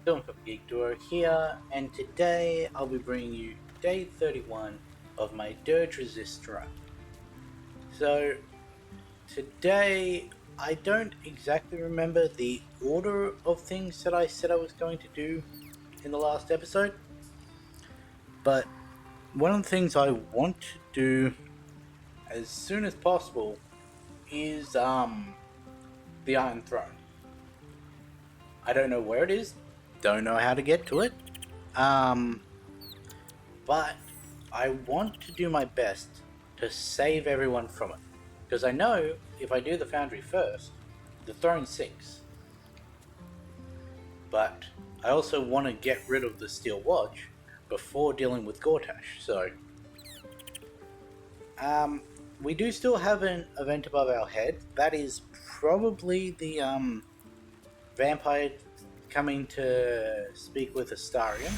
Film for Geek Duo here, and today I'll be bringing you day 31 of my Durge Resist run. So, today I don't exactly remember the order of things that I said I was going to do in the last episode, but one of the things I want to do as soon as possible is the Iron Throne. I don't know where it is, don't know how to get to it. Um but I want to do my best to save everyone from it. Because I know if I do the Foundry first, the throne sinks. But I also want to get rid of the Steel Watch before dealing with Gortash, so... we do still have an event above our head. That is probably the, vampire coming to speak with Astarion.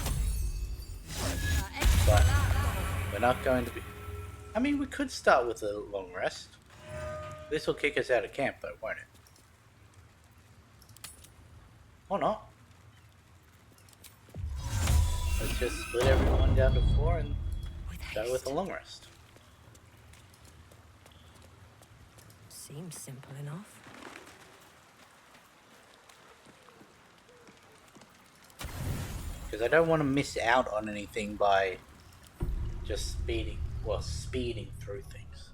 But we're not going to be... I mean, we could start with a long rest. This will kick us out of camp though, won't it? Or not. Let's just split everyone down to 4 and go with a long rest. Seems simple enough. Because I don't want to miss out on anything by just speeding through things.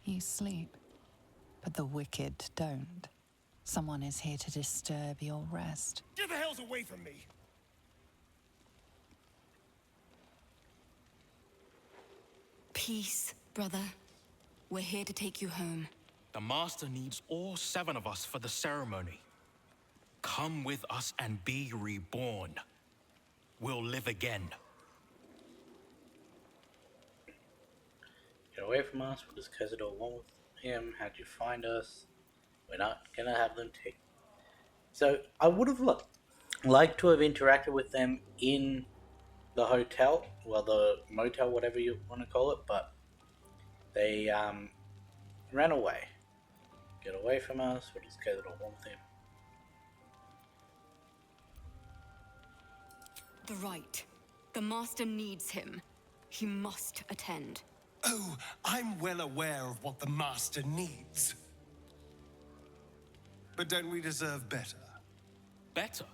You sleep, but the wicked don't. Someone is here to disturb your rest. Get the hells away from me! Peace, brother. We're here to take you home. The Master needs all 7 of us for the ceremony. Come with us and be reborn. We'll live again. Get away from us. What does Cazador want with him? How'd you find us? We're not gonna have them take... So, I would have liked to have interacted with them in the hotel, well, the motel, whatever you want to call it, but they ran away. Get away from us. What does Cazador want with him? The right. The Master needs him. He must attend. Oh, I'm well aware of what the Master needs. But don't we deserve better? Better?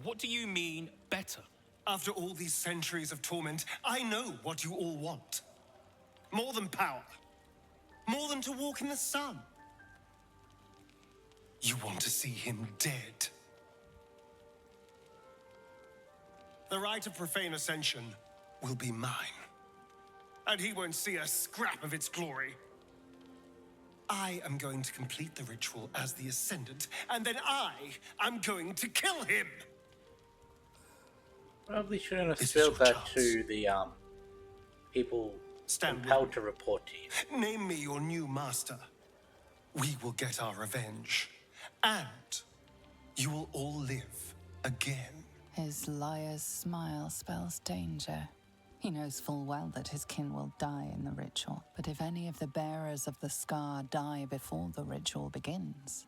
What do you mean, better? After all these centuries of torment, I know what you all want. More than power. More than to walk in the sun. You want to see him dead. The right of profane ascension will be mine. And he won't see a scrap of its glory. I am going to complete the ritual as the Ascendant, and then I am going to kill him! Probably shouldn't have This is spilled your that chance. to the people Stand compelled with to report to you. me. Name me your new master. We will get our revenge. And you will all live again. His liar's smile spells danger. He knows full well that his kin will die in the ritual, but if any of the bearers of the scar die before the ritual begins,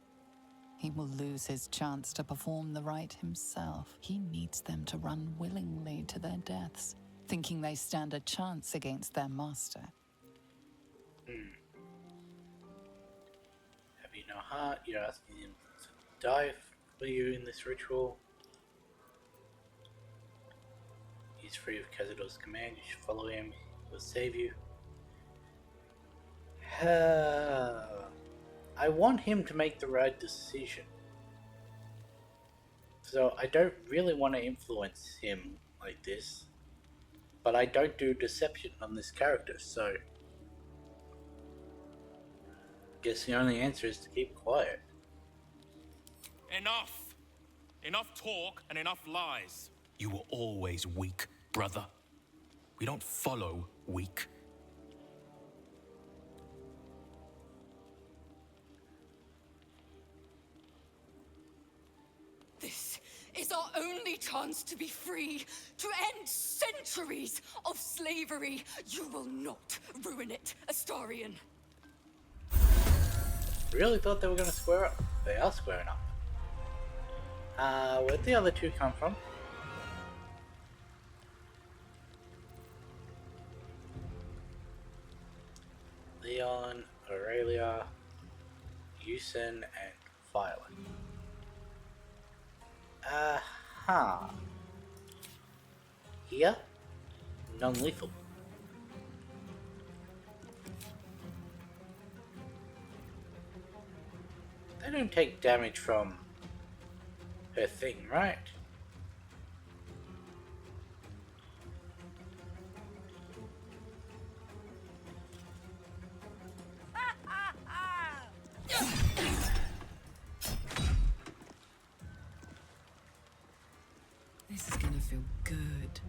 he will lose his chance to perform the rite himself. He needs them to run willingly to their deaths, thinking they stand a chance against their master. Have you no heart? You're asking him to die for you in this ritual. He's free of Cazador's command. You should follow him. He'll save you. I want him to make the right decision. So I don't really want to influence him like this. But I don't do deception on this character, so... guess the only answer is to keep quiet. Enough! Enough talk and enough lies. You were always weak, brother. We don't follow weak. This is our only chance to be free, to end centuries of slavery. You will not ruin it, Astarion. Really thought they were going to square up. They are squaring up. Where'd the other two come from? Leon, Aurelia, Yusin, and Violet. Aha. Here, non-lethal. They don't take damage from her thing, right? This is gonna feel good.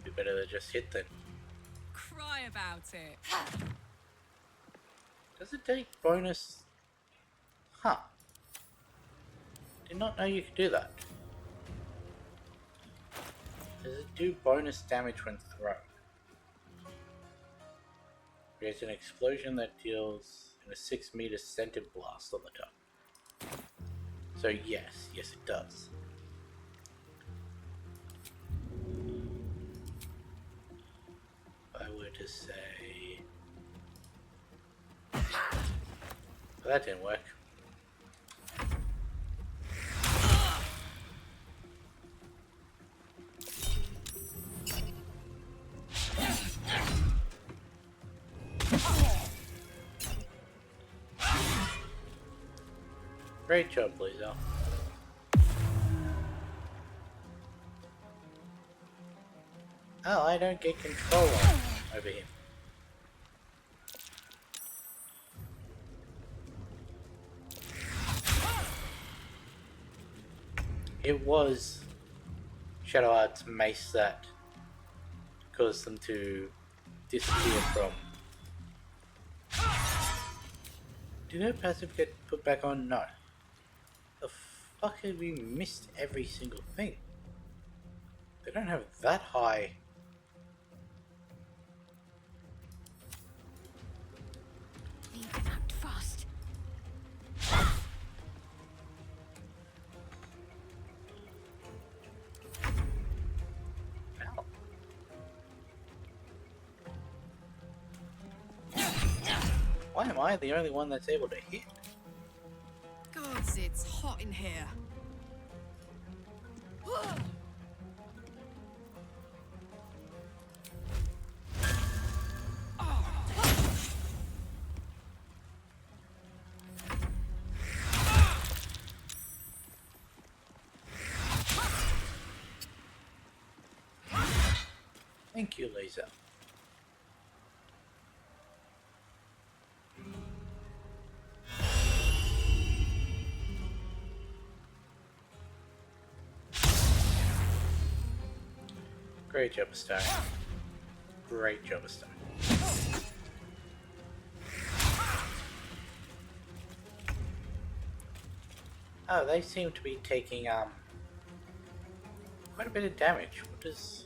Be better to just hit then. Cry about it. Does it take bonus? Huh. Did not know you could do that. Does it do bonus damage when thrown? Creates an explosion that deals in a 6-meter centered blast on the top. So yes, it does. If I were to say... Well, that didn't work. Great job, Lisa. Oh, I don't get control over him. It was Shadowheart's mace that caused them to disappear from. Did her passive get put back on? No. The fuck have we missed every single thing? They don't have that high. Leave them out fast. Ow. Why am I the only one that's able to hit? Gods, it's hot in here. Thank you, Lisa. Great job, Star. Great job, Star. Oh, they seem to be taking quite a bit of damage. What is?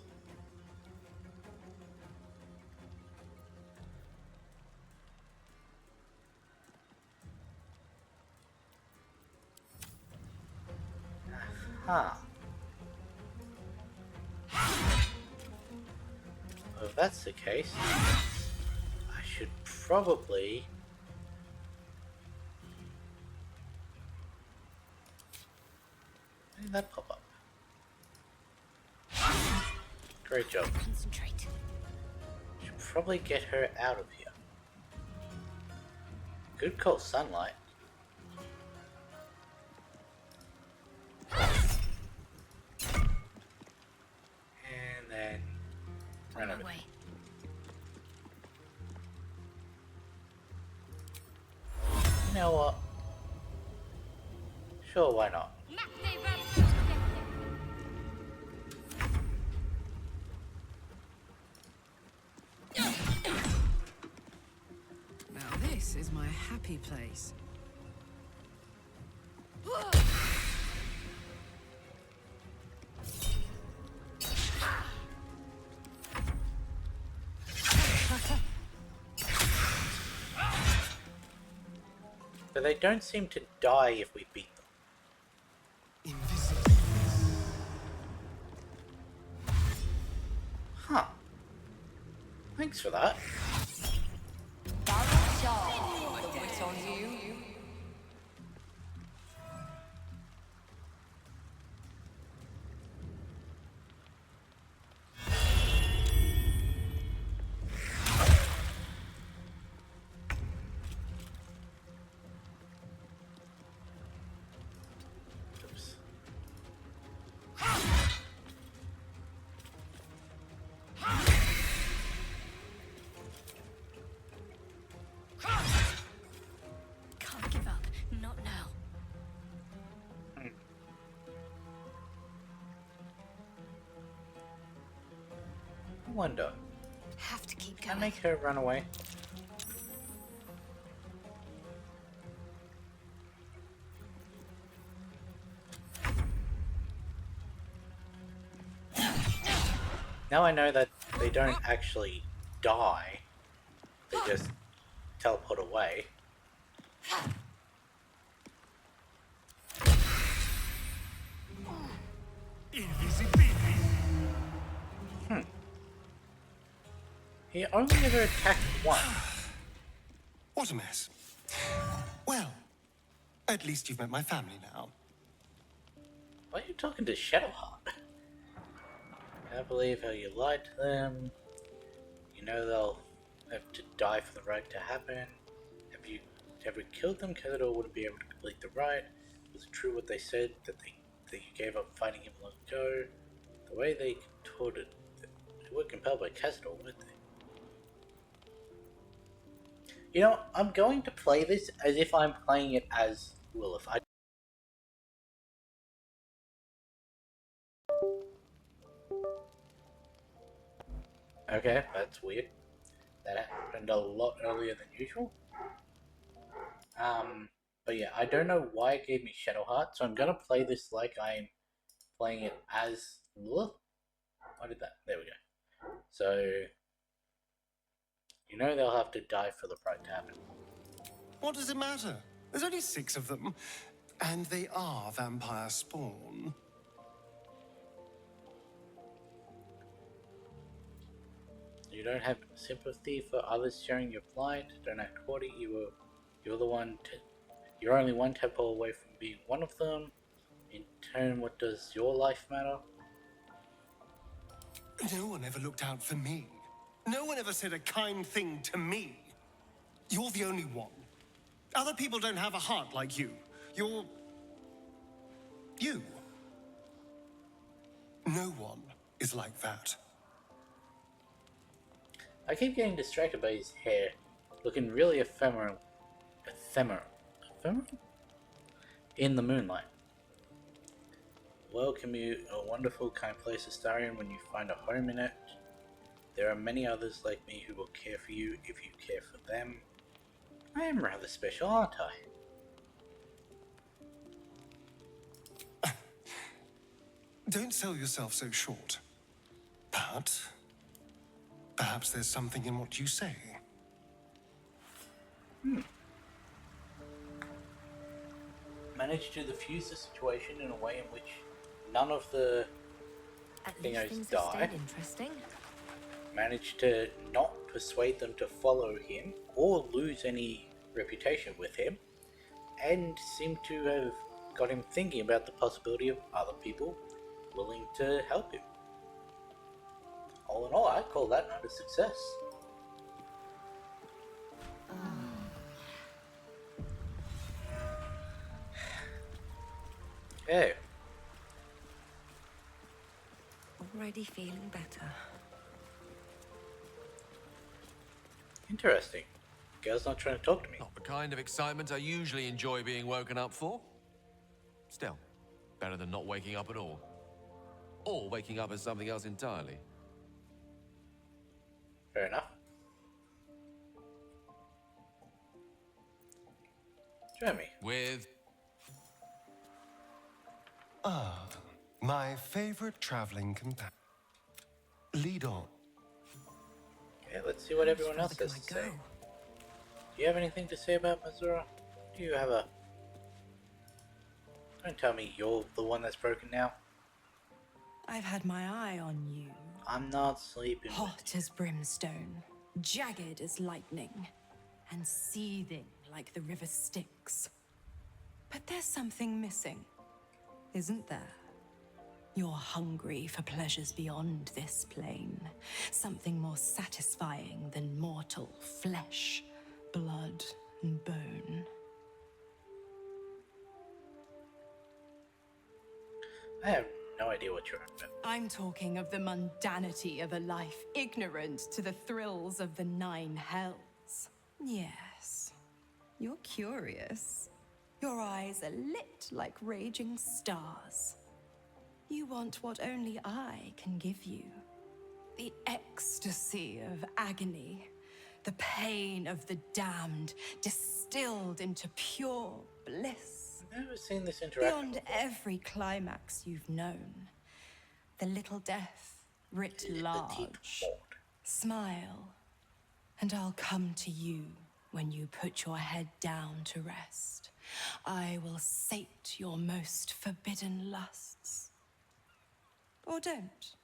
Aha. Well, if that's the case, I should probably... How did that pop up? Great job. Concentrate. Should probably get her out of here. Good call, Sunlight. And then run over. Away. You know what? Sure, why not? Now this is my happy place. But they don't seem to die if we beat them. Huh. Thanks for that. The wit on you. Oops. Can't give up. Not now. I wonder, Have to keep can I going. make her run away? Now I know that they don't actually die, they just teleport away. He only ever attacked once. What a mess. Well, at least you've met my family now. Why are you talking to Shadowheart? Can't believe how you lied to them. You know they'll have to die for the rite to happen. Have we killed them? Cazador wouldn't be able to complete the rite. Was it true what they said that you gave up fighting him long ago? The way they contorted, they were compelled by Cazador, weren't they? You know, I'm going to play this as if I'm playing it as Lilith. Okay, that's weird. That happened a lot earlier than usual. But yeah, I don't know why it gave me Shadowheart, so I'm gonna play this like I'm playing it as Lilith. Why did that? There we go. So, you know they'll have to die for the rite to happen. What does it matter? There's only 6 of them, and they are vampire spawn. You don't have sympathy for others sharing your plight. Don't act haughty. You're only one temple away from being one of them. In turn, what does your life matter? No one ever looked out for me. No one ever said a kind thing to me. You're the only one. Other people don't have a heart like you. You're... you. No one is like that. I keep getting distracted by his hair, looking really ephemeral in the moonlight. Welcome you, a wonderful, kind place, Astarion, when you find a home in it. There are many others like me who will care for you if you care for them. I am rather special, aren't I? Don't sell yourself so short. But perhaps there's something in what you say. Managed to defuse the situation in a way in which none of the At Thing least I things have die. stayed interesting. managed to not persuade them to follow him or lose any reputation with him, and seemed to have got him thinking about the possibility of other people willing to help him. All in all, I'd call that not a success. Okay, Already feeling better. interesting. Girl's not trying to talk to me. Not the kind of excitement I usually enjoy being woken up for. Still, better than not waking up at all. Or waking up as something else entirely. Fair enough. Show me. With My favorite traveling companion. Lead on. Okay, let's see what everyone else Further has can to I say. go? Do you have anything to say about Missouri? You have a... Don't tell me you're the one that's broken now. I've had my eye on you. I'm not sleeping. Hot as brimstone, jagged as lightning, and seething like the river Styx. But there's something missing, isn't there? You're hungry for pleasures beyond this plane. Something more satisfying than mortal flesh, blood, and bone. I have no idea what you're about. I'm talking of the mundanity of a life ignorant to the thrills of the nine hells. Yes, you're curious. Your eyes are lit like raging stars. You want what only I can give you. The ecstasy of agony, the pain of the damned, distilled into pure bliss. I've never seen this interaction. Beyond every climax you've known. The little death writ large. Smile, and I'll come to you when you put your head down to rest. I will sate your most forbidden lusts. Or don't,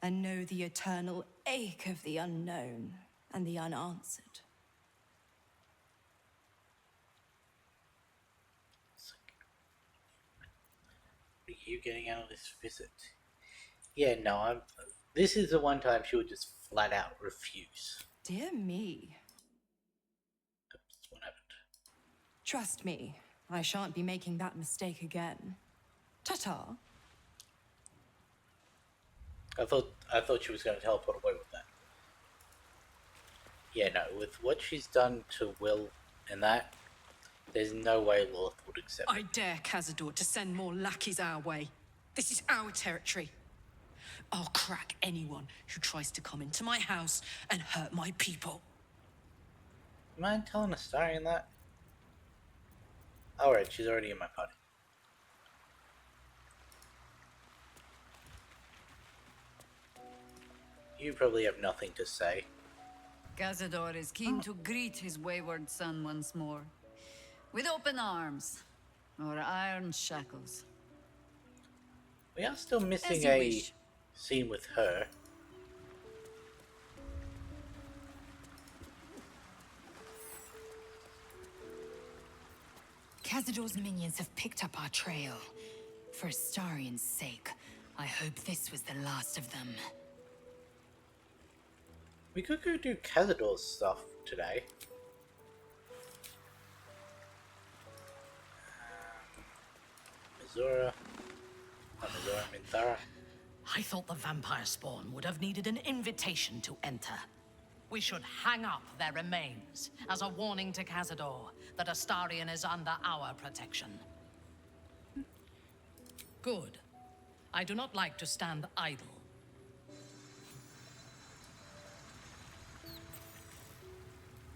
and know the eternal ache of the unknown and the unanswered. What are you getting out of this visit? Yeah, no, this is the one time she would just flat out refuse. Dear me. Oops, what happened? Trust me, I shan't be making that mistake again. Ta-ta. I thought she was going to teleport away with that. Yeah, no, with what she's done to Will and that, there's no way Lilith would accept it. I dare Cazador to send more lackeys our way. This is our territory. I'll crack anyone who tries to come into my house and hurt my people. You mind telling Astarion that? Alright, she's already in my party. You probably have nothing to say. Cazador is keen to greet his wayward son once more. With open arms, or iron shackles. We are still missing As you a wish. scene with her. Cazador's minions have picked up our trail. For Astarion's sake, I hope this was the last of them. We could go do Cazador's stuff today. Mizora. Not Mizora, Minthara. I thought the vampire spawn would have needed an invitation to enter. We should hang up their remains as a warning to Cazador that Astarion is under our protection. Good. I do not like to stand idle.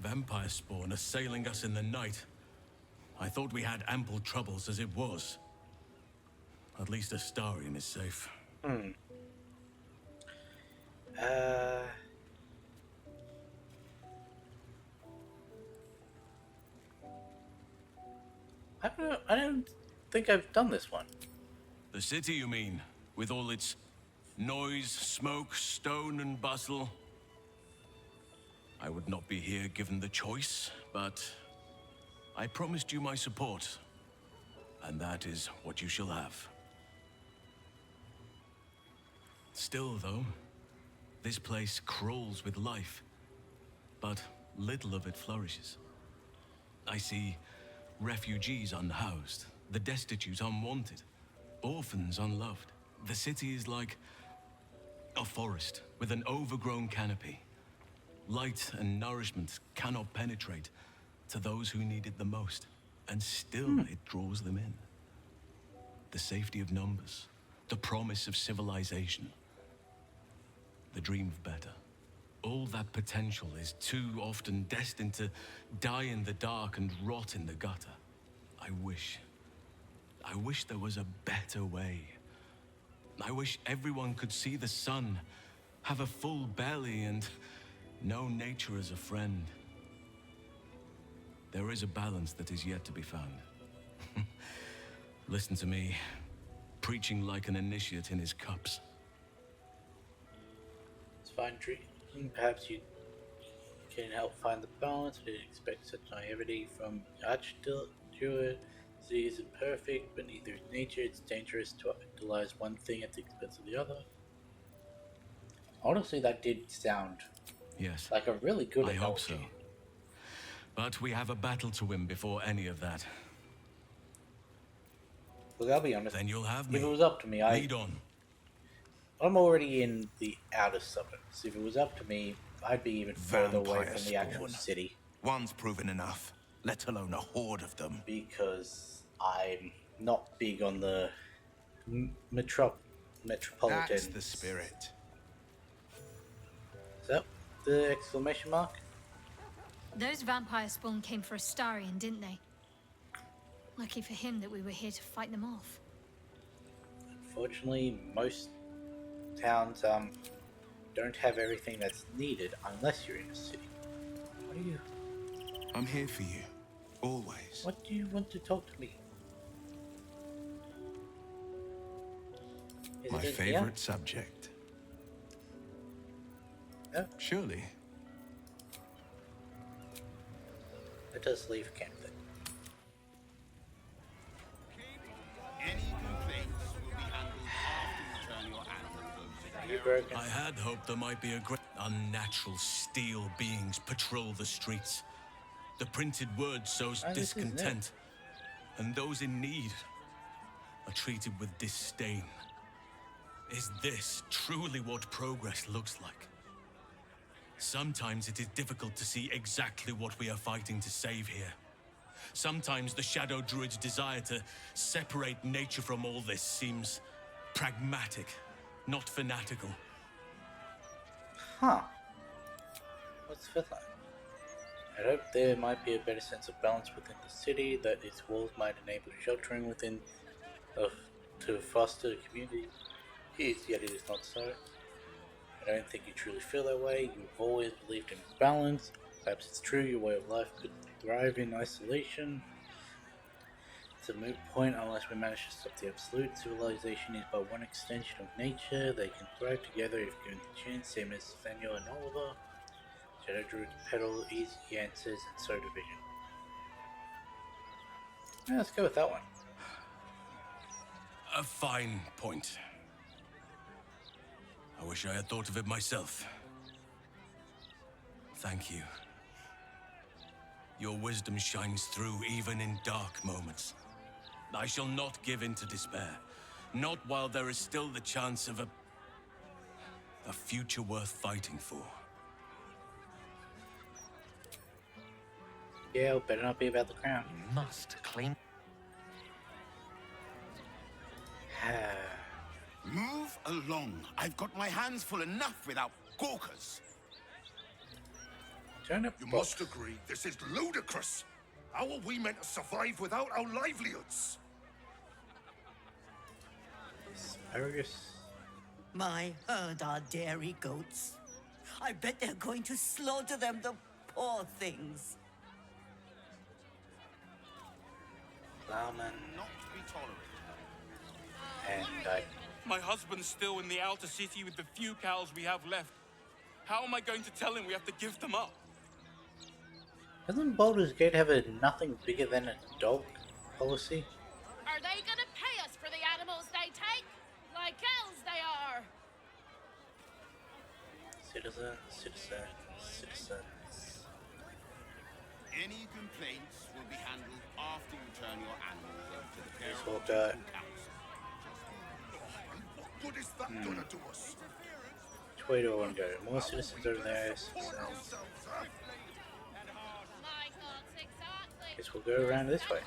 Vampire spawn assailing us in the night. I thought we had ample troubles as it was. At least Astarion is safe. I don't think I've done this one. The city, you mean? With all its noise, smoke, stone, and bustle? I would not be here given the choice, but I promised you my support. And that is what you shall have. Still, though, this place crawls with life, but little of it flourishes. I see refugees unhoused, the destitute unwanted, orphans unloved. The city is like a forest with an overgrown canopy. Light and nourishment cannot penetrate to those who need it the most, and still it draws them in. The safety of numbers, the promise of civilization, the dream of better. All that potential is too often destined to die in the dark and rot in the gutter. I wish there was a better way. I wish everyone could see the sun, have a full belly, and know nature as a friend. There is a balance that is yet to be found. Listen to me, preaching like an initiate in his cups. It's fine, perhaps you can help find the balance. I didn't expect such naivety from Archdruid. City isn't perfect, but neither is nature. It's dangerous to idolize one thing at the expense of the other. Honestly, that did sound like a really good analogy. I hope so. But we have a battle to win before any of that. Look, I'll be honest. Then you'll have me. If it was up to me, Lead on. I'm already in the outer suburbs. If it was up to me, I'd be even further away from the actual city. One's proven enough, let alone a horde of them. Because I'm not big on the metropolitan. That's the spirit. So, the exclamation mark? Those vampire spawn came for Astarion, didn't they? Lucky for him that we were here to fight them off. Unfortunately, most towns don't have everything that's needed unless you're in a city. What are you? I'm here for you, always. What do you want to talk to me? My favorite subject. No? Surely. Let us leave camp then. Any complaints will be handled after you turn your animals You broken? I had hoped there might be a great unnatural steel beings patrol the streets. The printed word sows discontent, and those in need are treated with disdain. Is this truly what progress looks like? Sometimes it is difficult to see exactly what we are fighting to save here. Sometimes the Shadow Druid's desire to separate nature from all this seems pragmatic, not fanatical. Huh. What's for that? I hope there might be a better sense of balance within the city, that its walls might enable sheltering within to foster a community. Yet it is not so. I don't think you truly feel that way. You've always believed in balance. Perhaps it's true your way of life could thrive in isolation. It's a moot point unless we manage to stop the absolute. Civilization is but one extension of nature. They can thrive together if given the chance, same as Nathaniel and Oliver. Shadow Druids peddle easy answers and so division. Yeah, let's go with that one. A fine point. I wish I had thought of it myself. Thank you. Your wisdom shines through even in dark moments. I shall not give in to despair. Not while there is still the chance of a future worth fighting for. Yeah, it better not be about the crown. You must claim. Move along. I've got my hands full enough without gawkers. Turn up. You must agree, this is ludicrous. How are we meant to survive without our livelihoods? Asparagus. My herd are dairy goats. I bet they're going to slaughter them, the poor things. Plowman. Not to be tolerated. And My husband's still in the outer city with the few cows we have left. How am I going to tell him we have to give them up? Doesn't Baldur's Gate have a nothing bigger than a dog policy? Are they gonna pay us for the animals they take? Like elves they are! Citizens. Any complaints will be handled after you turn your animals over to the care Just of walk the out. council. What good is that gonna do us? Which way do I want to go? More citizens over there. Citizens. Guess we'll go around this way.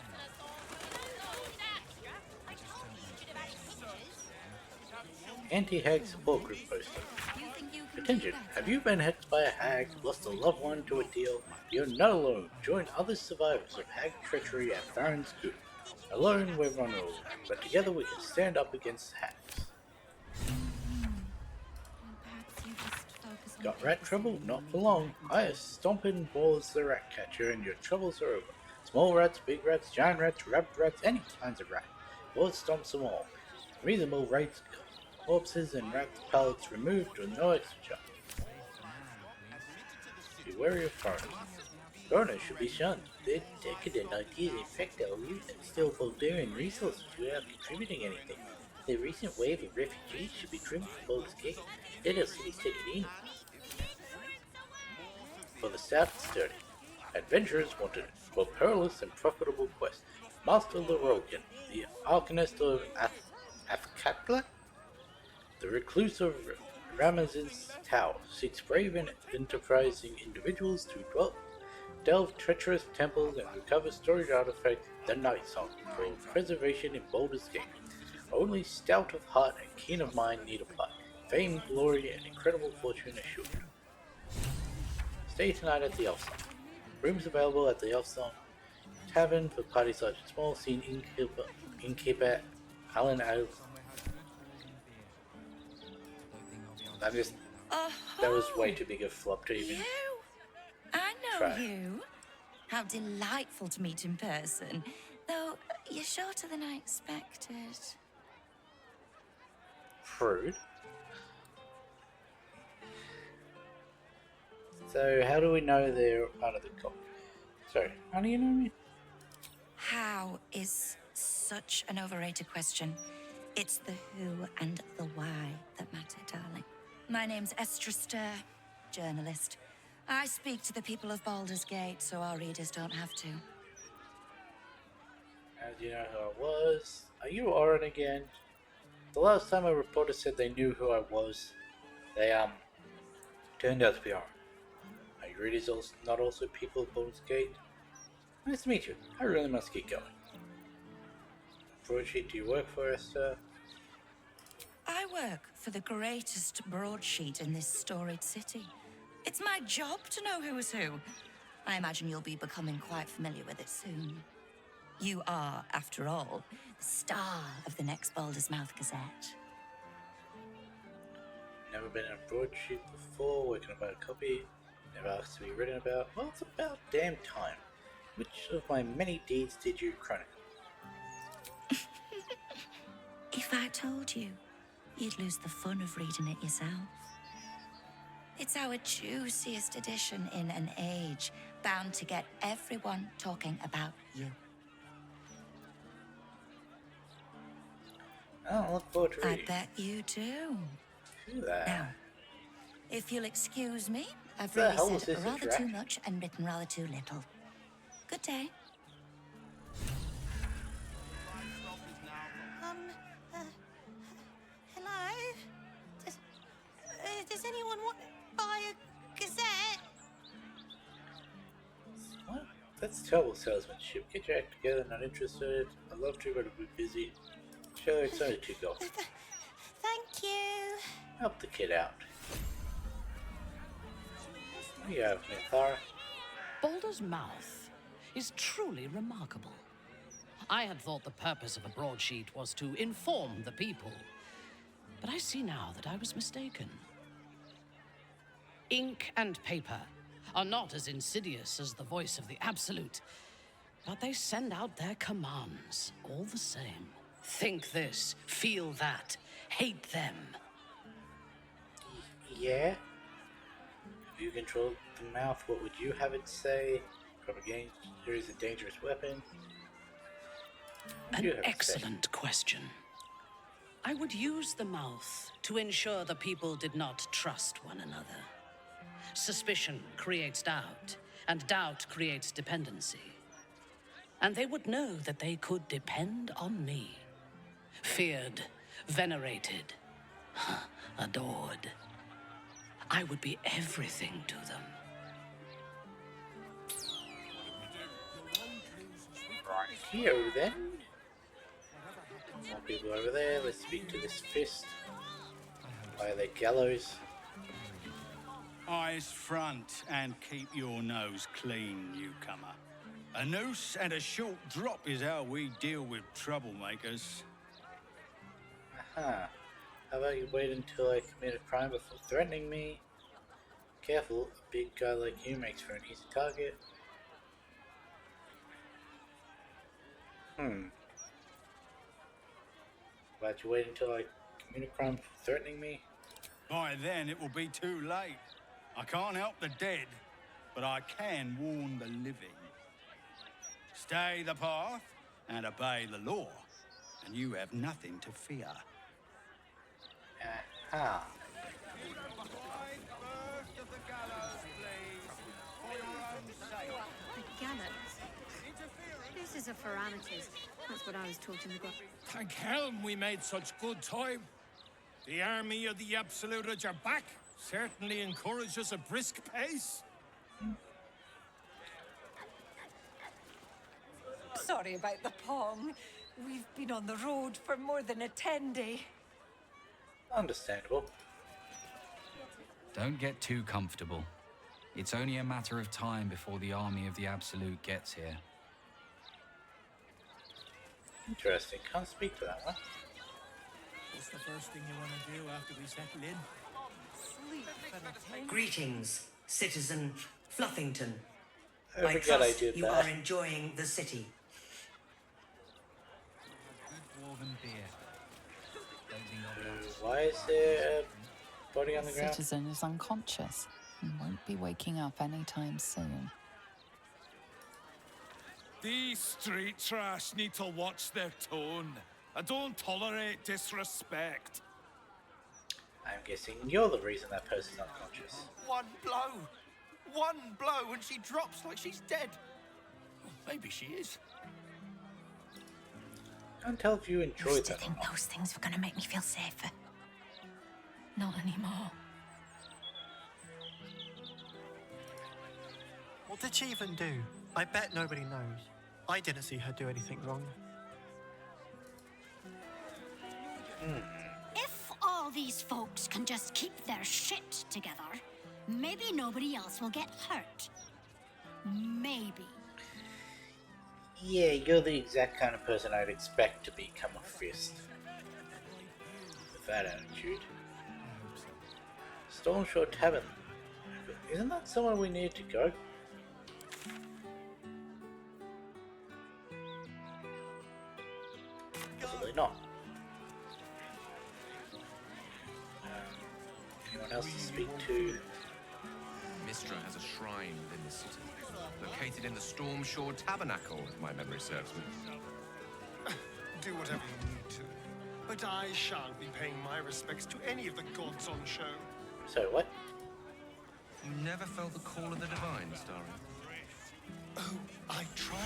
Anti-hag support group poster. Attention, have you been hit by a hag, lost a loved one to a deal? You're not alone. Join other survivors of hag treachery at Farron's Good. Alone we're vulnerable, but together we can stand up against hags. Got rat trouble? Not for long. I stompin' balls the rat catcher and your troubles are over. Small rats, big rats, giant rats, rabbit rats, any kinds of rat. Board stomps them all. Reasonable rates, corpses and rats pellets removed with no extra charge. Be wary of foreigners. Foreigners should be shunned. Their decadent ideas infect our youth and steal Bulgarian resources without contributing anything. The recent wave of refugees should be driven to Baldur's Gate. Let our cities take it in. For the stout and sturdy. Adventurers wanted for a perilous and profitable quest. Master Lorogan, the Arcanist of Athkatla, the recluse of Ramazan's Tower, seeks brave and enterprising individuals to delve treacherous temples and recover storage artifacts, the Night Song, for preservation in Baldur's Gate. Only stout of heart and keen of mind need apply. Fame, glory, and incredible fortune assured. Stay tonight at the Elf Song. Rooms available at the Elf Song Tavern for parties large and small. Seen innkeeper Alan Al. That was way too big a flop to even I know try. you. How delightful to meet in person. Though, you're shorter than I expected. Prude. So, how do we know they're part of the cult? Sorry, how do you know me? How is such an overrated question. It's the who and the why that matter, darling. My name's Estra Stir, journalist. I speak to the people of Baldur's Gate so our readers don't have to. How do you know who I was? Are you Oren again? The last time a reporter said they knew who I was, they turned out to be Oren. Are your readers not also people of Baldur's Gate? Nice to meet you. I really must get going. Broadsheet do you work for, Esther? I work for the greatest broadsheet in this storied city. It's my job to know who is who. I imagine you'll be becoming quite familiar with it soon. You are, after all, the star of the next Baldur's Mouth Gazette. Never been in a broadsheet before, working about a copy. Never asked to be written about. Well, it's about damn time. Which of my many deeds did you chronicle? If I told you, you'd lose the fun of reading it yourself. It's our juiciest edition in an age bound to get everyone talking about you. Oh, I look forward to I reading. bet you do. Do that. Now, if you'll excuse me, I've The really hell was said this rather too interaction? much and written rather too little. Good day. Hello? Does anyone want to buy a gazette? What? That's terrible salesmanship. Get your act together, not interested. I'd love to, but I'll be busy. Sure, it's only $2. Thank you. Help the kid out. What do you have, Mithara? Baldur's Mouth is truly remarkable. I had thought the purpose of a broadsheet was to inform the people, but I see now that I was mistaken. Ink and paper are not as insidious as the voice of the Absolute, but they send out their commands all the same. Think this, feel that, hate them. Yeah? If you controlled the mouth, what would you have it say? Propaganda is a dangerous weapon. What do you An have to say? excellent question. I would use the mouth to ensure the people did not trust one another. Suspicion creates doubt, and doubt creates dependency. And they would know that they could depend on me. Feared, venerated, adored. I would be everything to them. Right here, then. More people over there. Let's speak to this fist. By the gallows. Eyes front and keep your nose clean, newcomer. A noose and a short drop is how we deal with troublemakers. Aha. How about you wait until I commit a crime before threatening me? Careful, a big guy like you makes for an easy target. Glad you wait until I commit a crime for threatening me. By then, it will be too late. I can't help the dead, but I can warn the living. Stay the path and obey the law, and you have nothing to fear. Aha. The gallows? This is a Feramitas. That's what I was taught in the Thank Helm we made such good time. The army of the Absolute are back. Certainly encourages a brisk pace. Sorry about the pong. We've been on the road for more than a 10-day. Understandable. Don't get too comfortable. It's only a matter of time before the army of the Absolute gets here. Interesting. Can't speak to that one. What's the first thing you want to do after we settle in? Greetings, citizen Fluffington. I I forgot I trust did you that. are enjoying the city. Dwarven beer. Why is there a body on the The ground? citizen is unconscious and won't be waking up anytime soon. These street trash need to watch their tone. I don't tolerate disrespect. I'm guessing you're the reason that person's unconscious. One blow and she drops like she's dead. Maybe she is. Can't tell if you enjoyed Used to that or think not. those things were gonna make me feel safer. Not anymore. What did she even do? I bet nobody knows. I didn't see her do anything wrong. If all these folks can just keep their shit together, maybe nobody else will get hurt. Maybe. Yeah, you're the exact kind of person I'd expect to become a fist. With that attitude. Stormshore Tavern. Isn't that somewhere we need to go? Possibly not. Anyone else to speak to? Mistra has a shrine within the city, located in the Stormshore Tabernacle, if my memory serves me. Do whatever you need to. But I shan't be paying my respects to any of the gods on show. So what? You never felt the call of the divine, Starry? Oh, I tried.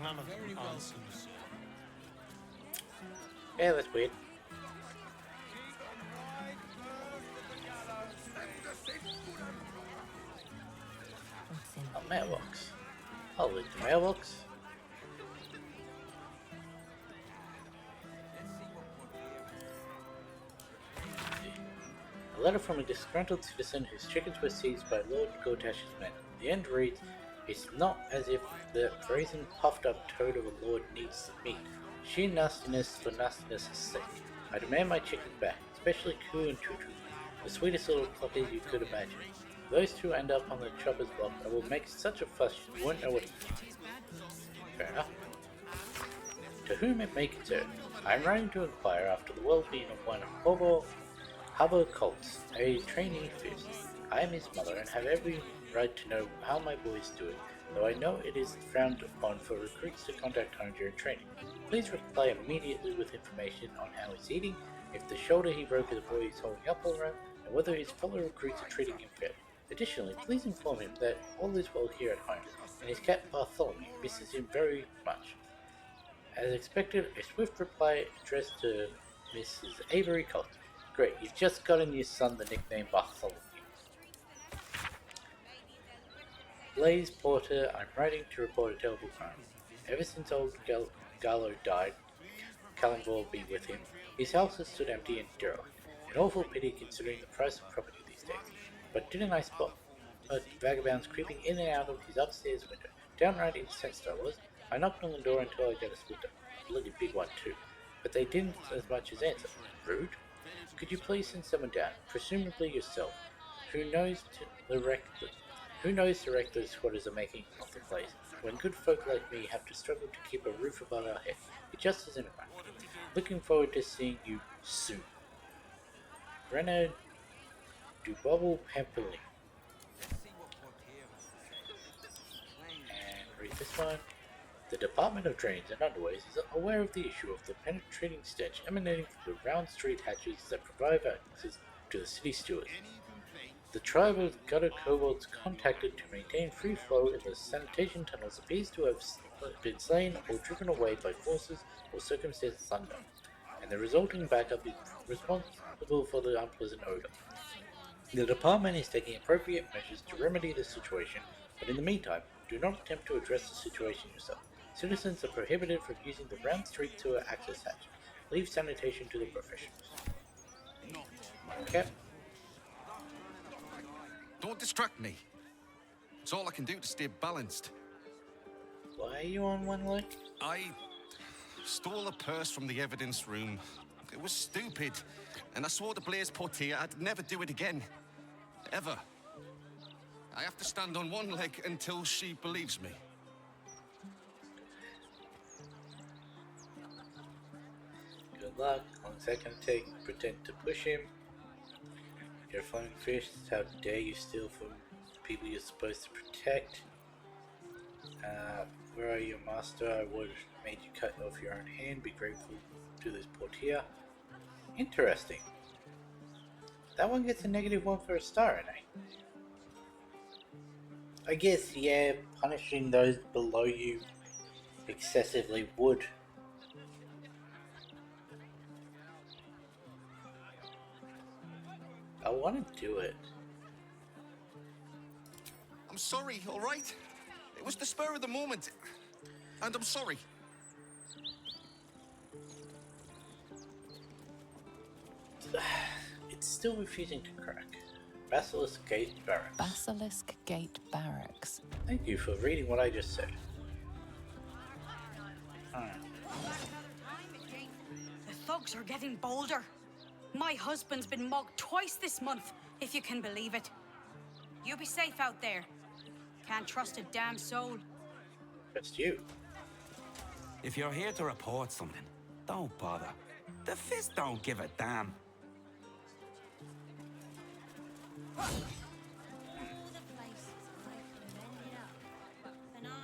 None of them answered. Yeah, that's weird. A mailbox. I'll read the mailbox. A letter from a disgruntled citizen whose chickens were seized by Lord Gortash's men. The end reads, "It's not as if the brazen, puffed-up toad of a lord needs the meat. Sheer nastiness for nastiness' sake. I demand my chickens back, especially Coo and Tutu, the sweetest little puppies you could imagine. If those two end up on the chopper's block, I will make such a fuss you won't know what to do." Fair enough. To whom it may concern, I am writing to inquire after the well-being of one Hubba Colts, a trainee fist. I am his mother and have every right to know how my boy is doing, though I know it is frowned upon for recruits to contact home during training. Please reply immediately with information on how he's eating, if the shoulder he broke as a boy is holding up all right, and whether his fellow recruits are treating him fairly. Additionally, please inform him that all is well here at home, and his cat Bartholomew misses him very much. As expected, a swift reply addressed to Mrs. Avery Colt. Great, you've just gotten your son the nickname Bartholomew. Blaze Porter, I'm writing to report a terrible crime. Ever since old Gallo died, Callingvor be with him, his house has stood empty and derelict. An awful pity considering the price of property these days. But didn't I spot vagabonds creeping in and out of his upstairs window? Downright incensed I was. I knocked on the door until I got a splinter. A bloody big one too. But they didn't as much as answer. Rude. Could you please send someone down, presumably yourself? Who knows who knows the reckless squatters are making of the place, when good folk like me have to struggle to keep a roof above our head. It just isn't right. Looking forward to seeing you soon. Brenna Dubobble Pemperling. And read this one. The Department of Drains and Underways is aware of the issue of the penetrating stench emanating from the round street hatches that provide access to the city stewards. The tribe of gutter kobolds contacted to maintain free flow in the sanitation tunnels appears to have been slain or driven away by forces or circumstances unknown, and the resulting backup is responsible for the unpleasant odor. The department is taking appropriate measures to remedy the situation, but in the meantime, do not attempt to address the situation yourself. Citizens are prohibited from using the round street sewer access hatch. Leave sanitation to the professionals. Okay. Don't distract me. It's all I can do to stay balanced. Why are you on one leg? I stole a purse from the evidence room. It was stupid, and I swore to Blaze Portier I'd never do it again. Ever. I have to stand on one leg until she believes me. Good luck. How long is that gonna take? Pretend to push him. You're flying fish. How dare you steal from people you're supposed to protect? Where are you, master? I would have made you cut off your own hand. Be grateful to this portier. Interesting. That one gets a -1 for a star, eh? I guess, yeah, punishing those below you excessively would. I want to do it. I'm sorry, all right? It was the spur of the moment, and I'm sorry. It's still refusing to crack. Basilisk Gate Barracks. Basilisk Gate Barracks. Thank you for reading what I just said. The thugs are getting bolder. My husband's been mugged twice this month, if you can believe it. You be safe out there. Can't trust a damn soul. That's you. If you're here to report something, don't bother. The Fist don't give a damn.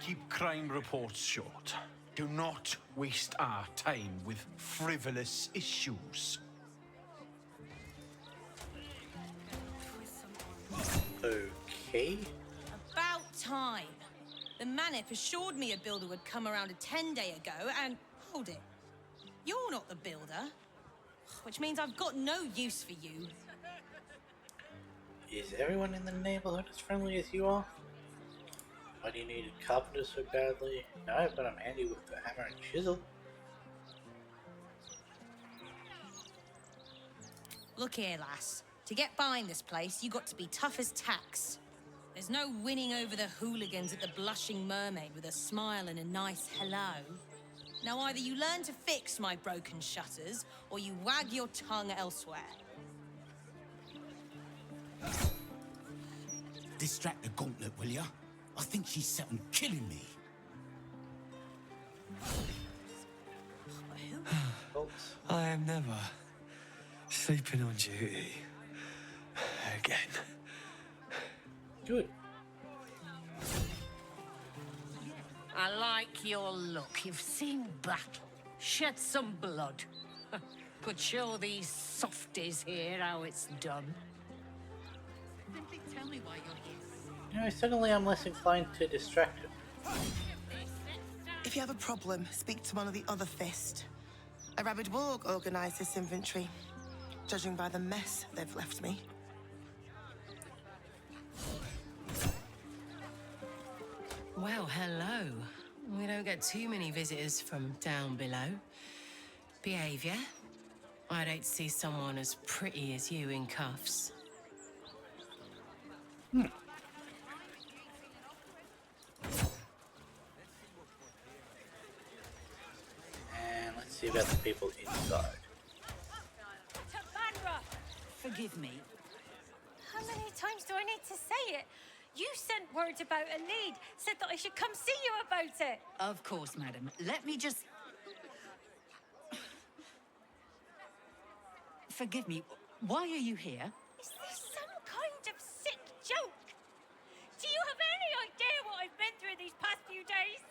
Keep crime reports short. Do not waste our time with frivolous issues. Okay. About time. The Manip assured me a builder would come around a 10-day ago, and hold it. You're not the builder, which means I've got no use for you. Is everyone in the neighborhood as friendly as you are? Why do you need a carpenter so badly? No, but I'm handy with the hammer and chisel. Look here, lass. To get behind this place, you got to be tough as tacks. There's no winning over the hooligans at the Blushing Mermaid with a smile and a nice hello. Now either you learn to fix my broken shutters, or you wag your tongue elsewhere. Distract the gauntlet, will ya? I think she's set on killing me. I am never sleeping on duty again. Good. I like your look. You've seen battle, shed some blood. Could show these softies here how it's done. Simply tell me why you're here. You know, suddenly I'm less inclined to distract him. If you have a problem, speak to one of the other Fist. A rabid warg organised this inventory, judging by the mess they've left me. Well, hello. We don't get too many visitors from down below. Behaviour. I'd hate to see someone as pretty as you in cuffs. And let's see about the people inside. Forgive me. How many times to say it. You sent word about a lead, said that I should come see you about it. Of course, madam. Let me just... Forgive me, why are you here? Is this some kind of sick joke? Do you have any idea what I've been through these past few days?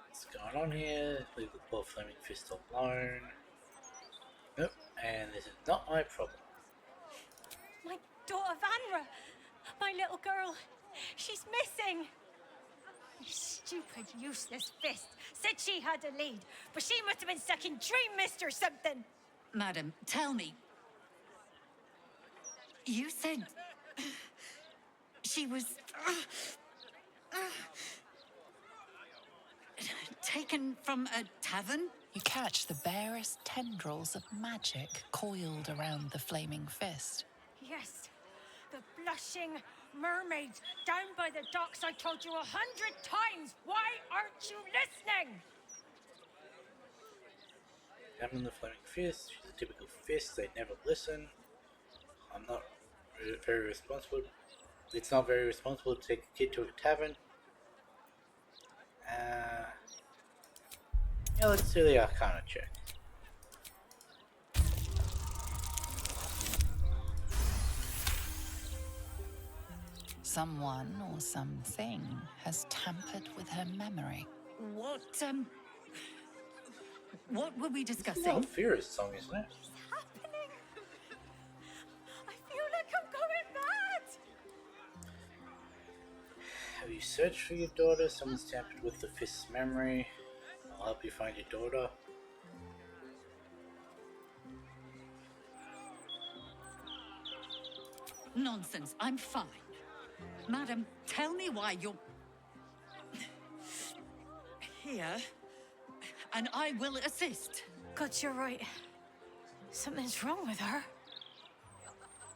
What's going on here? Leave the poor flaming fist alone. Nope, and this is not my problem. My daughter Vanra, my little girl, she's missing. You stupid, useless fist said she had a lead, but she must have been stuck in Dream Mist or something. Madam, tell me. You said... she was... taken from a tavern? You catch the barest tendrils of magic coiled around the flaming fist. Yes, the blushing mermaid down by the docks I told you 100 times. Why aren't you listening? Having the flaming fist, she's a typical fist, they never listen. I'm not very responsible. It's not very responsible to take a kid to a tavern. Yeah, let's do the Arcana check. Someone or something has tampered with her memory. What were we discussing? It's not Fira's song, isn't it? Happening? I feel like I'm going mad. Have you searched for your daughter? Someone's tampered with the fist's memory. I'll help you find your daughter. Nonsense, I'm fine. Madam, tell me why you're... here, and I will assist. God, you're right. Something's wrong with her.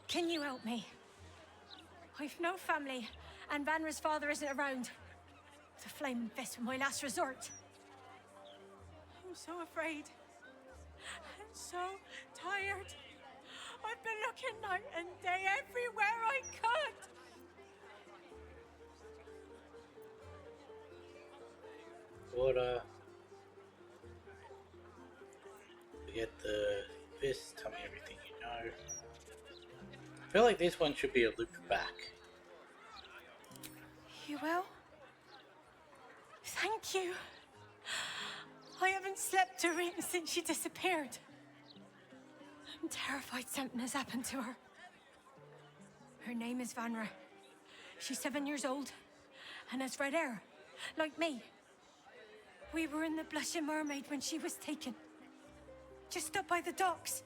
Can you help me? I've no family, and Vanra's father isn't around. The flaming fist was my last resort. I'm so afraid. I'm so tired. I've been looking night and day everywhere I could. Water. Forget the fist, tell me everything you know. I feel like this one should be a loop back. You will? Thank you. I haven't slept or eaten since she disappeared. I'm terrified something has happened to her. Her name is Vanra. She's 7 years old and has red hair, like me. We were in the Blushing Mermaid when she was taken. Just up by the docks.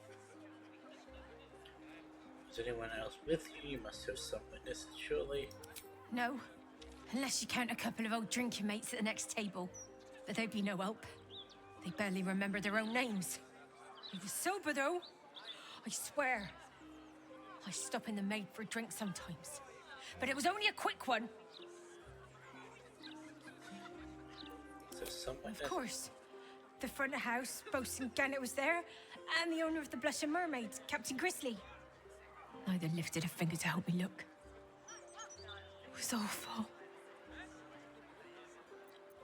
Is anyone else with you? You must have some witnesses, surely. No, unless you count a couple of old drinking mates at the next table. But they'd be no help. They barely remember their own names. He was sober, though. I swear. I stop in the maid for a drink sometimes. But it was only a quick one. Of course. The front of house, Bosun Gannet was there, and the owner of the Blushing Mermaid, Captain Grizzly. Neither lifted a finger to help me look. It was awful.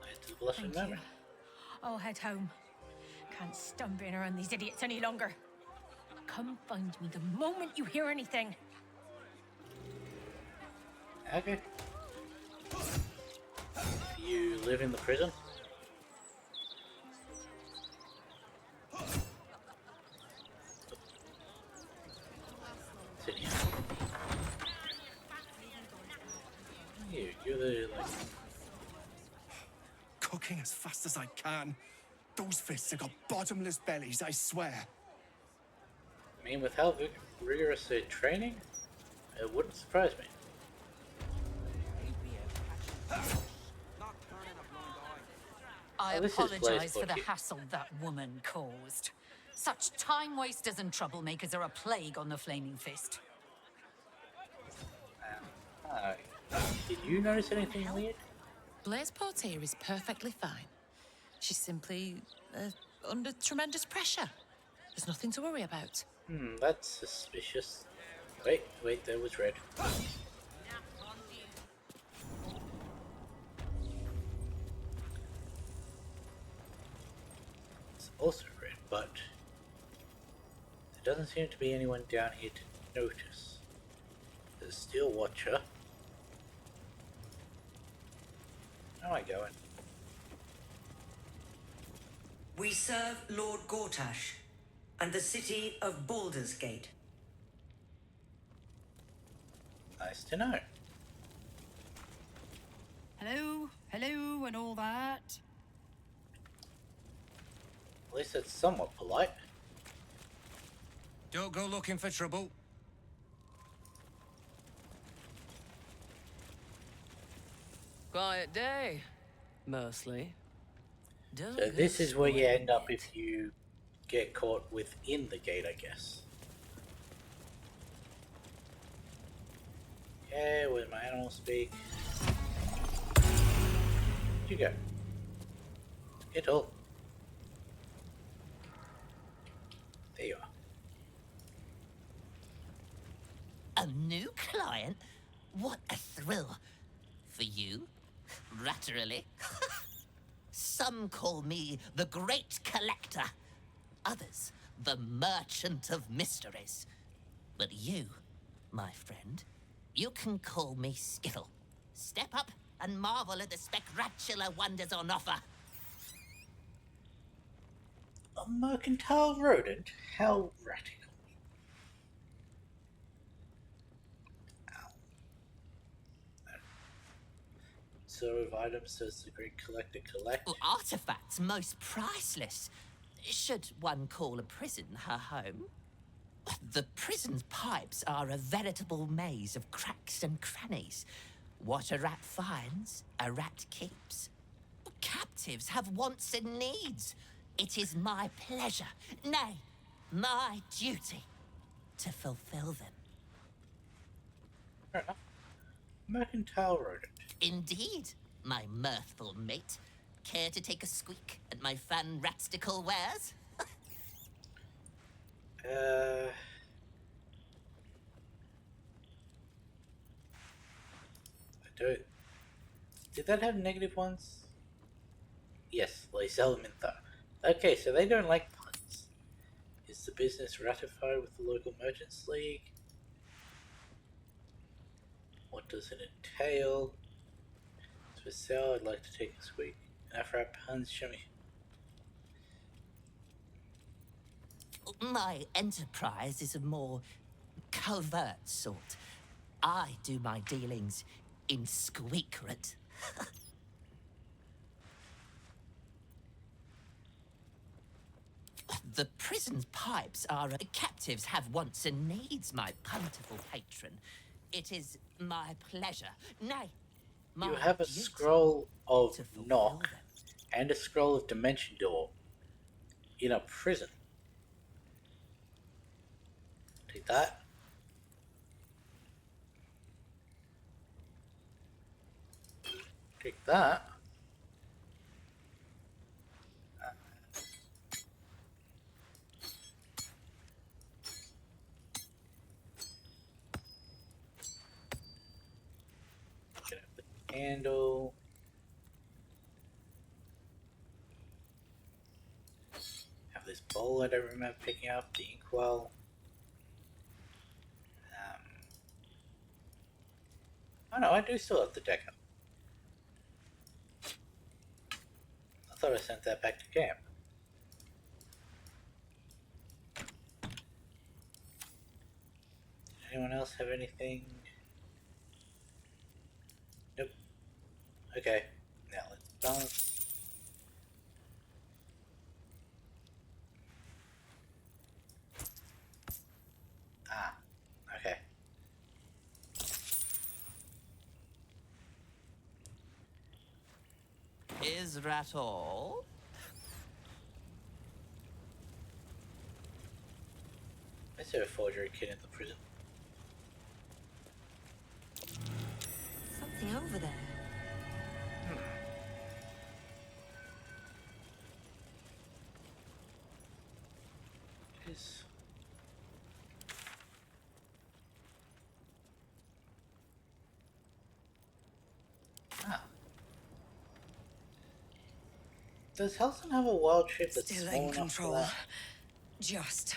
Head to the Blushing Mermaid. I'll head home. Can't stand being around these idiots any longer. Come find me the moment you hear anything. Okay. You live in the prison? Sit here. You're the, like... Cooking as fast as I can. Those fists have got bottomless bellies, I swear. I mean, with how rigorous their training, it wouldn't surprise me. I this is apologize for Blaze the Book. hassle that woman caused. Such time wasters and troublemakers are a plague on the Flaming Fist. Did you notice anything weird? Blaise Portier is perfectly fine. She's simply under tremendous pressure. There's nothing to worry about. That's suspicious. Wait, there was red. It's also red, but there doesn't seem to be anyone down here to notice. There's a steel watcher. How am I going? We serve Lord Gortash and the city of Baldur's Gate. Nice to know. Hello, and all that. At least it's somewhat polite. Don't go looking for trouble. Quiet day, mostly. So this is where you end up if you get caught within the gate, I guess. Okay, where's my animal speak? Where'd you go? Get all. There you are. A new client? What a thrill. For you? Ratterily. Some call me the Great Collector. Others, the Merchant of Mysteries. But you, my friend, you can call me Skiffle. Step up and marvel at the spectacular wonders on offer. A mercantile rodent? How radical. Sort of items does the Great Collector collect? Artifacts most priceless. Should one call a prison her home? The prison's pipes are a veritable maze of cracks and crannies. What a rat finds, a rat keeps. Captives have wants and needs. It is my pleasure, nay, my duty, to fulfill them. Fair enough. Mercantile rodent. Indeed, my mirthful mate. Care to take a squeak at my fun ratstical wares? I don't. Did that have negative ones? Yes, they sell them in Okay, so they don't like puns. Is the business ratified with the local merchants league? What does it entail? It's for sale. I'd like to take a squeak. And after our puns, show me. My enterprise is a more covert sort. I do my dealings in secret. The prison's pipes are captives have wants and needs, my bountiful patron. It is my pleasure, nay, my You have a duty scroll of to fulfill knock them. and a scroll of dimension door in a prison. Take that. Take that. Get up the candle. Have this bowl I don't remember picking up, the inkwell. Oh no, I do still have the deck up. I thought I sent that back to camp. Did anyone else have anything? Nope. Okay, now let's balance. Ah, okay. Is that all? Is there a forgery kit in the prison? Something over there. It is. Does Helson have a wild shape that's Still small in enough for control. that? Just.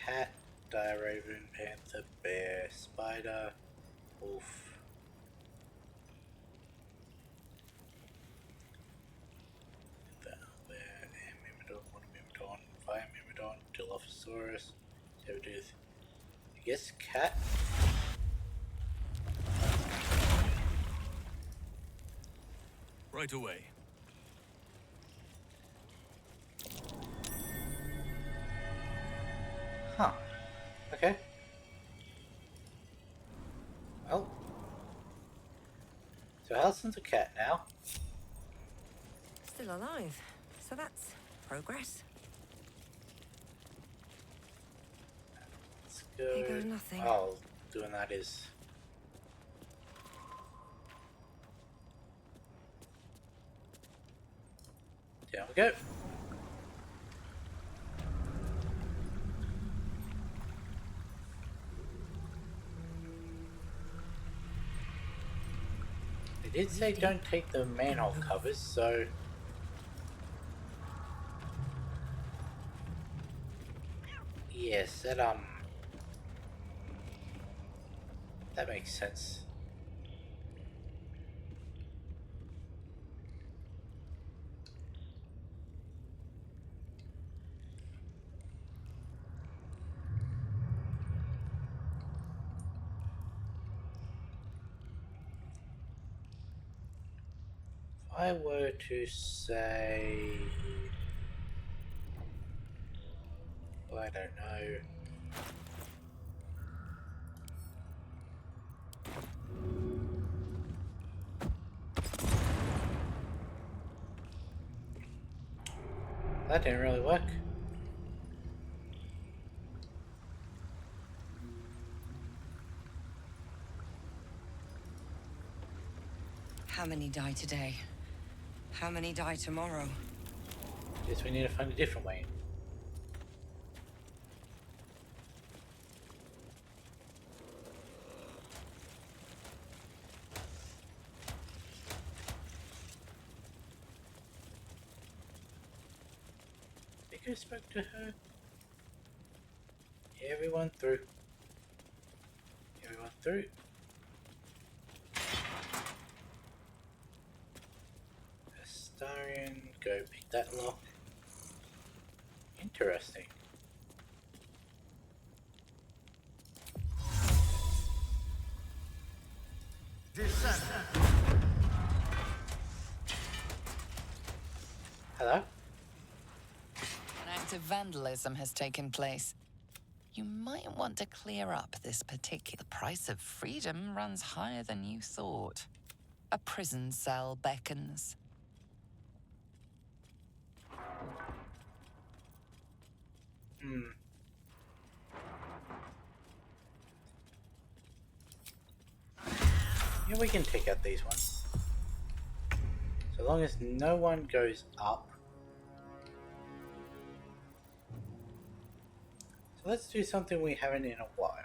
Cat, dire raven, panther, bear, spider, wolf. Bear, myrmidon, water myrmidon, fire myrmidon, dilophosaurus, sabretooth. I guess cat. Right away. Huh. Okay. Well. So Helson's a cat now. Still alive. So that's progress. Let's go. Here goes nothing. Oh, doing that is. Down we go. They did say don't take the manhole covers, so yes, that makes sense. If I were to say, well, I don't know. That didn't really work. How many die today? How many die tomorrow? Guess we need to find a different way. I think I spoke to her. Everyone through. Everyone through. Astarian, go pick that lock. Interesting. Hello? An act of vandalism has taken place. You might want to clear up this particular. The price of freedom runs higher than you thought. A prison cell beckons. Yeah, we can take out these ones. So long as no one goes up. So let's do something we haven't in a while.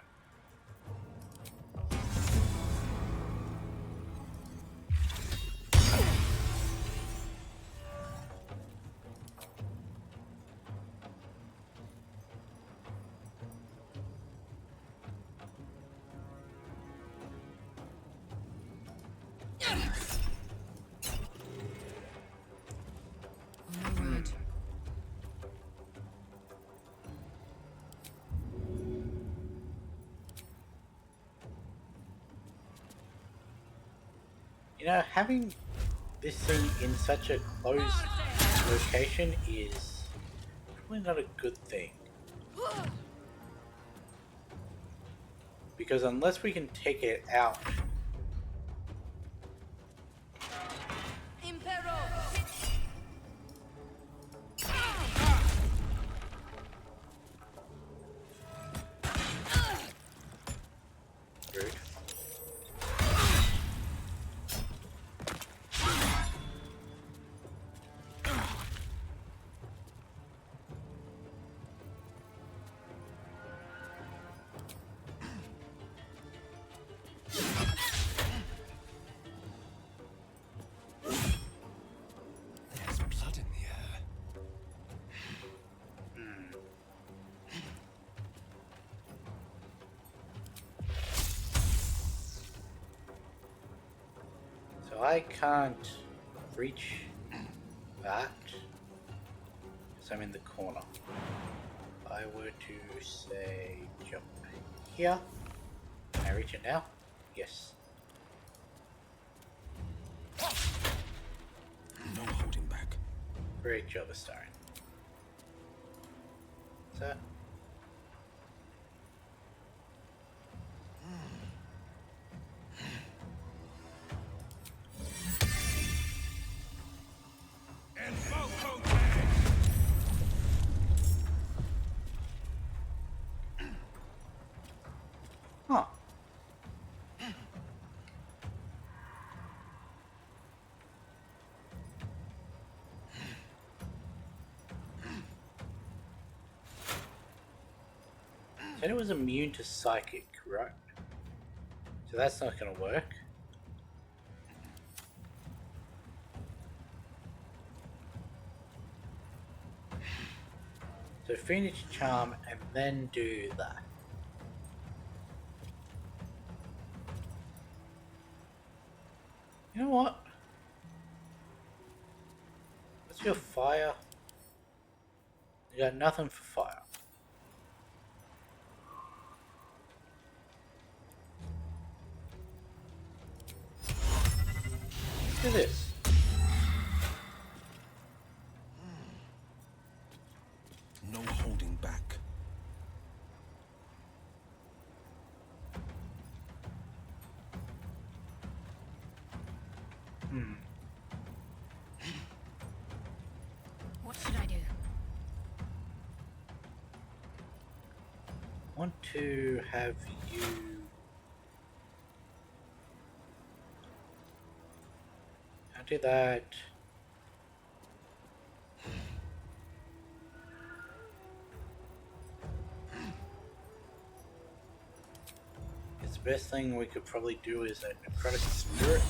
You know, having this thing in such a closed location is probably not a good thing. Because unless we can take it out, rude. I can't reach that because I'm in the corner. If I were to say jump here, can I reach it now? Yes. No holding back. Great job, Astarion. Is that? Huh. Said it was immune to psychic, right? So that's not gonna work. So Phoenix Charm and then do that. You know what? What's your fire? You got nothing for fire. Look at this. No holding back. What should I do? I want to have you I'll do that. It's the best thing we could probably do is a necrotic spirit.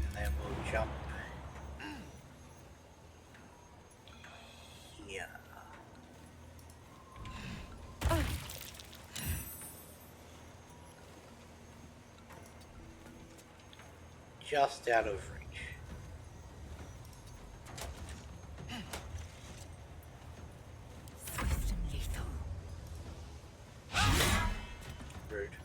And then we'll jump here. Just out of reach. Swift and lethal. Rude.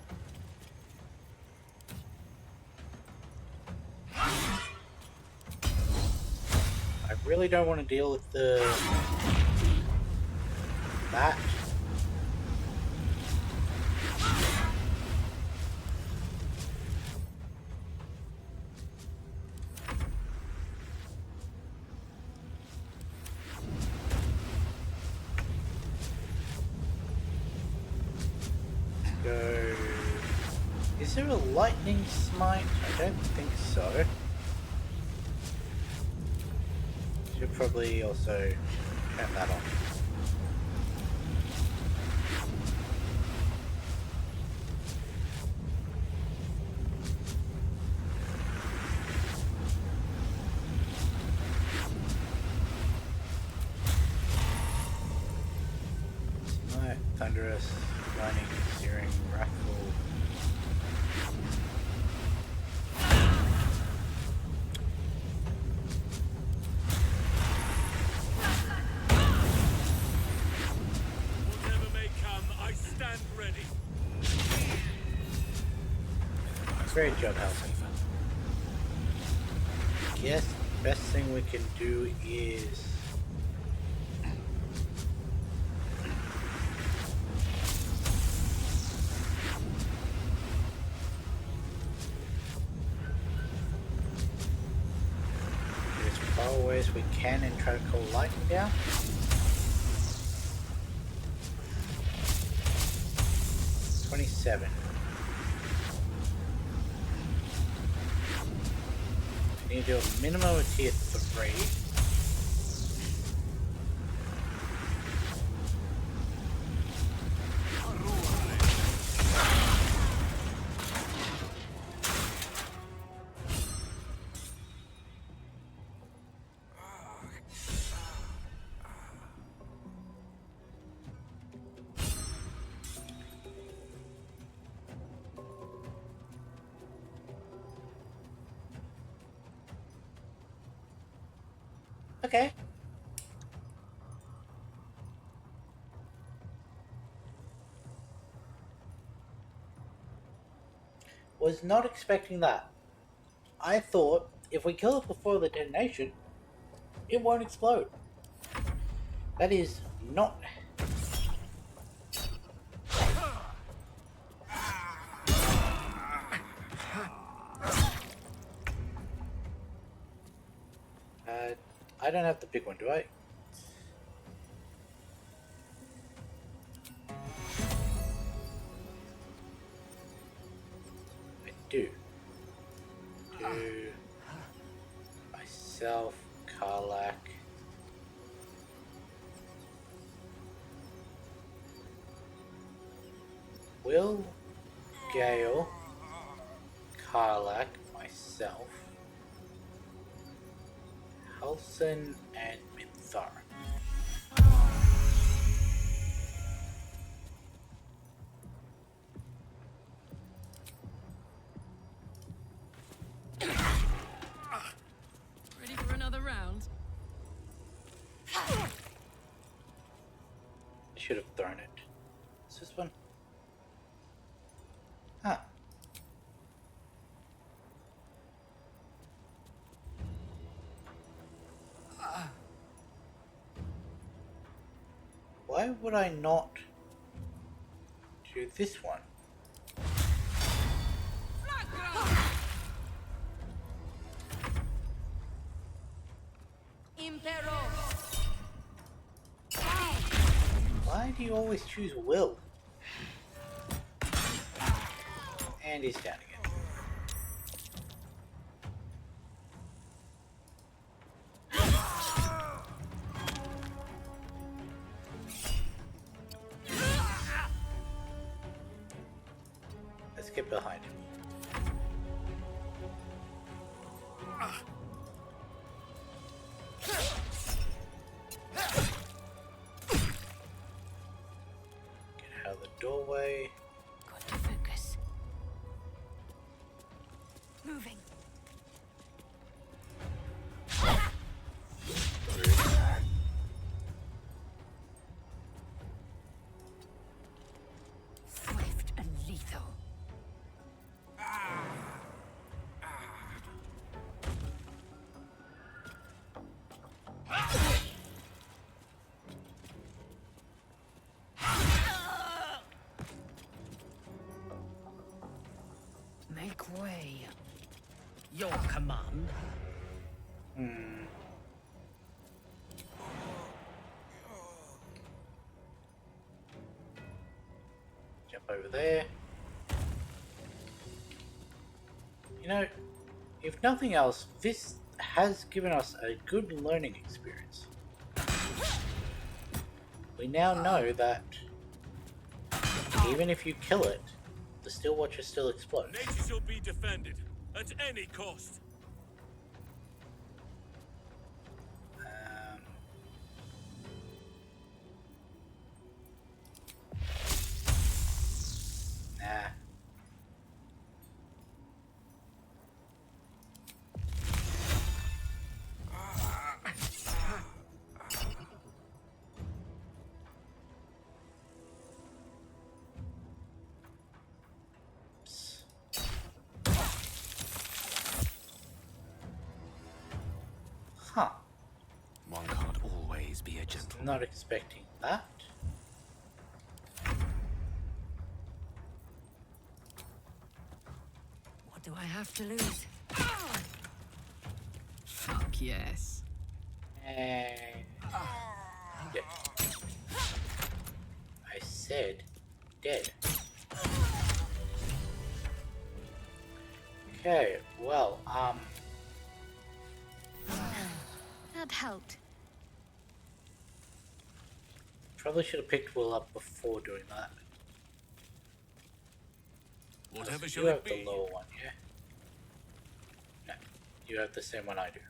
I really don't want to deal with that. Go. Is there a lightning smite? I don't think so. Should probably also turn that on. Smite, thunderous, lightning, searing, wrathful. Whatever may come, I stand ready. Great job, Halsey. Guess the best thing we can do is get as far away as we can and try to call lightning down. $27. I need to do a minimum of tier 3. Okay. Was not expecting that. I thought if we kill it before the detonation, it won't explode. That is not... I don't have the big one, do I? I do. To myself, Karlak. Will, Gale, Karlak, myself, Halson, and Minthar. Ready for another round? I should have thrown it. What's this one? Huh. Why would I not do this one? Why do you always choose Will? And he's down again. Let's get behind him. Get out of the doorway. Got to focus. Moving. Swift and lethal. Make way. Your command. Jump over there. You know, if nothing else, this has given us a good learning experience. We now know that even if you kill it, the Steel Watcher still explodes. Nature shall be defended at any cost. Nah. Huh. One can't always be a gentleman. Not expecting that. What do I have to lose? Fuck yes. And... yeah. I said dead. Okay, well, That helped. probably should have picked Will up before doing that. Whatever You shall have it the be? lower one, yeah? No, you have the same one I do.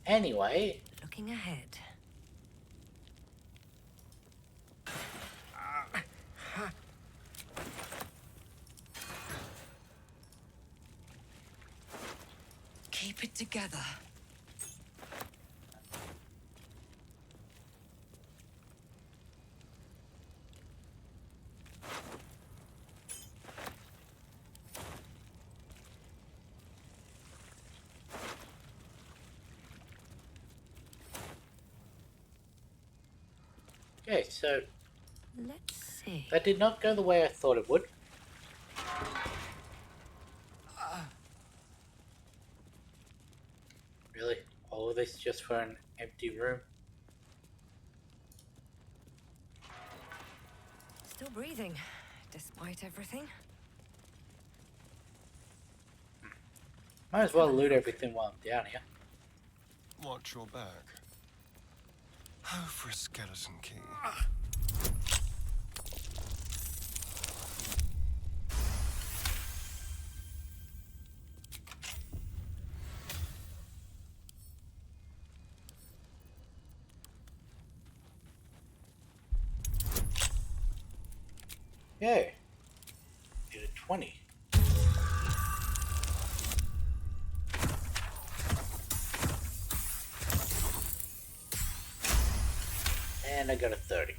Anyway, Looking ahead. Keep it together. Okay, so Let's see. that did not go the way I thought it would. Really? All of this just for an empty room? Still breathing, despite everything. Might as well loot everything while I'm down here. Watch your back. Oh, for a skeleton key. Yay. Did a 20. And I got a 30.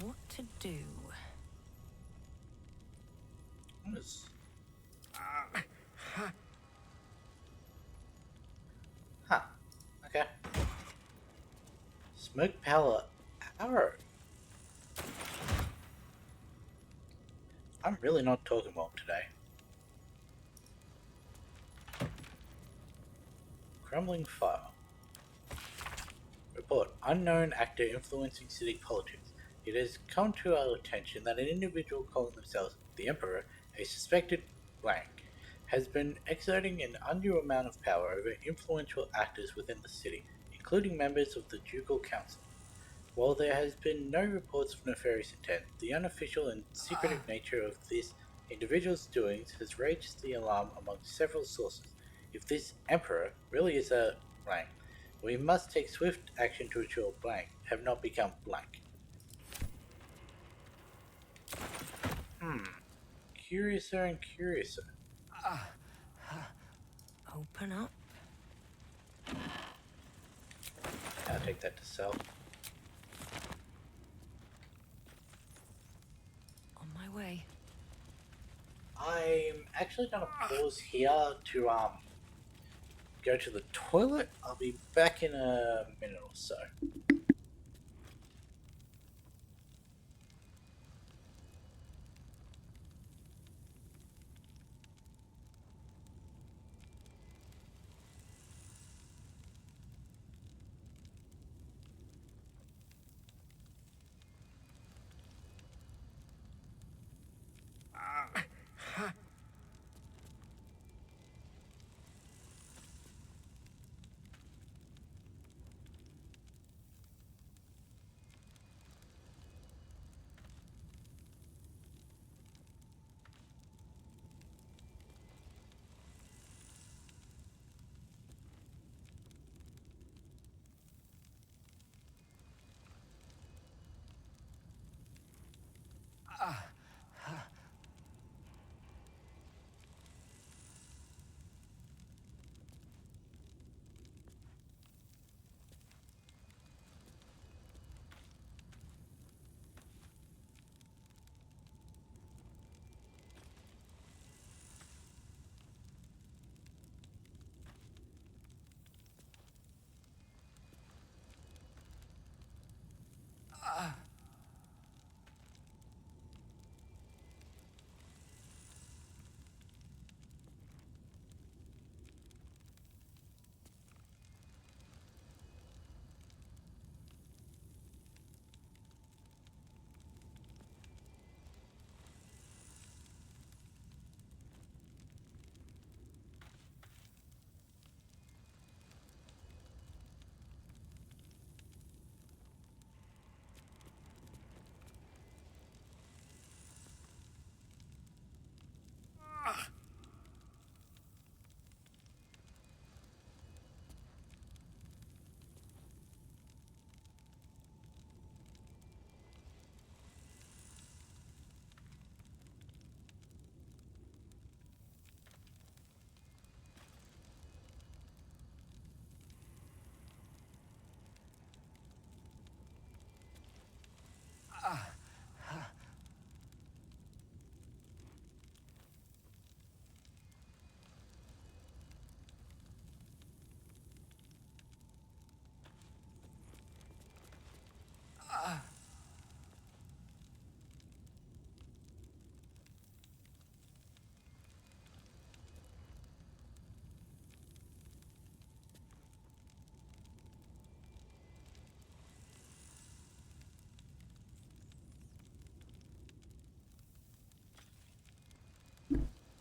What to do? What is... Huh. Okay. Smoke power arrow. I'm really not talking well today. Crumbling fire. Report. Unknown actor influencing city politics. It has come to our attention that an individual calling themselves the Emperor, a suspected blank, has been exerting an undue amount of power over influential actors within the city, including members of the Ducal Council. While there has been no reports of nefarious intent, the unofficial and secretive nature of this individual's doings has raised the alarm among several sources. If this Emperor really is a blank, we must take swift action to ensure blank have not become blank. Curiouser and curiouser. Open up. I'll take that to sell. On my way. I'm actually gonna pause here to go to the toilet. I'll be back in a minute or so.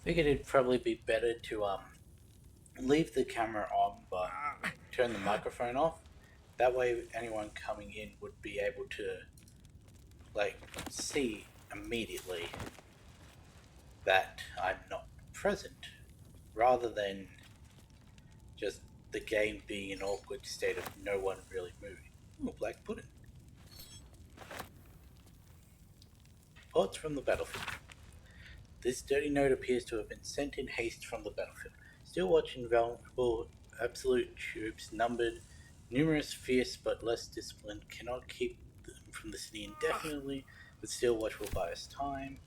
Figured it'd probably be better to leave the camera on but turn the microphone off. That way anyone coming in would be able to like see immediately that I'm not present, rather than just the game being an awkward state of no one really moving. Ooh, black pudding. Reports from the battlefield. This dirty note appears to have been sent in haste from the battlefield. Still watching vulnerable absolute troops, numbered, numerous, fierce but less disciplined, cannot keep them from the city indefinitely, but still watchful buys time.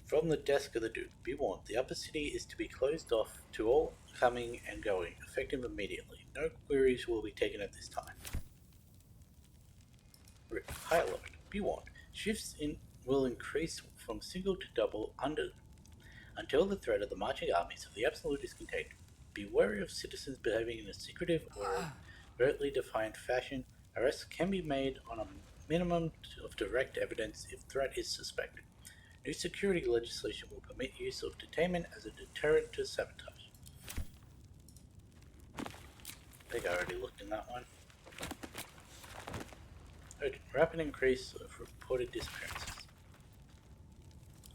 From the desk of the Duke, be warned, the upper city is to be closed off to all coming and going, effective immediately. No queries will be taken at this time. High alert, be warned, shifts will increase from single to double until the threat of the marching armies of the Absolute is contained. Be wary of citizens behaving in a secretive or overtly defiant fashion. Arrests can be made on a minimum of direct evidence if threat is suspected. New security legislation will permit use of detainment as a deterrent to sabotage. I think I already looked in that one. Rapid increase of reported disappearances.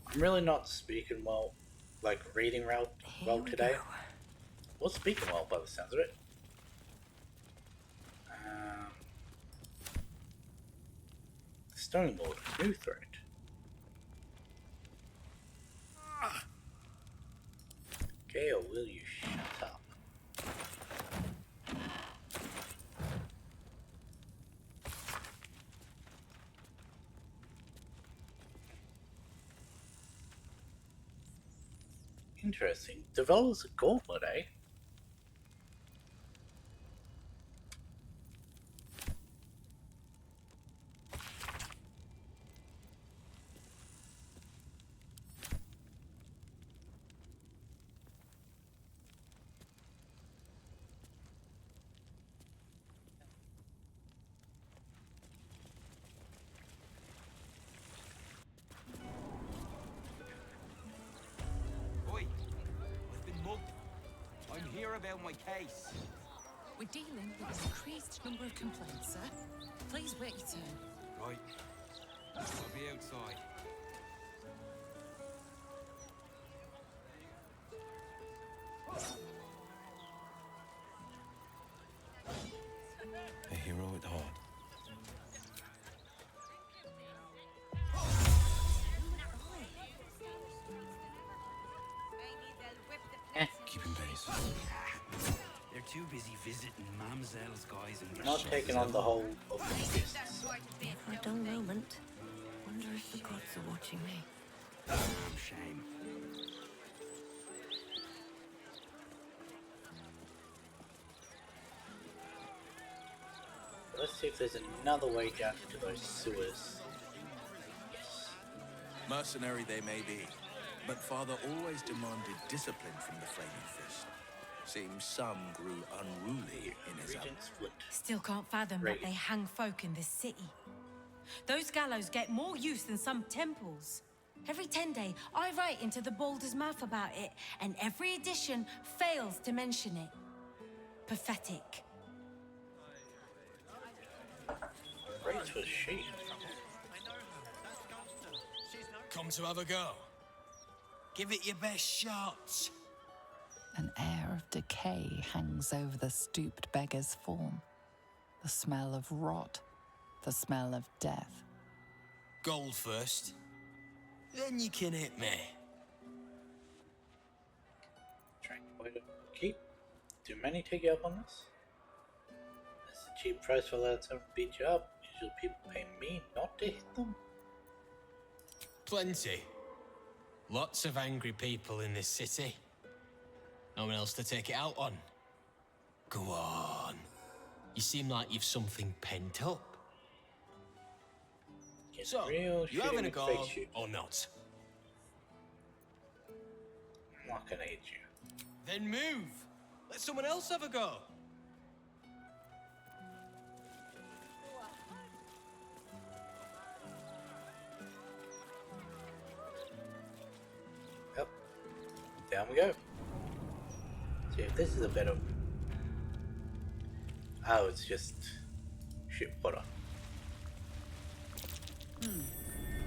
I'm really not speaking well, like reading well today. Or speaking well by the sounds of it. Stone Lord, new threat. Gale, will you shut up? Interesting. Develops a gauntlet, eh? Oi, I've been mugged. I'm here about my case. We're dealing with an increased number of complaints, sir. Please wait your turn. Right. I'll be outside. A hero at heart. Keeping pace. They're too busy visiting Mamzell's guys and Not taking on the whole of the fists. For a dull moment, wonder if the gods are watching me. Damn shame. Let's see if there's another way down into those sewers. Yes. Mercenary they may be, but father always demanded discipline from the Flaming Fist. Seems some grew unruly in his Regent's Flint. Still can't fathom that they hang folk in this city. Those gallows get more use than some temples. Every 10 day, I write into the Balder's mouth about it, and every edition fails to mention it. Pathetic. Race was sheep. Come to have a go. Give it your best shot. An air of decay hangs over the stooped beggar's form. The smell of rot, the smell of death. Gold first. Then you can hit me. Trying to wait a keep. Do many take you up on this? That's a cheap price for letting someone beat you up. Usually people pay me not to hit them. Plenty. Lots of angry people in this city. No one else to take it out on. Go on. You seem like you've something pent up. Get So, real you having a shitty go face shoot. or not? I'm not gonna hit you. Then move. Let someone else have a go. Down we go. See if this is a better. Oh, it's just shit water.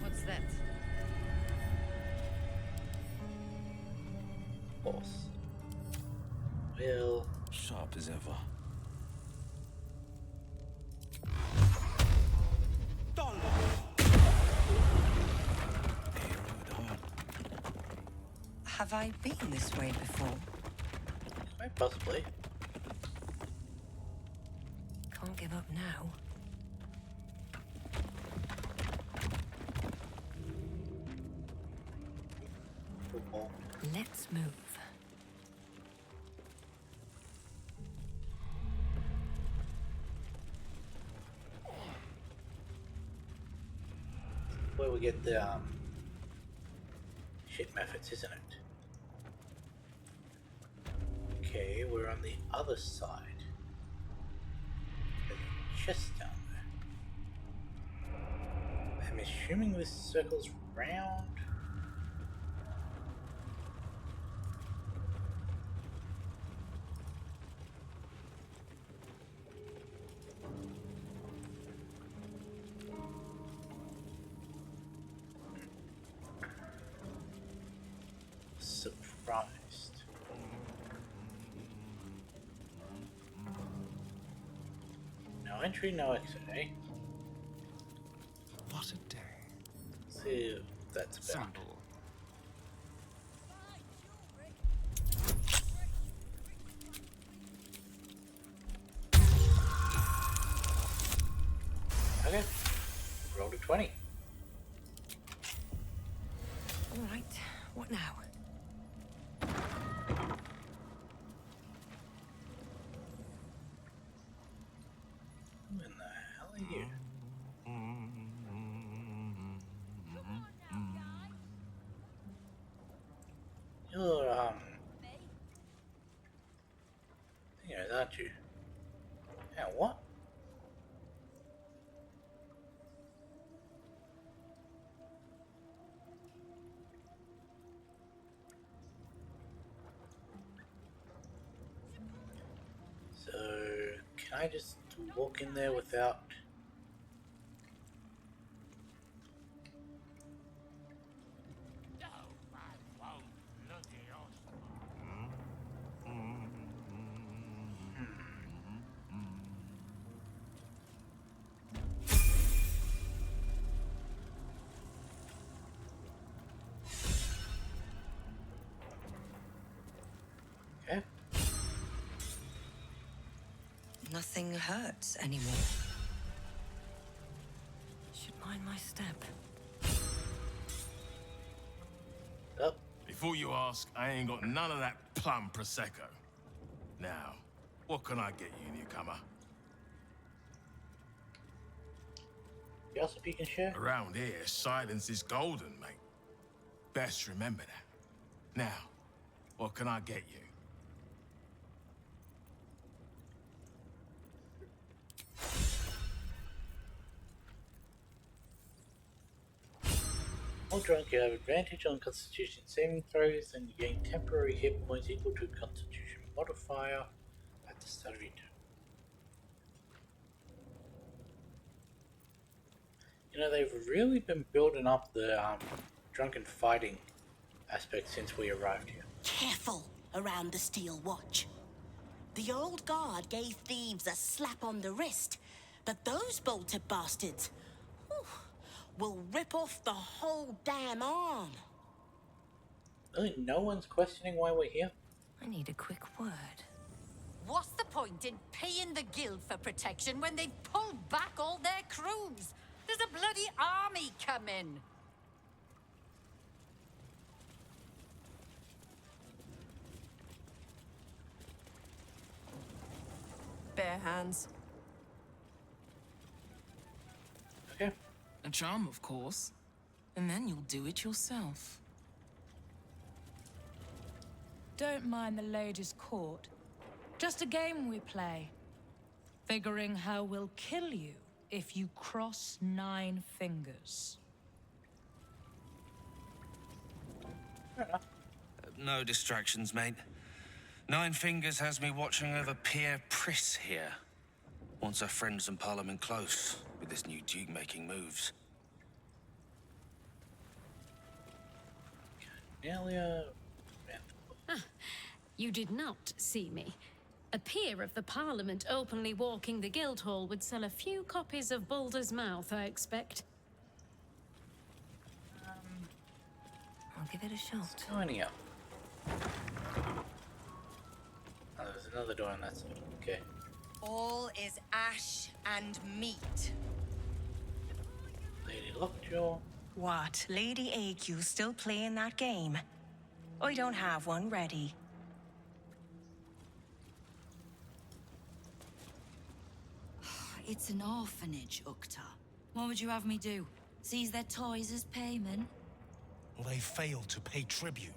What's that? Horse. Well, Sharp as ever. Have I been this way before? quite possibly. Can't give up now. Football. Let's move. Where we get the shit methods, isn't it? Okay, we're on the other side. There's a chest down there. I'm assuming this circles round. Surprised. No entry, no exit, eh? What a day. See what that's about. Okay. Rolled a 20. All right, what now? Who in the hell are you? You're, Yes, aren't you? Yeah, what? So, can I just walk in there without... Okay. Nothing hurts anymore. Should mind my step. Up. Before you ask, I ain't got none of that plum prosecco. Now, what can I get you, newcomer? Gossip you can share? Around here, silence is golden, mate. Best remember that. Now, what can I get you? While drunk, you have advantage on Constitution saving throws, and you gain temporary hit points equal to Constitution modifier at the start of your turn. You know, they've really been building up the drunken fighting aspect since we arrived here. Careful around the Steel Watch. The old guard gave thieves a slap on the wrist, but those bolted bastards will rip off the whole damn arm. Really, no one's questioning why we're here? I need a quick word. What's the point in paying the guild for protection when they've pulled back all their crews? There's a bloody army coming. Bare hands. Okay. A charm, of course. And then you'll do it yourself. Don't mind the lady's court. Just a game we play. Figuring how we'll kill you if you cross 9 fingers. Fair enough. no distractions, mate. Nine Fingers has me watching over Pierre Priss here. Wants her friends and Parliament close, with this new Duke making moves. Nelia. You did not see me. A peer of the Parliament openly walking the Guildhall would sell a few copies of Baldur's Mouth, I expect. I'll give it a shot. Signing up. Oh, there's another door on that side. Okay. All is ash and meat. Lady Lockjaw. What? Lady AQ still playing that game? I don't have one ready. It's an orphanage, Ukta. What would you have me do? Seize their toys as payment? Well, they failed to pay tribute.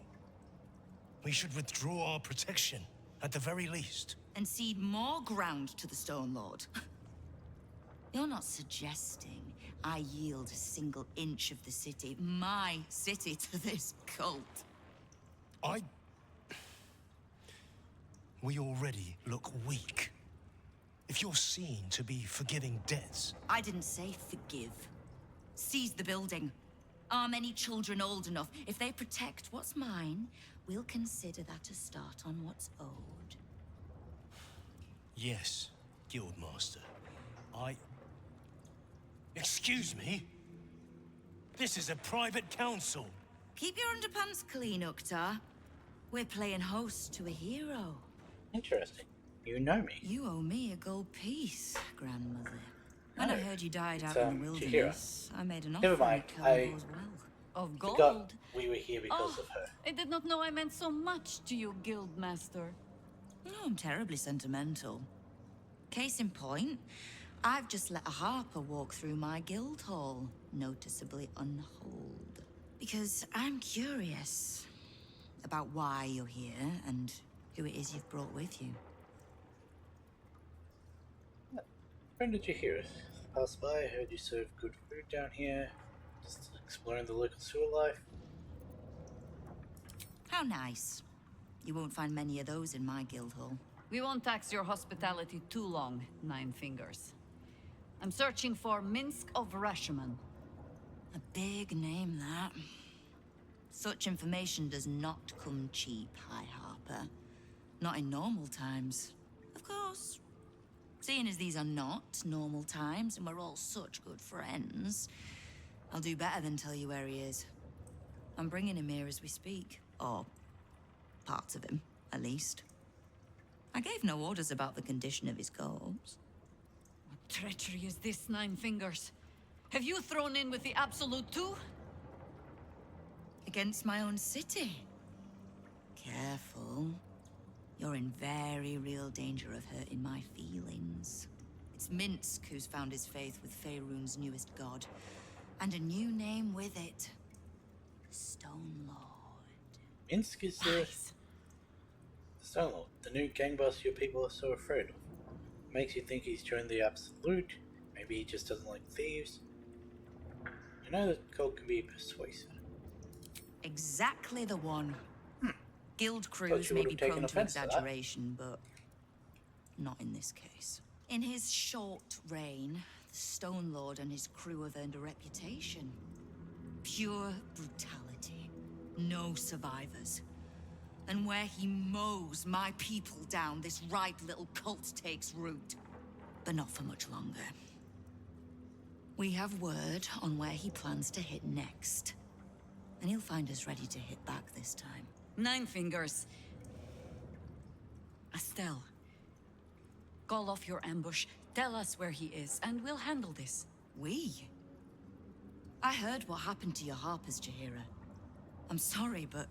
We should withdraw our protection, at the very least. And cede more ground to the Stone Lord? You're not suggesting I yield a single inch of the city, my city, to this cult? We already look weak. If you're seen to be forgiving debts... I didn't say forgive. Seize the building. Are many children old enough? If they protect what's mine, we'll consider that a start on what's owed. Yes, Guildmaster. Excuse me? This is a private council. Keep your underpants clean, Ukta. We're playing host to a hero. Interesting. You know me. You owe me a gold piece, grandmother. When No, I heard you died out it's, in the Chihira. wilderness, I made an Never offer mind, to kill I as well. Of forgot gold? we were here because Oh, of her. I did not know I meant so much to you, Guildmaster. No, I'm terribly sentimental. Case in point, I've just let a harper walk through my guild hall, noticeably unholed. Because I'm curious about why you're here and who it is you've brought with you. When did you hear us? Passed by, heard you serve good food down here. Just exploring the local sewer life. How nice. You won't find many of those in my guild hall. We won't tax your hospitality too long, Nine Fingers. I'm searching for Minsk of Rashomon. A big name, that. Such information does not come cheap, High Harper. Not in normal times. Of course. Seeing as these are not normal times and we're all such good friends, I'll do better than tell you where he is. I'm bringing him here as we speak. Or parts of him, at least. I gave no orders about the condition of his corpse. What treachery is this, Nine Fingers? Have you thrown in with the Absolute too? Against my own city. Careful. You're in very real danger of hurting my feelings. It's Minsk who's found his faith with Faerun's newest god. And a new name with it. The Stone Lord. Minsk is the Stone Lord, the new gang boss your people are so afraid of. Makes you think he's joined the Absolute. Maybe he just doesn't like thieves. I know that cult can be persuasive. Exactly the one. Guild Thought crews you may would be have taken prone to offense to that. exaggeration, but not in this case. In his short reign, the Stone Lord and his crew have earned a reputation. Pure brutality. No survivors. And where he mows my people down, this ripe little cult takes root. But not for much longer. We have word on where he plans to hit next. And he'll find us ready to hit back this time. Nine Fingers. Estelle. Call off your ambush, tell us where he is, and we'll handle this. We? I heard what happened to your Harpers, Chihira. I'm sorry, but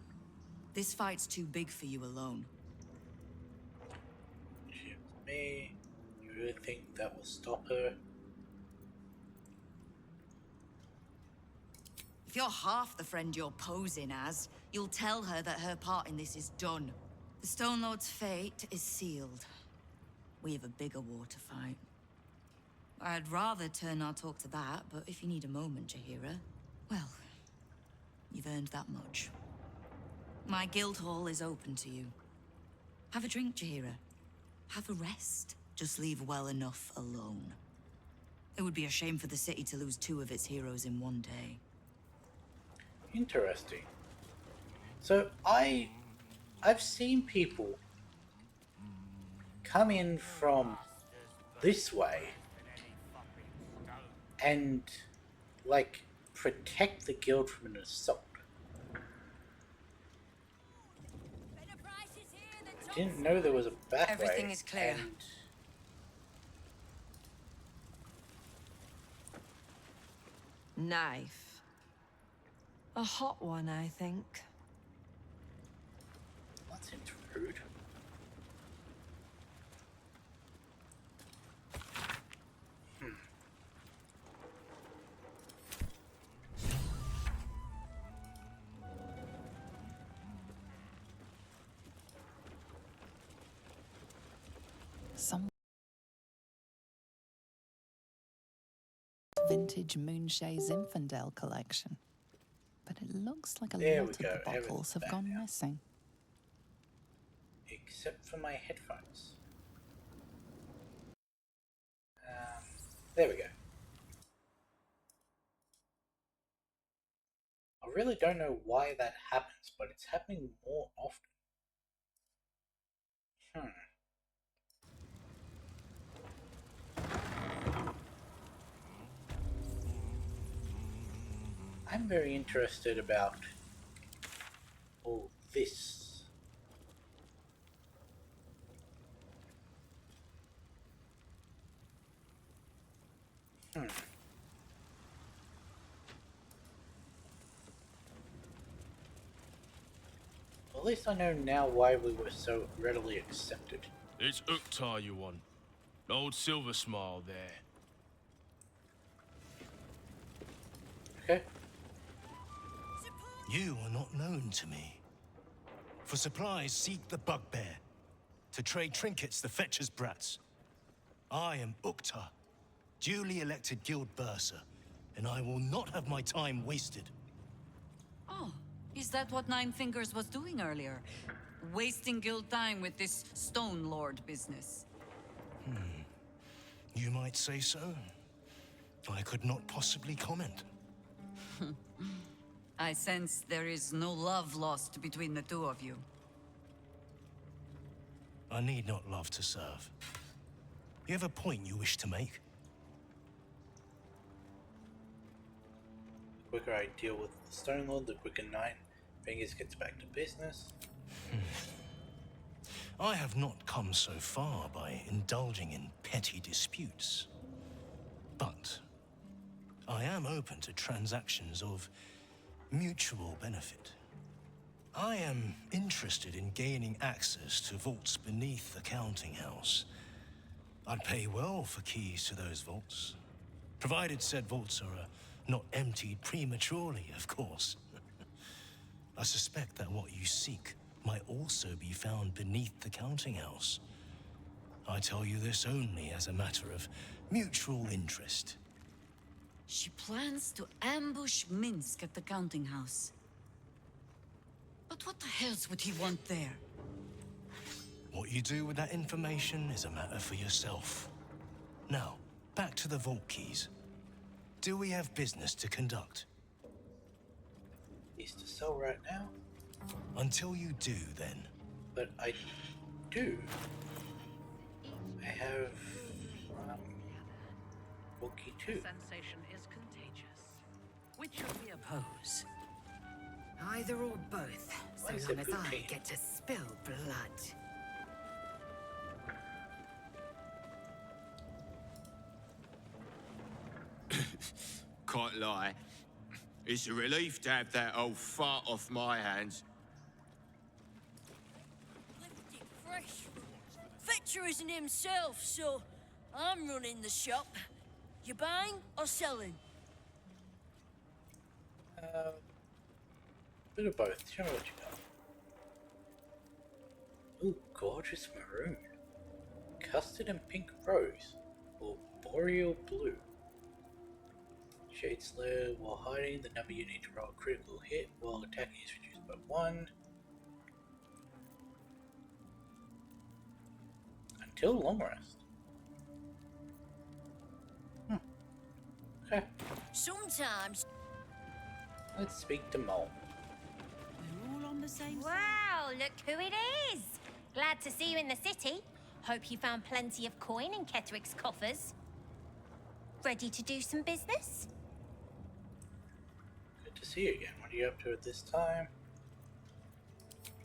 this fight's too big for you alone. She was me. You really think that will stop her? If you're half the friend you're posing as, you'll tell her that her part in this is done. The Stone Lord's fate is sealed. We have a bigger war to fight. I'd rather turn our talk to that, but if you need a moment, Chihira, well, you've earned that much. My guild hall is open to you. Have a drink, Jahira. Have a rest. Just leave well enough alone. It would be a shame for the city to lose 2 of its heroes in one day. Interesting. So I've seen people come in from this way and like protect the guild from an assault. I didn't know there was a back Everything way, is clear. and Knife. A hot one, I think. that seems rude. Some vintage Moonshae Zinfandel collection. But it looks like a There lot we of go. the bottles have gone missing. Except for my headphones. There we go. I really don't know why that happens, but it's happening more often. I'm very interested about all this. At least I know now why we were so readily accepted. It's Uktar you want. Old Silver Smile there. Okay. You are not known to me. For supplies, seek the Bugbear. To trade trinkets, the Fetcher's Brats. I am Uktar, duly elected guild bursar, and I will not have my time wasted. Oh, is that what Nine Fingers was doing earlier? Wasting guild time with this Stone Lord business? You might say so. I could not possibly comment. I sense there is no love lost between the two of you. I need not love to serve. You have a point you wish to make? The quicker I deal with the Stone Lord, the quicker Nine Fingers gets back to business. I have not come so far by indulging in petty disputes. But I am open to transactions of mutual benefit. I am interested in gaining access to vaults beneath the counting house. I'd pay well for keys to those vaults, provided said vaults are not emptied prematurely, of course. I suspect that what you seek might also be found beneath the counting house. I tell you this only as a matter of mutual interest. She plans to ambush Minsk at the counting house. But what the hells would he want there? What you do with that information is a matter for yourself. Now, back to the vault keys. Do we have business to conduct? Is to sell right now? Until you do, then. But I do. I have Wookie too. Sensation is contagious. Which should we oppose? Either or both, so Why is long it as I boutique? get to spill blood. Can't lie. It's a relief to have that old fart off my hands. Fresh. Fetcher isn't himself, so I'm running the shop. You buying or selling? Bit of both. Show me what you got. Ooh, gorgeous maroon. Custard and pink rose. Or boreal blue. Shade Slayer, while hiding, the number you need to roll a critical hit while attacking is reduced by 1. Till long rest. Okay. Sometimes. Let's speak to Mole. We're all on the same side. Wow, look who it is! Glad to see you in the city. Hope you found plenty of coin in Ketterick's coffers. Ready to do some business? Good to see you again. What are you up to at this time?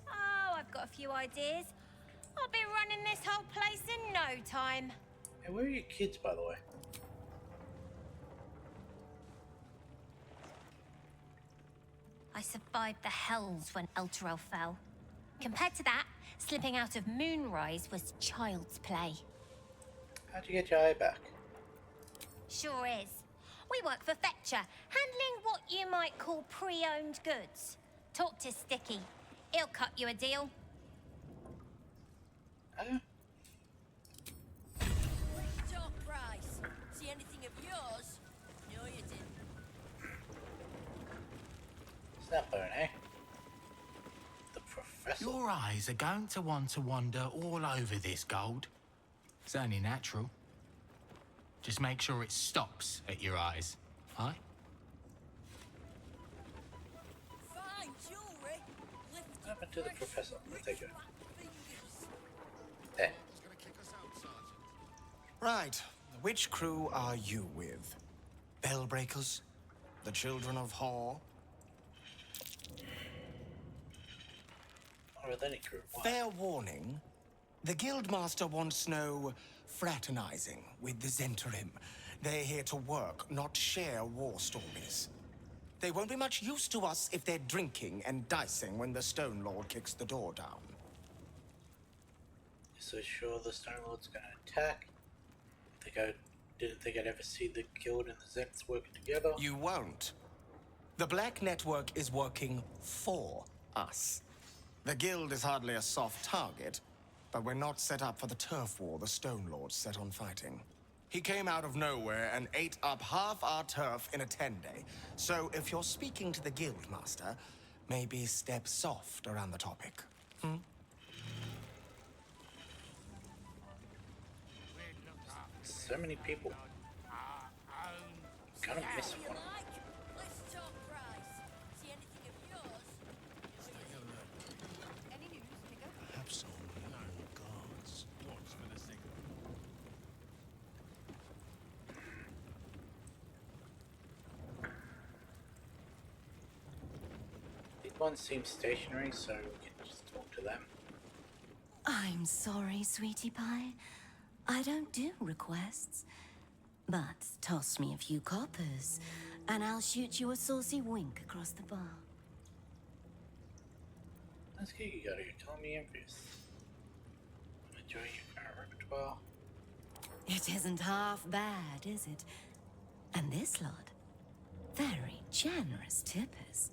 Oh, I've got a few ideas. I'll be running this whole place in no time. Hey, where are your kids, by the way? I survived the hells when Elturel fell. Compared to that, slipping out of Moonrise was child's play. How'd you get your eye back? Sure is. We work for Fetcher, handling what you might call pre-owned goods. Talk to Sticky. He'll cut you a deal. Top price. See anything of yours? No, you didn't. Snapbone, eh? The professor. Your eyes are going to want to wander all over this gold. It's only natural. Just make sure it stops at your eyes, aye? Fine jewelry. Lift What happened to the professor? Where'd they go? There. Right. Which crew are you with? Bellbreakers? The Children of Hor? Or with any crew? Why? Fair warning. The Guildmaster wants no fraternizing with the Zentarim. They're here to work, not share war stories. They won't be much use to us if they're drinking and dicing when the Stone Lord kicks the door down. So sure the Stone Lord's gonna attack. Didn't think I'd ever see the Guild and the Zents working together. You won't. The Black Network is working for us. The Guild is hardly a soft target, but we're not set up for the turf war the Stone Lord set on fighting. He came out of nowhere and ate up half our turf in a 10-day. So if you're speaking to the Guildmaster, maybe step soft around the topic. Hmm? So many people. Gonna miss one. Let's talk price. See anything of yours? Any news, Picker? Perhaps on our own guards. Watch for the signal. These ones seem stationary, so we can just talk to them. I'm sorry, sweetie pie. I don't do requests. But toss me a few coppers, and I'll shoot you a saucy wink across the bar. Let's get you out of here. Tell me envious. I'm enjoying your current repertoire. It isn't half bad, is it? And this lot, very generous tippers.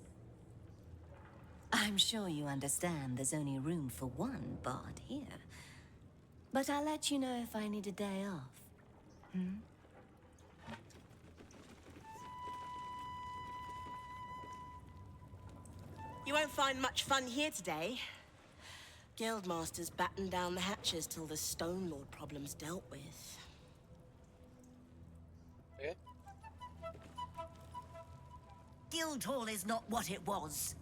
I'm sure you understand there's only room for one bard here. But I'll let you know if I need a day off. Hmm? You won't find much fun here today. Guildmaster's battened down the hatches till the Stone Lord problem's dealt with. Yeah. Guildhall is not what it was.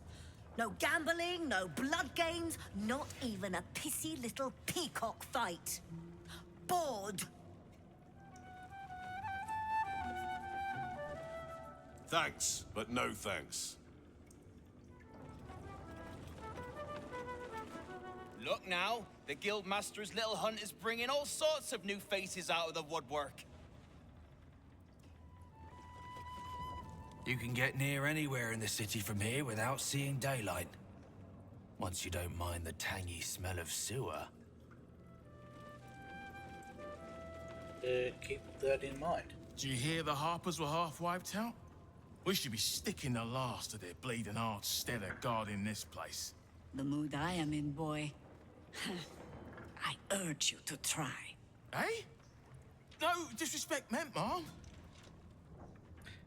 No gambling, no blood games, not even a pissy little peacock fight. Bored. Thanks, but no thanks. Look now, the Guildmaster's little hunt is bringing all sorts of new faces out of the woodwork. You can get near anywhere in the city from here without seeing daylight. Once you don't mind the tangy smell of sewer. Keep that in mind. Do you hear the Harpers were half wiped out? We should be sticking the last of their bleeding hearts stead of guarding this place. The mood I am in, boy. I urge you to try. Eh? No disrespect meant, Mom.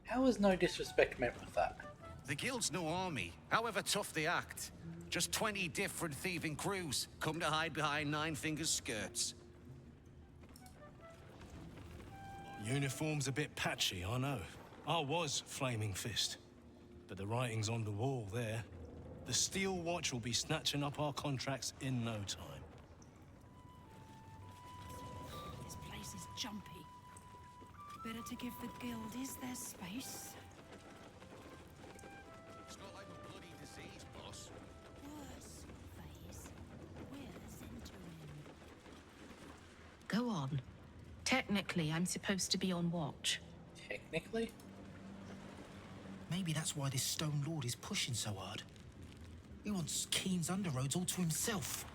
How is no disrespect meant with that? The Guild's no army, however tough they act. Just 20 different thieving crews come to hide behind Nine Fingers' skirts. Uniform's a bit patchy, I know. I was Flaming Fist. But the writing's on the wall there. The Steel Watch will be snatching up our contracts in no time. This place is jumpy. Better to give the guildies their space. It's not like a bloody disease, boss. Worse, phase. We're Zenturian. Go on. Technically, I'm supposed to be on watch. Technically? Maybe that's why this Stone Lord is pushing so hard. He wants Keen's underroads all to himself.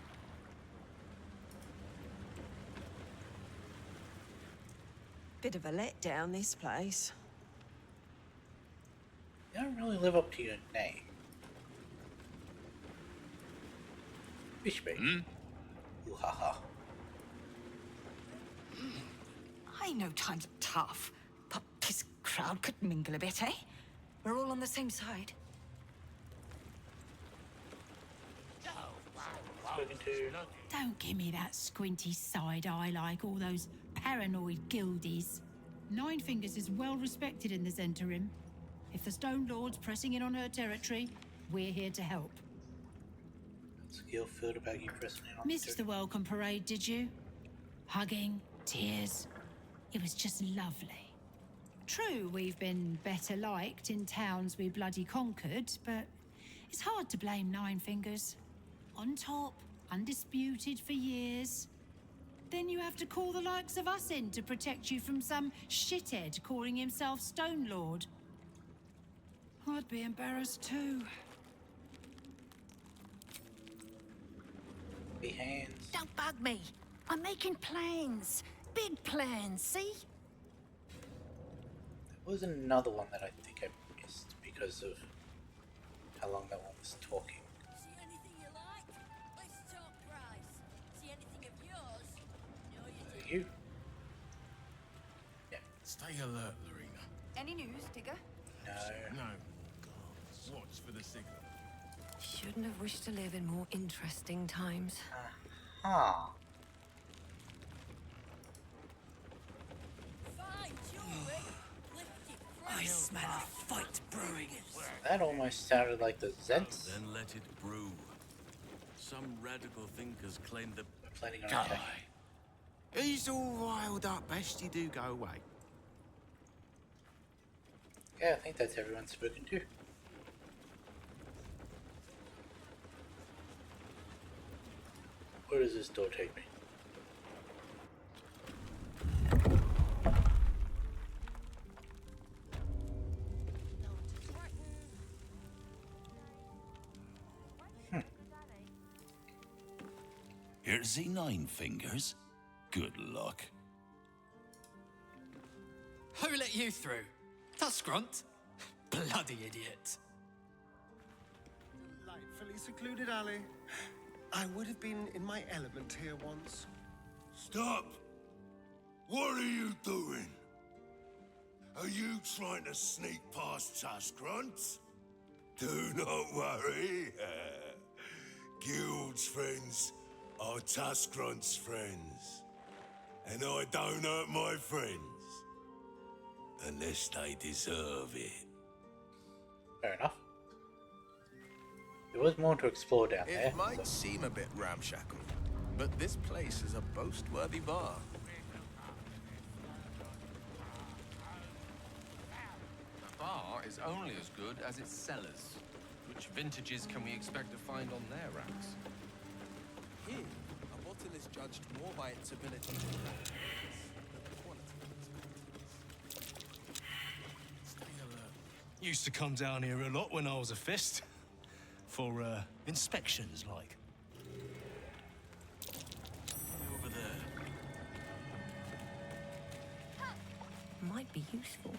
Bit of a letdown, this place. You don't really live up to your name. Fishbait. Ooh ha ha. I know times are tough, but this crowd could mingle a bit, eh? We're all on the same side. Spoken to. Don't give me that squinty side eye like all those paranoid guildies. Nine Fingers is well respected in the Zenturian. If the Stone Lord's pressing in on her territory, we're here to help. Skill filled about you pressing in on Missed the welcome parade, did you? Hugging, tears. It was just lovely. True, we've been better liked in towns we bloody conquered, but it's hard to blame Nine Fingers. On top, undisputed for years. Then you have to call the likes of us in to protect you from some shithead calling himself Stone Lord. I'd be embarrassed too. Be hands. Don't bug me. I'm making plans. Big plans, see? There was another one that I think I missed because of how long that one was talking. See anything you like? Let's talk price. See anything of yours? No, you do. You? Stay alert, Lorena. Any news, Digger? No. No. Watch for the signal. Shouldn't have wished to live in more interesting times. Huh. Fine, jewelry. Lift it fresh. I smell a fight brewing. That almost sounded like the Zents. Then let it brew. Some radical thinkers claim that... Planning on attacking. He's all riled up. Best you do go away. Yeah, I think that's everyone spoken to. Where does this door take me? Here's the Nine Fingers. Good luck. Who let you through? That's Grunt. Bloody idiot. Delightfully secluded alley. I would have been in my element here once. Stop! What are you doing? Are you trying to sneak past Tusk Grunts? Do not worry. Guild's friends are Tusk Grunts' friends. And I don't hurt my friends. Unless they deserve it. Fair enough. There was more to explore down there. It might seem a bit ramshackle, but this place is a boast-worthy bar. A bar is only as good as its cellars. Which vintages can we expect to find on their racks? Here, a bottle is judged more by its ability to crack than the quality of its contents. Stay alert. Used to come down here a lot when I was a fist. For, inspections, like. Over there. Might be useful.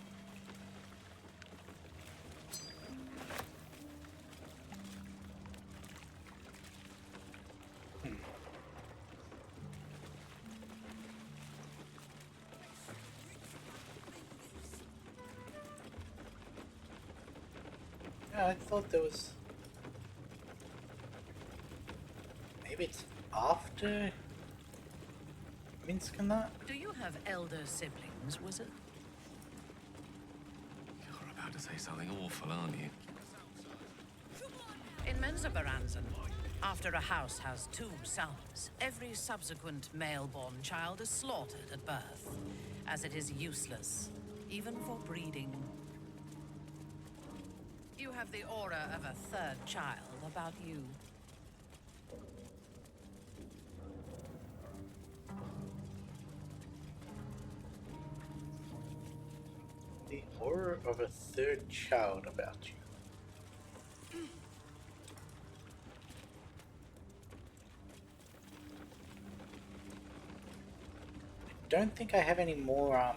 Yeah, I thought there was... Maybe it's after Minsk and that? Do you have elder siblings, wizard? You're about to say something awful, aren't you? In Menzoberranzan, after a house has 2 sons, every subsequent male-born child is slaughtered at birth, as it is useless, even for breeding. You have the aura of a 3rd child about you. The aura of a 3rd child about you. Don't think I have any more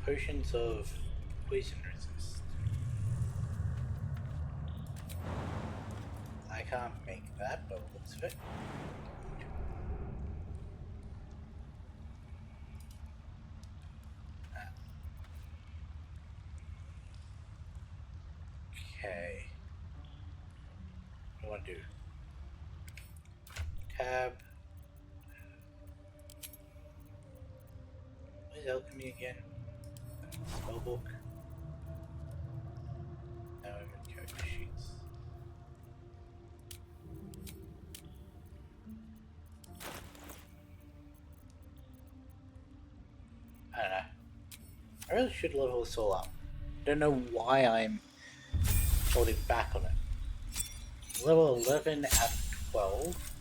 potions of poison resist. I can't make that, but looks of it. Okay. What do I want to do? Tab. What is alchemy again? Spellbook. Now I'm in character sheets. I don't know. I really should level this all up. Don't know why I'm holding back on it. Level 11 out of 12.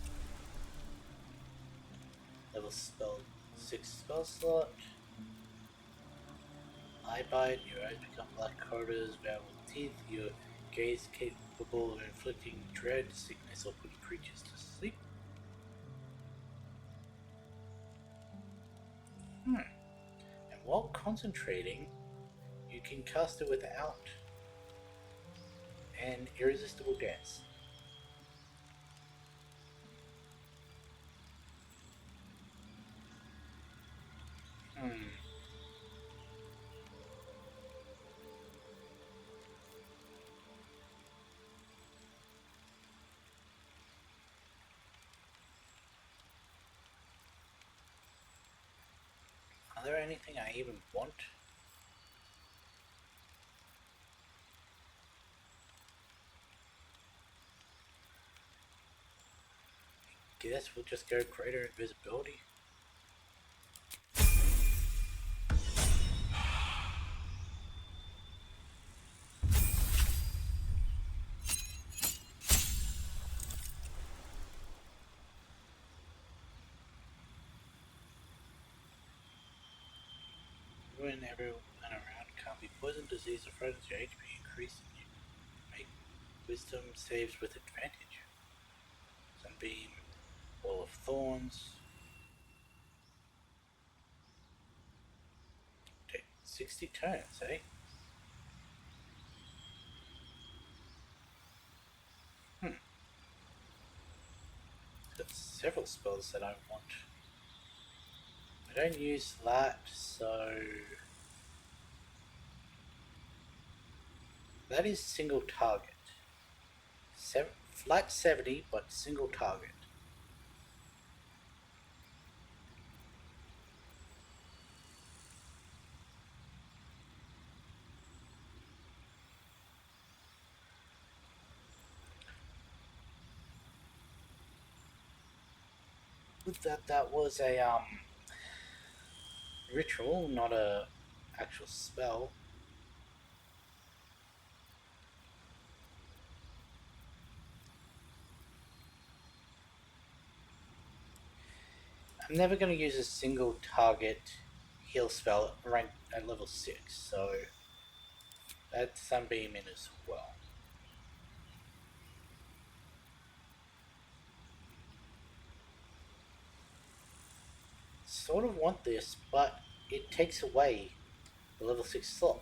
Level spell 6 spell slot. Eye bite, your eyes become black corridors, bound with teeth, your gaze capable of inflicting dread, sickness, or putting creatures to sleep. And while concentrating, you can cast it without an irresistible dance. Are there anything I even want? Guess we'll just go greater invisibility. When everyone around can't be poisoned, disease, or frightened, your HP increasing. You make wisdom saves with advantage. Sunbeam, Wall of Thorns. Take 60 turns, eh? Got several spells that I want. I don't use that, so that is single target. Flat 70, but single target. With that was a ritual, not a actual spell. I'm never going to use a single target heal spell ranked at level 6, so that's Sunbeam in as well. Sort of want this, but it takes away the level 6 slot.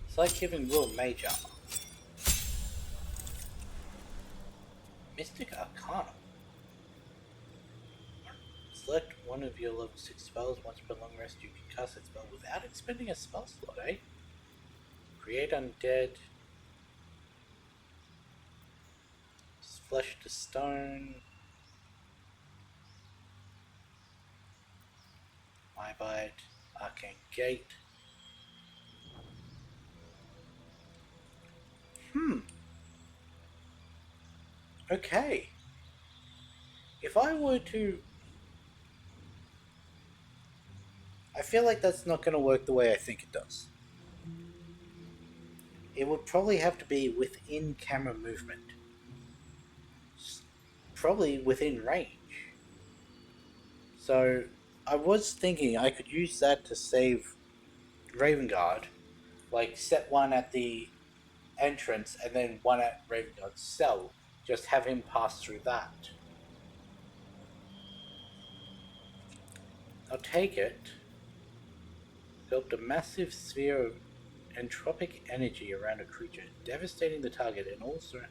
It's like giving Will Mage Armor. Mystic Arcana. Select one of your level 6 spells. Once per long rest, you can cast that spell without expending a spell slot, eh? Create Undead. Flesh to Stone. My Bite. Arcane Gate. Okay. If I were to... I feel like that's not going to work the way I think it does. It would probably have to be within camera movement. Probably within range. So, I was thinking I could use that to save Raven Guard. Like, set one at the entrance and then one at Raven Guard's cell. Just have him pass through that. I'll take it. Built a massive sphere of entropic energy around a creature, devastating the target and all surrounding.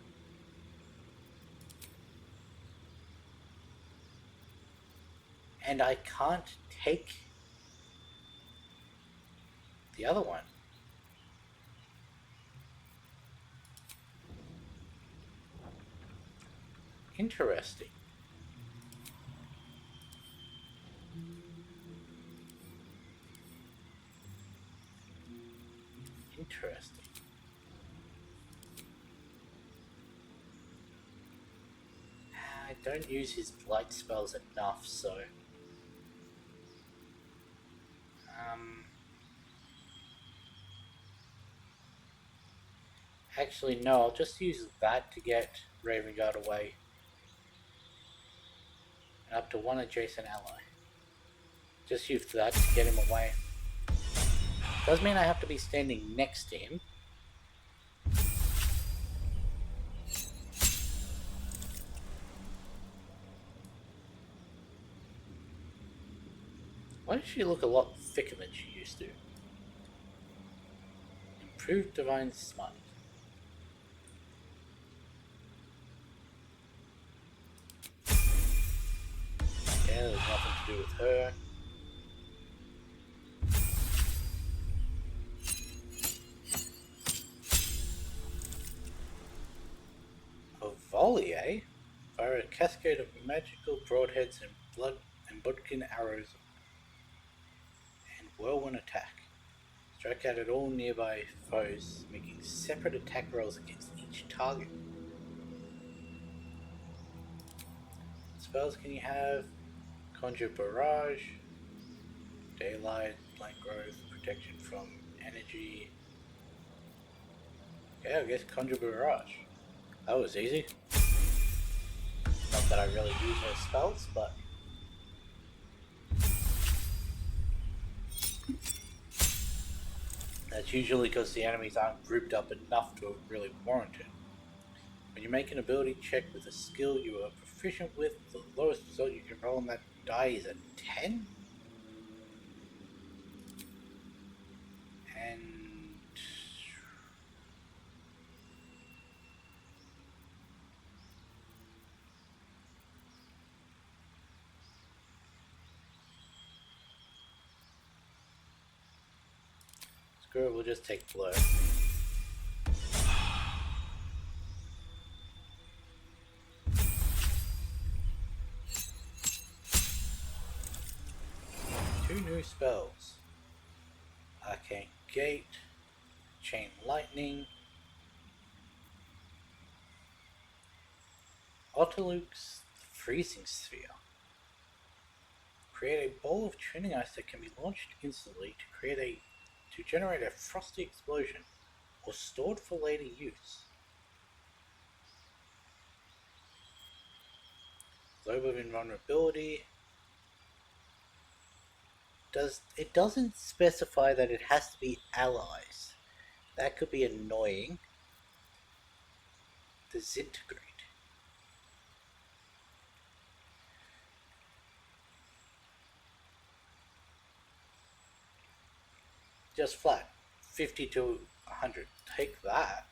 And I can't take the other one. Interesting. Interesting. I don't use his blight spells enough, so... Actually, no, I'll just use that to get Raven Guard away. And up to one adjacent ally. Just use that to get him away. Does mean I have to be standing next to him. Why does she look a lot thicker than she used to? Improved Divine Smite. Yeah, there's nothing to do with her. A volley, eh? Fire a cascade of magical broadheads and blood and bodkin arrows and whirlwind attack. Strike out at all nearby foes, making separate attack rolls against each target. What spells can you have? Conjure Barrage, Daylight, Blank Growth, Protection from Energy. Okay, I guess Conjure Barrage. That was easy. Not that I really use those spells, but... That's usually because the enemies aren't grouped up enough to really warrant it. When you make an ability check with a skill you are proficient with, the lowest result you can roll on that die is a 10? And... screw it, we'll just take Blur. Two new spells. Arcane Gate, Chain Lightning, Otterluke's Freezing Sphere. Create a ball of tuning ice that can be launched instantly to generate a frosty explosion, or stored for later use. Globe of Invulnerability. It doesn't specify that it has to be allies. That could be annoying. Disintegrate. Just flat. 50 to 100. Take that.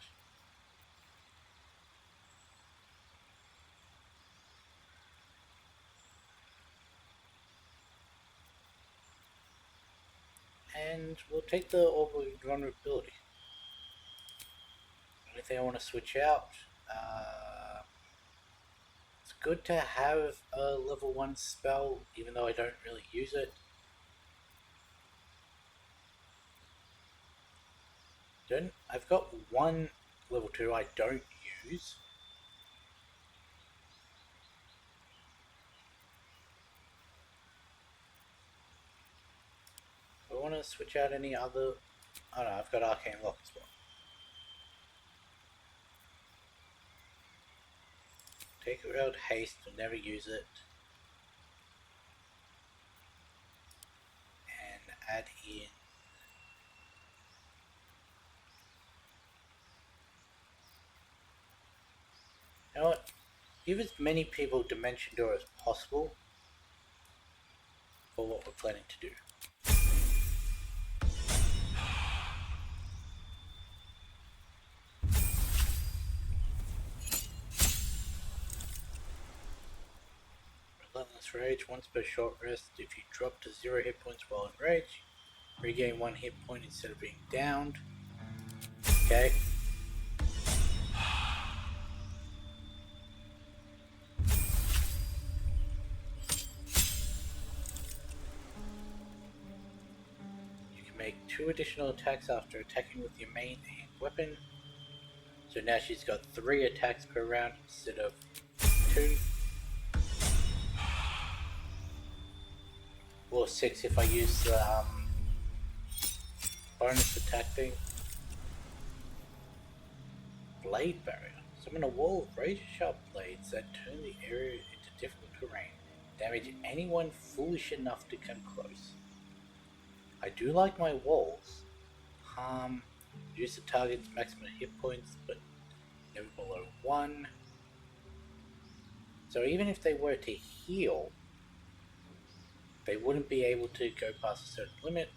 And we'll take the orbital vulnerability. Anything I want to switch out? It's good to have a level 1 spell, even though I don't really use it. I've got one level 2 I don't use. Do I want to switch out any other... Oh no, I've got Arcane Lock as well. Take it out haste and never use it. And add in... You know what? Give as many people Dimension Door as possible for what we're planning to do. Relentless Rage, once per short rest. If you drop to 0 hit points while in rage, regain 1 hit point instead of being downed. Okay. You can make 2 additional attacks after attacking with your main hand weapon. So now she's got 3 attacks per round instead of 2. Or 6 if I use the bonus attack thing. Blade barrier. Summon a wall of razor-sharp blades that turn the area into difficult terrain. Damage anyone foolish enough to come close. I do like my walls. Use the target's maximum hit points, but never below 1. So even if they were to heal, they wouldn't be able to go past a certain limit.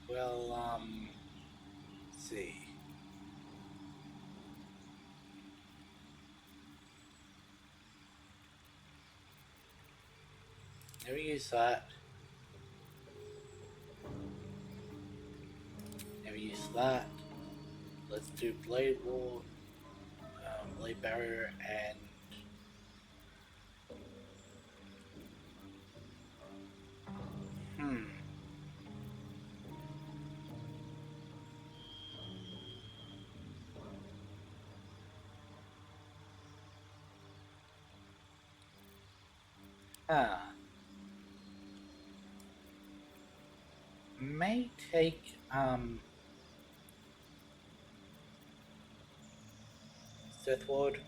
Well, let's see. Never use that. Never use that. Let's do Blade Wall, Blade Barrier, and may take Sith Ward.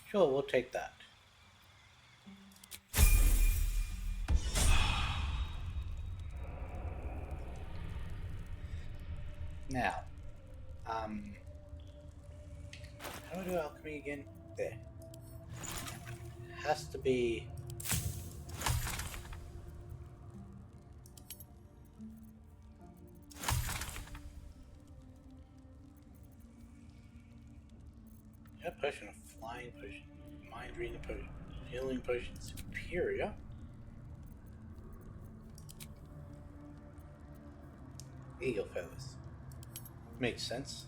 Sure, we'll take that. Now, how do I do alchemy again? There. Has to be... Yeah, potion of flying potion, mind reading potion, healing potion superior. Eagle feathers. Makes sense.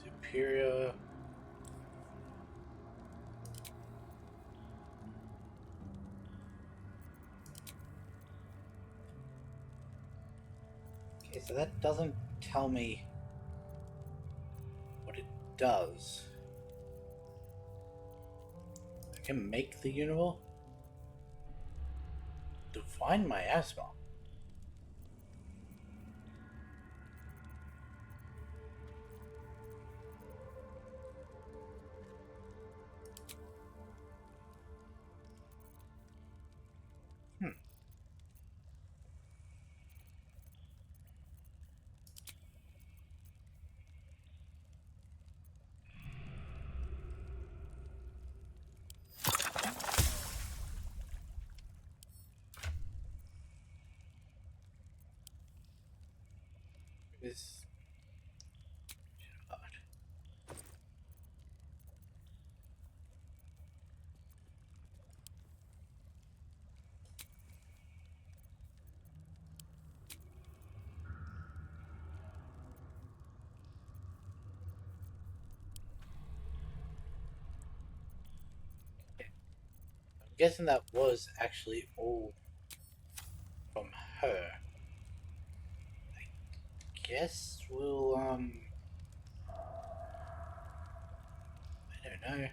Superior. Okay, so that doesn't tell me what it does. I can make the unival. Define my asthma. guessing that was actually all from her. I guess we'll, I don't know.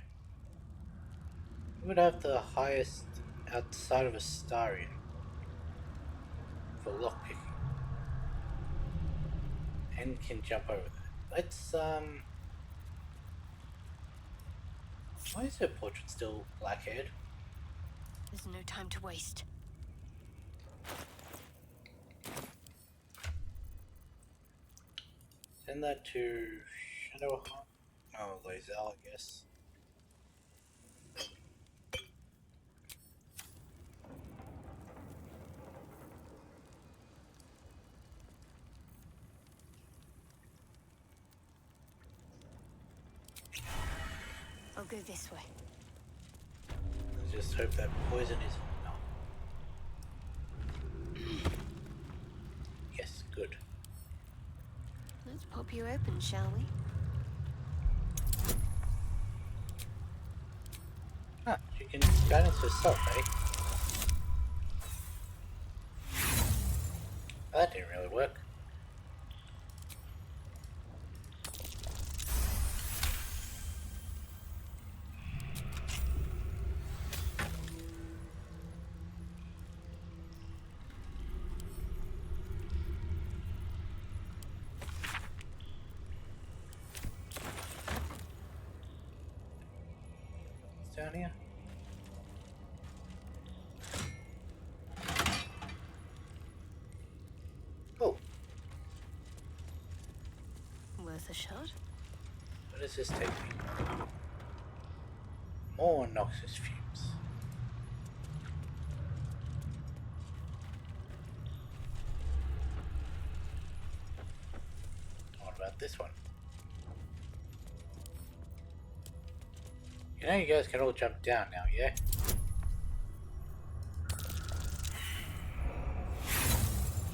We would have the highest outside of Astarion for lockpicking. And can jump over that. Let's, why is her portrait still black-haired? There's no time to waste. Send that to Shadow. Oh, Lae'zel, I guess. I'll go this way. Let's just hope that poison isn't enough. Yes, good. Let's pop you open, shall we? Ah, she can balance herself, eh? That didn't really work. It's down here. Oh, Worth a shot? where does this take me? More noxious fumes. What about this one? You know you guys can all jump down now, yeah?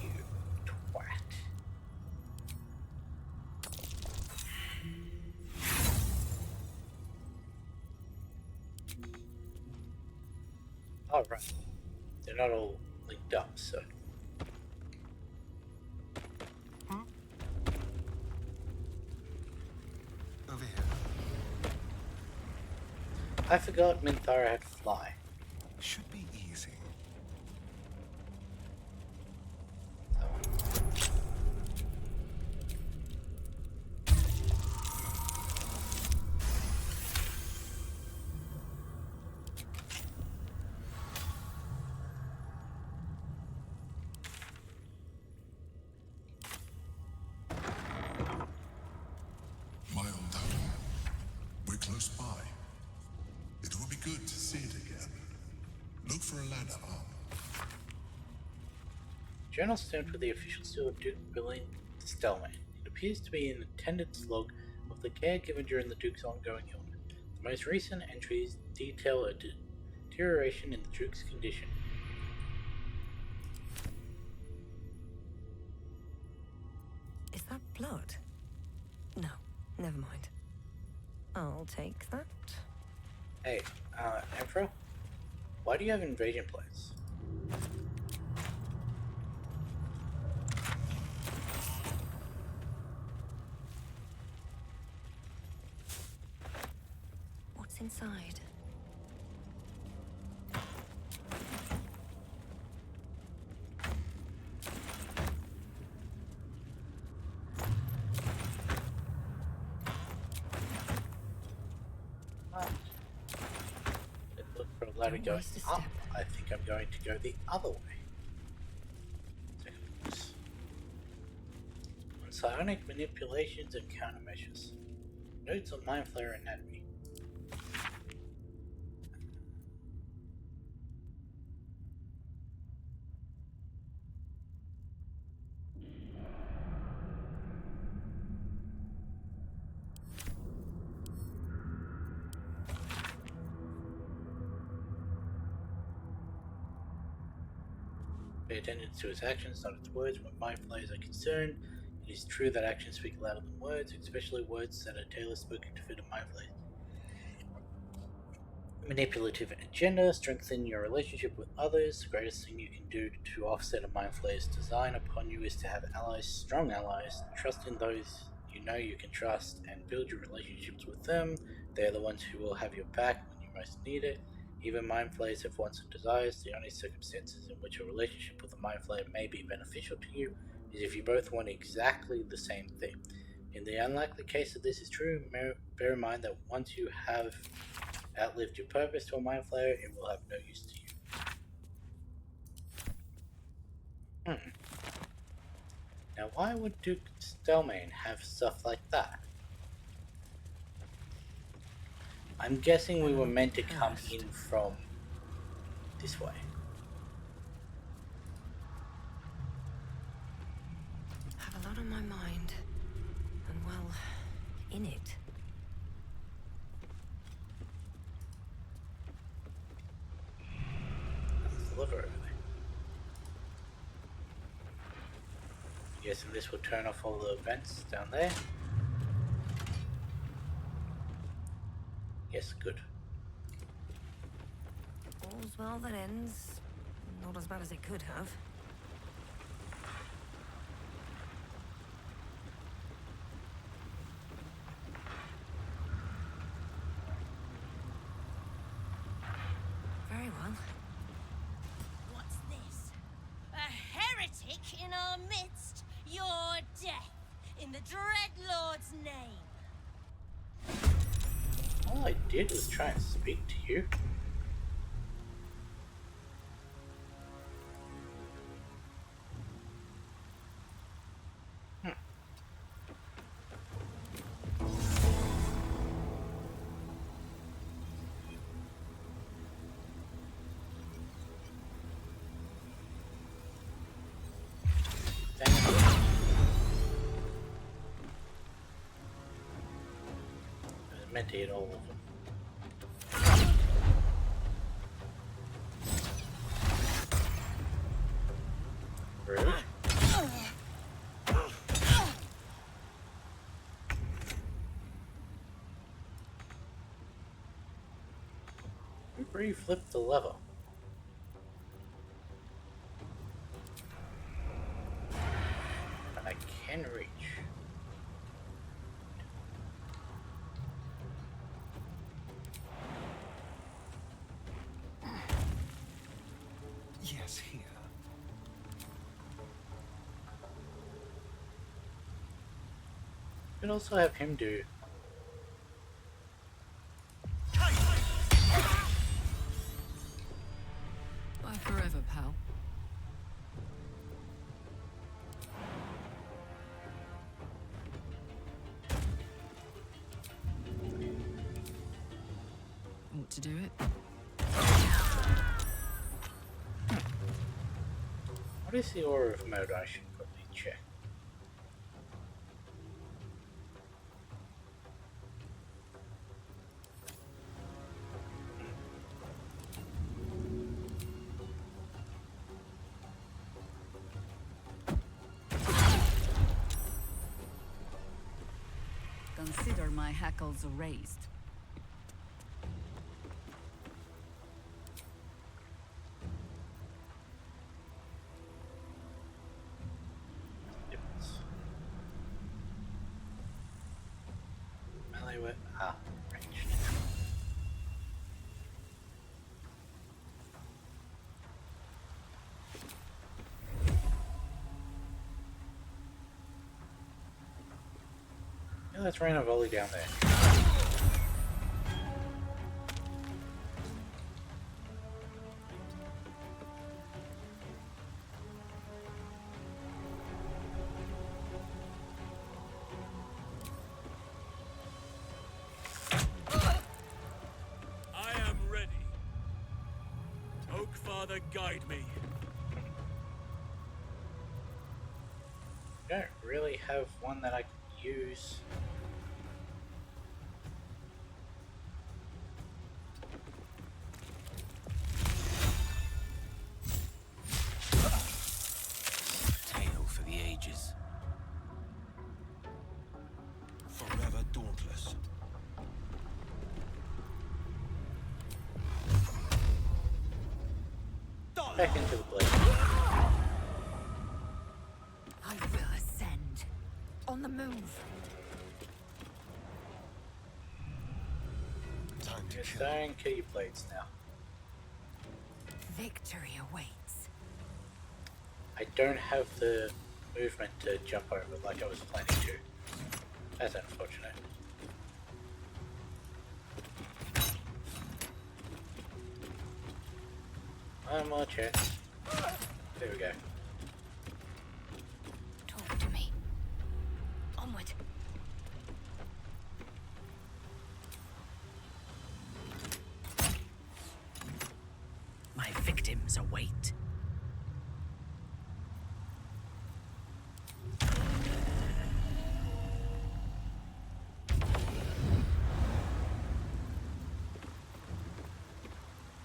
You twat. Oh, right. They're not all linked up, so... Over here. I forgot Minthara had fly. Should be easy. My old home. We're close by. It will be good to see it again. Look for a ladder up. Journal stone for the official seal of Duke Billing Stellman. It appears to be an attendance log of the care given during the Duke's ongoing illness. The most recent entries detail a deterioration in the Duke's condition. Is that blood? No, never mind. I'll take that. Hey, Emperor? Why do you have invasion plans? What's inside? Look for a ladder going up. I think I'm going to go the other way. On psionic manipulations and countermeasures. Notes on Mind Flayer anatomy. Pay attention to his actions, not its words. When Mind Flayers are concerned, it is true that actions speak louder than words, especially words that are tailor spoken to fit a Mind Flayer. Manipulative agenda, strengthen your relationship with others. The greatest thing you can do to offset a mind flayer's design upon you is to have allies, strong allies. Trust in those you know you can trust and build your relationships with them. They are the ones who will have your back when you most need it. Even mind flayers have wants and desires. The only circumstances in which a relationship with a mind flayer may be beneficial to you is if you both want exactly the same thing. In the unlikely case that this is true, bear in mind that once you have outlived your purpose to a mind flayer, it will have no use to you. Now why would Duke Stelmane have stuff like that? I'm guessing we were meant to come in from this way. Have a lot on my mind. And well, in it. That's the liver over there. Guessing this will turn off all the vents down there. Yes, good. All's well that ends. Not as bad as it could have. Very well. What's this? A heretic in our midst? Your death, in the Dreadlord's name. All I did was try and speak to you. Meant to hit all of them. Rude. You flipped the lever. But I can reach. Yes, here. You could also have him do. Bye forever, pal. Want to do it? What is the order of mode I should quickly check? Consider my hackles raised. Melee with ranged. Yeah, let's rain a volley down there. I am ready. Oak Father, guide me. Don't really have one that I can use. Tale for the ages. Forever dauntless. back into the blade. I will ascend. On the move. Time to Yes, kill. don't kill your blades now. Victory awaits. I don't have the movement to jump over like I was planning to. That's unfortunate. One more chance. There we go. Talk to me. Onward. My victims await.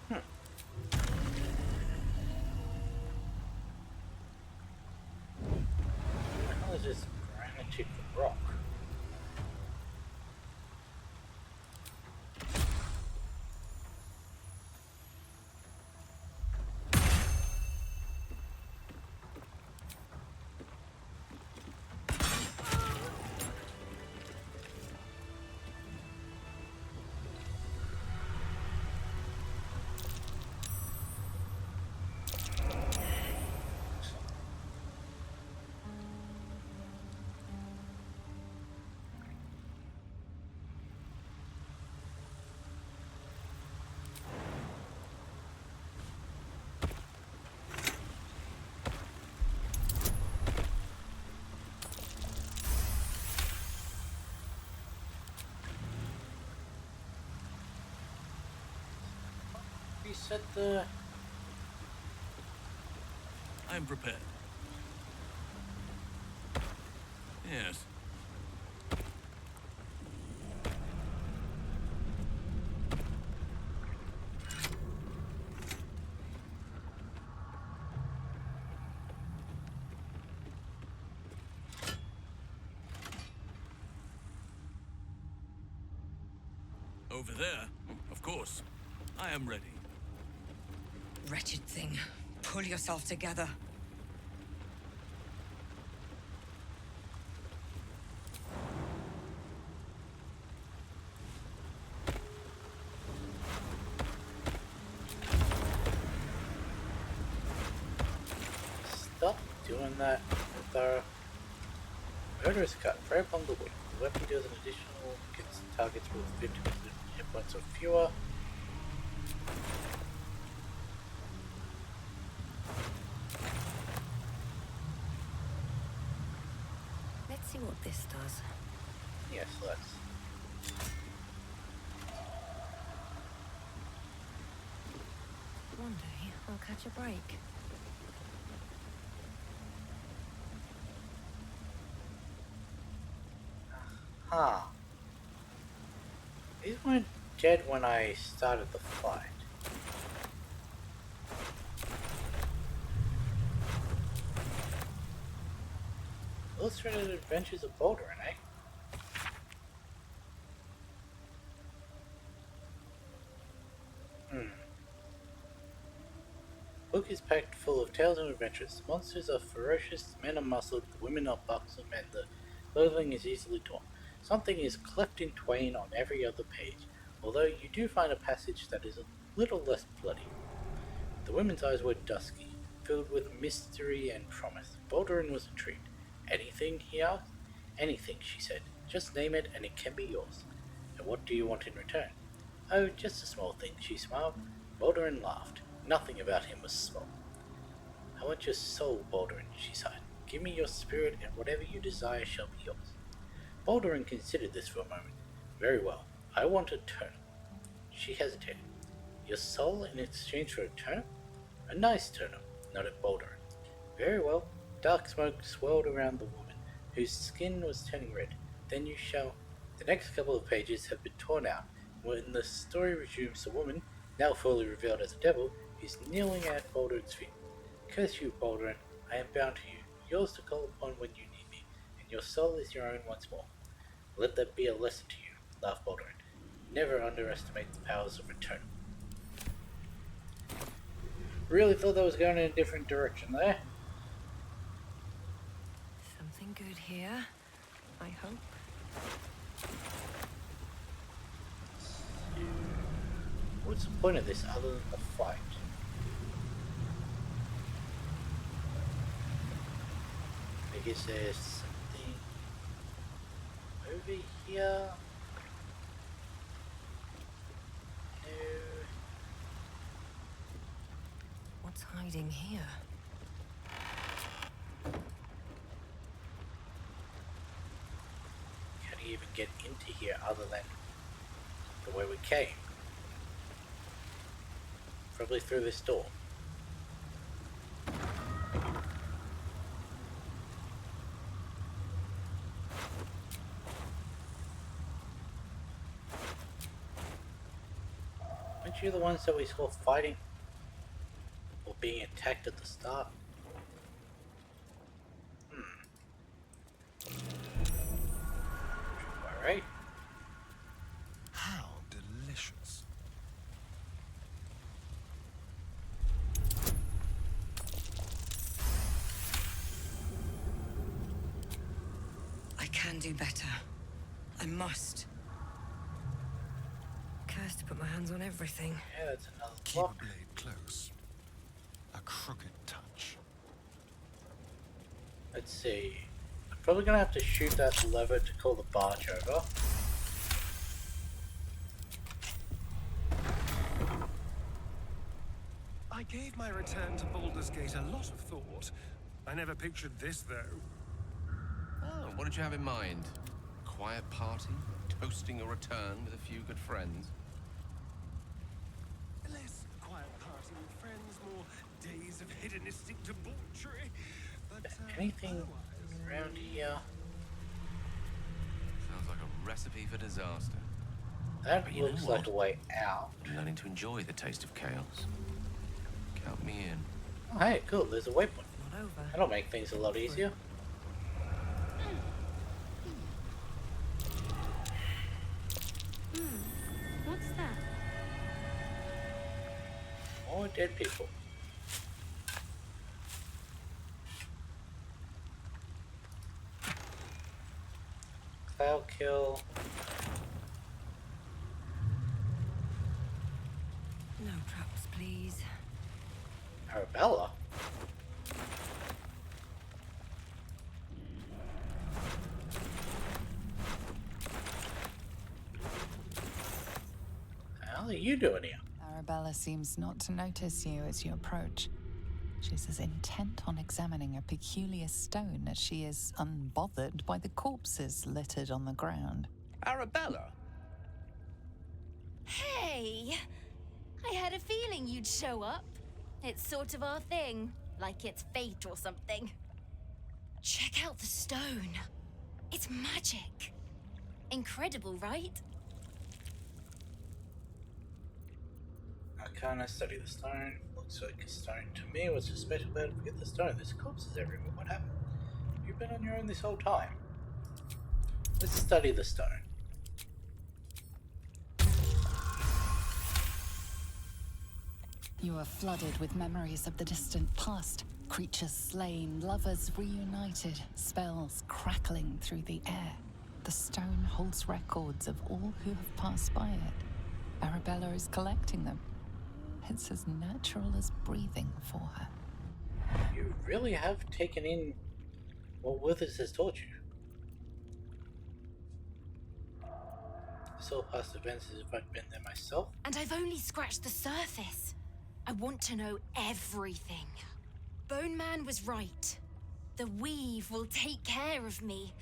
What the hell is this granitic rock? Reset the... I am prepared. Yes. Over there, of course. I am ready. Wretched thing. Pull yourself together. Stop doing that with our murderous cut. Right upon the wing. The weapon deals an additional against targets with 50% hit points or fewer. Let's see what this does. Yes, let's. One day I'll catch a break. Huh. These weren't dead when I started the fight. Illustrated Adventures of Bouldering, eh? Book is packed full of tales and adventures. The monsters are ferocious, the men are muscled, the women are buxom, and the clothing is easily torn. Something is cleft in twain on every other page, although you do find a passage that is a little less bloody. The women's eyes were dusky, filled with mystery and promise. Balderin was intrigued. Anything? He asked. Anything, she said. Just name it and it can be yours. And what do you want in return? Oh, just a small thing, she smiled. Balderin laughed. Nothing about him was small. I want your soul, Balderin, she sighed. Give me your spirit, and whatever you desire shall be yours. Balderin considered this for a moment. Very well. I want a turnip. She hesitated. Your soul in exchange for a turnip? A nice turnip, nodded Balderin. Very well. Dark smoke swirled around the woman, whose skin was turning red. Then you shall... The next couple of pages have been torn out. When the story resumes, the woman, now fully revealed as a devil, is kneeling at Balderin's feet. Curse you, Balderin. I am bound to you, yours to call upon when you need me, and your soul is your own once more. Let that be a lesson to you, laughed Balderin. Never underestimate the powers of return. Really thought that was going in a different direction there. Something good here, I hope. What's the point of this other than the fight? I guess there's something over here. No. What's hiding here? Can't even get into here other than the way we came. Probably through this door. Aren't you the ones that we saw fighting? Or being attacked at the start? Alright. How delicious. I can do better. I must. Cursed to put my hands on everything. Yeah, that's another Keep block. a blade close. A crooked touch. Let's see. I'm probably gonna have to shoot that lever to call the barge over. I gave my return to Baldur's Gate a lot of thought. I never pictured this, though. Oh, what did you have in mind? Quiet party? Toasting a return with a few good friends? Less quiet party with friends, more days of hedonistic debauchery. But Anything around here? Sounds like a recipe for disaster. That But you know looks like what? a way out. I'm learning to enjoy the taste of chaos. Count me in. Oh, hey, cool, there's a waypoint. Not over. That'll make things a lot easier. What's that? More dead people. Cloud kill. No traps, please. Arabella? The hell are you doing here? Arabella seems not to notice you as you approach. She's as intent on examining a peculiar stone as she is unbothered by the corpses littered on the ground. Arabella? Hey! I had a feeling you'd show up. It's sort of our thing, like it's fate or something. Check out the stone. It's magic. Incredible, right? I can't study the stone. Looks like a stone to me. What's so special about it? Forget the stone. There's corpses everywhere. What happened? You've been on your own this whole time. Let's study the stone. You are flooded with memories of the distant past. Creatures slain, lovers reunited, spells crackling through the air. The stone holds records of all who have passed by it. Arabella is collecting them. It's as natural as breathing for her. You really have taken in what Withers has taught you. This all past events as if I'd been there myself. And I've only scratched the surface. I want to know everything. Bone Man was right. The weave will take care of me.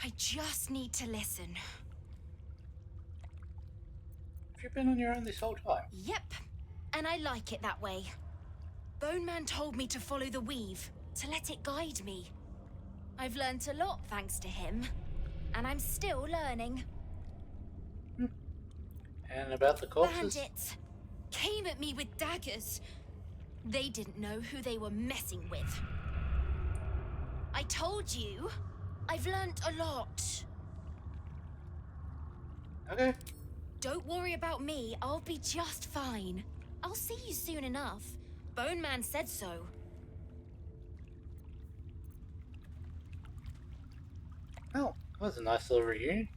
I just need to listen. Have you been on your own this whole time? Yep, and I like it that way. Bone Man told me to follow the weave, to let it guide me. I've learnt a lot thanks to him, and I'm still learning. And about the corpses? Bandits came at me with daggers. They didn't know who they were messing with. I told you, I've learnt a lot. Okay. Don't worry about me, I'll be just fine. I'll see you soon enough. Bone Man said so. Oh, that was a nice little reunion.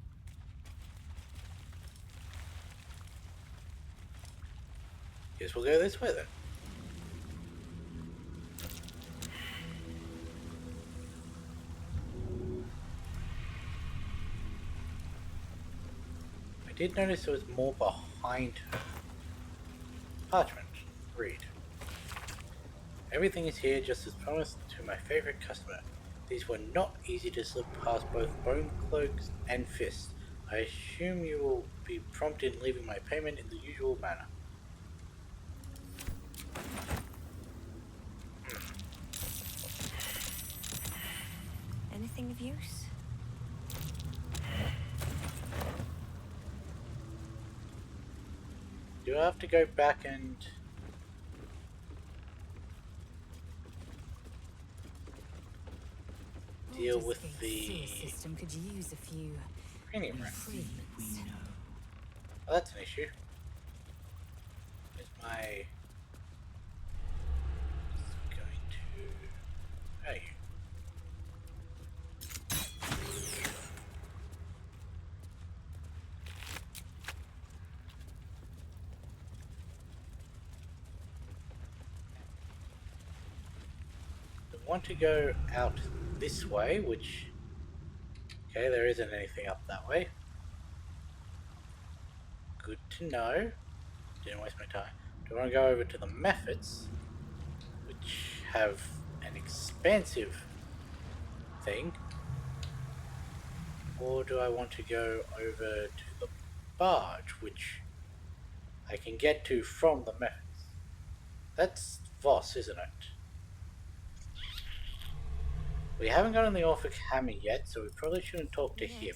Guess we'll go this way then. I did notice there was more behind her. Parchment. Read. Everything is here just as promised to my favorite customer. These were not easy to slip past both bone cloaks and fists. I assume you will be prompt in leaving my payment in the usual manner. Anything of use? Do I have to go back and... deal with the system could use a few premium rent? Oh, that's an issue. Where's my... going to... oh, you. I want to go out this way, which... okay, there isn't anything up that way. Good to know. Didn't waste my time. Do I want to go over to the methods, which have an expansive thing, or do I want to go over to the barge, which I can get to from the methods? That's Voss, isn't it? We haven't gotten the Orphic Hammer yet, so we probably shouldn't talk to him.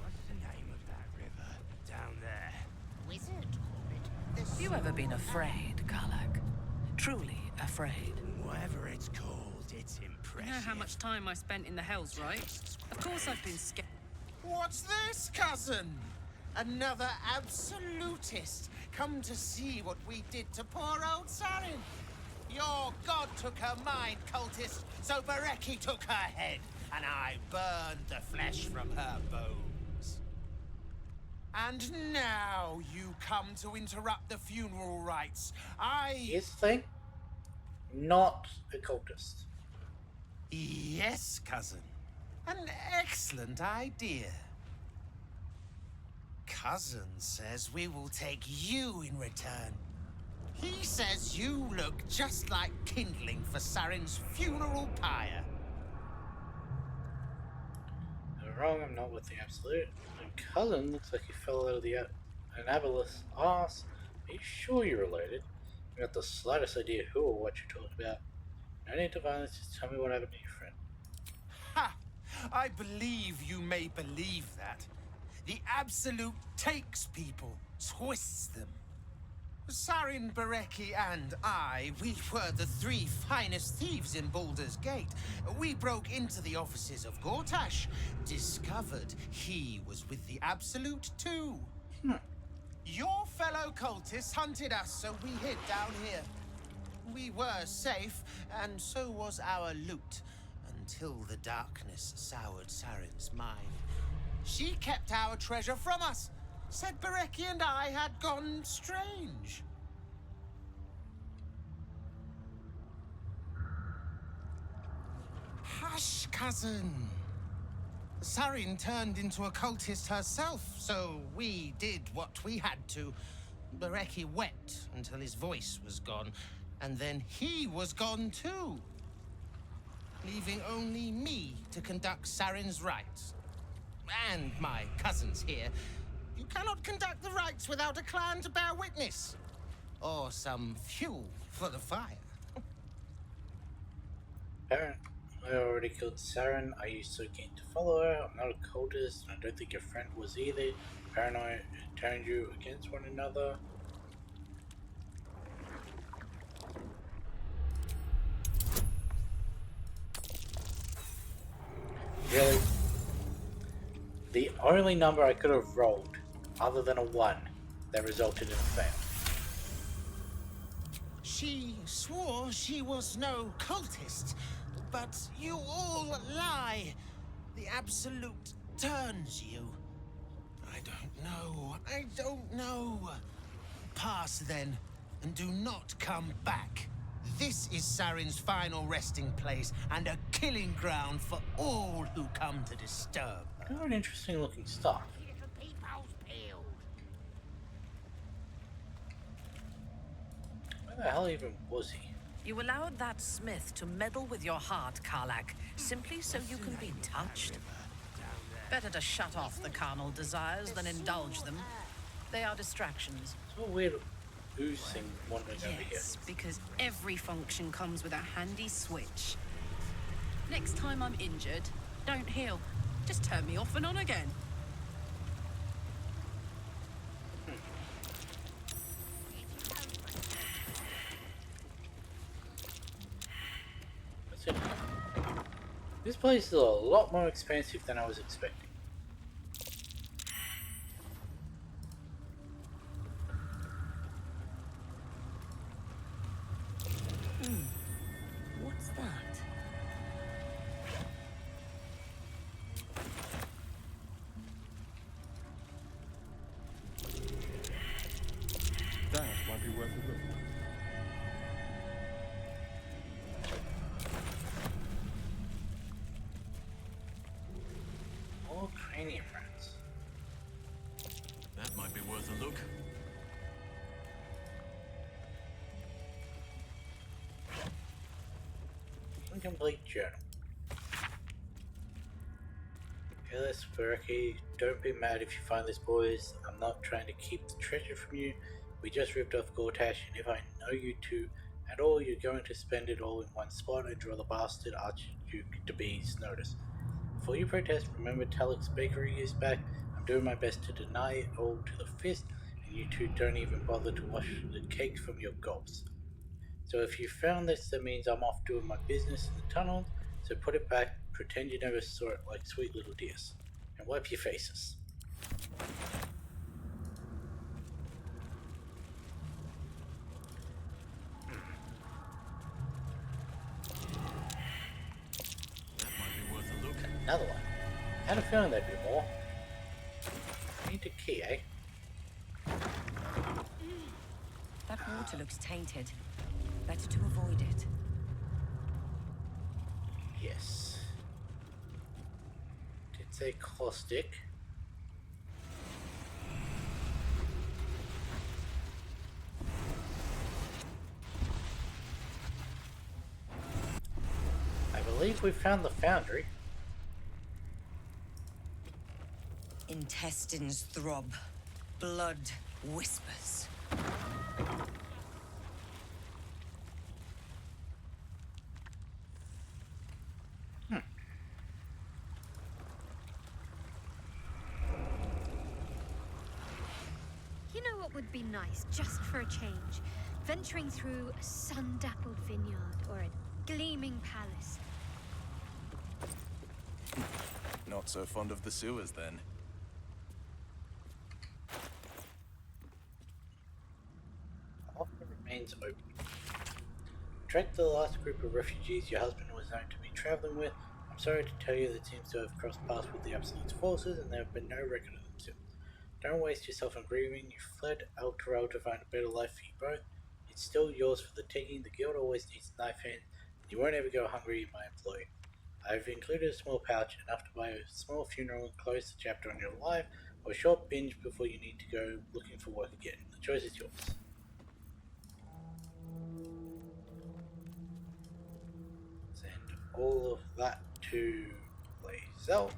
What's the name of that river down there? Wizard called it. Have you ever been afraid, Karlak? Truly afraid? Whatever it's called, it's impressive. You know how much time I spent in the Hells, right? Of course I've been scared. What's this, cousin? Another absolutist come to see what we did to poor old Sarin. Your god took her mind, cultist, so Bereki took her head, and I burned the flesh from her bones. And now you come to interrupt the funeral rites. His thing? Not a cultist. Yes, cousin. An excellent idea. Cousin says we will take you in return. He says you look just like kindling for Sarin's funeral pyre. You're wrong, I'm not with the Absolute. And cousin looks like he fell out of the Anabalus arse. Are you sure you're related? I got the slightest idea who or what you're talking about. No need to violence, just tell me what happened to your friend. Ha! I believe you may believe that. The Absolute takes people, twists them. Sarin, Bereki, and I, we were the three finest thieves in Baldur's Gate. We broke into the offices of Gortash, discovered he was with the Absolute too. Your fellow cultists hunted us, so we hid down here. We were safe, and so was our loot, until the darkness soured Sarin's mind. She kept our treasure from us, said Bereki and I had gone strange. Hush, cousin. Sarin turned into a cultist herself, so we did what we had to. Bereki wept until his voice was gone, and then he was gone too, leaving only me to conduct Sarin's rites. And my cousins here. You cannot conduct the rites without a clan to bear witness. Or some fuel for the fire. Parent, I already killed Sarin. Are you so keen to follow her? I'm not a cultist, and I don't think your friend was either. Paranoid turned you against one another. Really? The only number I could have rolled, other than a 1, that resulted in a fail. She swore she was no cultist, but you all lie. The Absolute turns you. I don't know. Pass then, and do not come back. This is Sarin's final resting place, and a killing ground for all who come to disturb her. Got an interesting looking stuff. Where the hell even was he? You allowed that smith to meddle with your heart, Karlak, simply so you can be touched? Better to shut off the carnal desires than indulge them. They are distractions. It's a weird ooze thing wandering over here. Yes, because every function comes with a handy switch. Next time I'm injured, don't heal. Just turn me off and on again. That's it. This place is a lot more expansive than I was expecting. What's that? That might be worth a look. More cranium rats. That might be worth a look. Incomplete journal. Ellis, Berkey, don't be mad if you find this, boys. I'm not trying to keep the treasure from you. We just ripped off Gortash, and if I know you two at all, you're going to spend it all in one spot and draw the bastard Archduke to B's notice. Before you protest, remember Talik's bakery is back. I'm doing my best to deny it all to the fist, and you two don't even bother to wash the cake from your gulps. So if you found this, that means I'm off doing my business in the tunnels, so put it back, pretend you never saw it like sweet little dears, and wipe your faces. That might be worth a look. Another one. Had a feeling there'd be more. Need a key, eh? That water looks tainted. Better to avoid it. Yes. Did say caustic. I believe we found the foundry. Intestines throb. Blood whispers. You know what would be nice, just for a change? Venturing through a sun-dappled vineyard or a gleaming palace. Not so fond of the sewers, then. Offer remains open. Tracked the last group of refugees your husband was known to be traveling with. I'm sorry to tell you that seems to have crossed paths with the Absolute's forces, and there have been no record of them since. Don't waste yourself on grieving. You fled El Terrell to find a better life for you both. It's still yours for the taking. The guild always needs a knife hand. You won't ever go hungry, my employee. I've included a small pouch, enough to buy a small funeral and close the chapter on your life, or a short binge before you need to go looking for work again. The choice is yours. Send all of that to Lae'zel.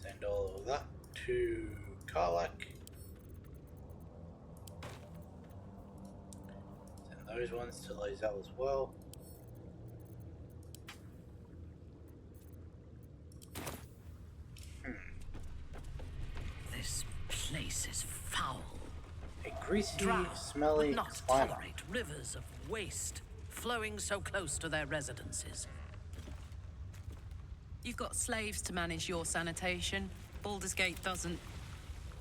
Send all of that to Karlak. Send those ones to Lae'zel as well. This place is foul. A greasy, Drow smelly would not climber. tolerate rivers of waste flowing so close to their residences. You've got slaves to manage your sanitation. Baldur's Gate doesn't.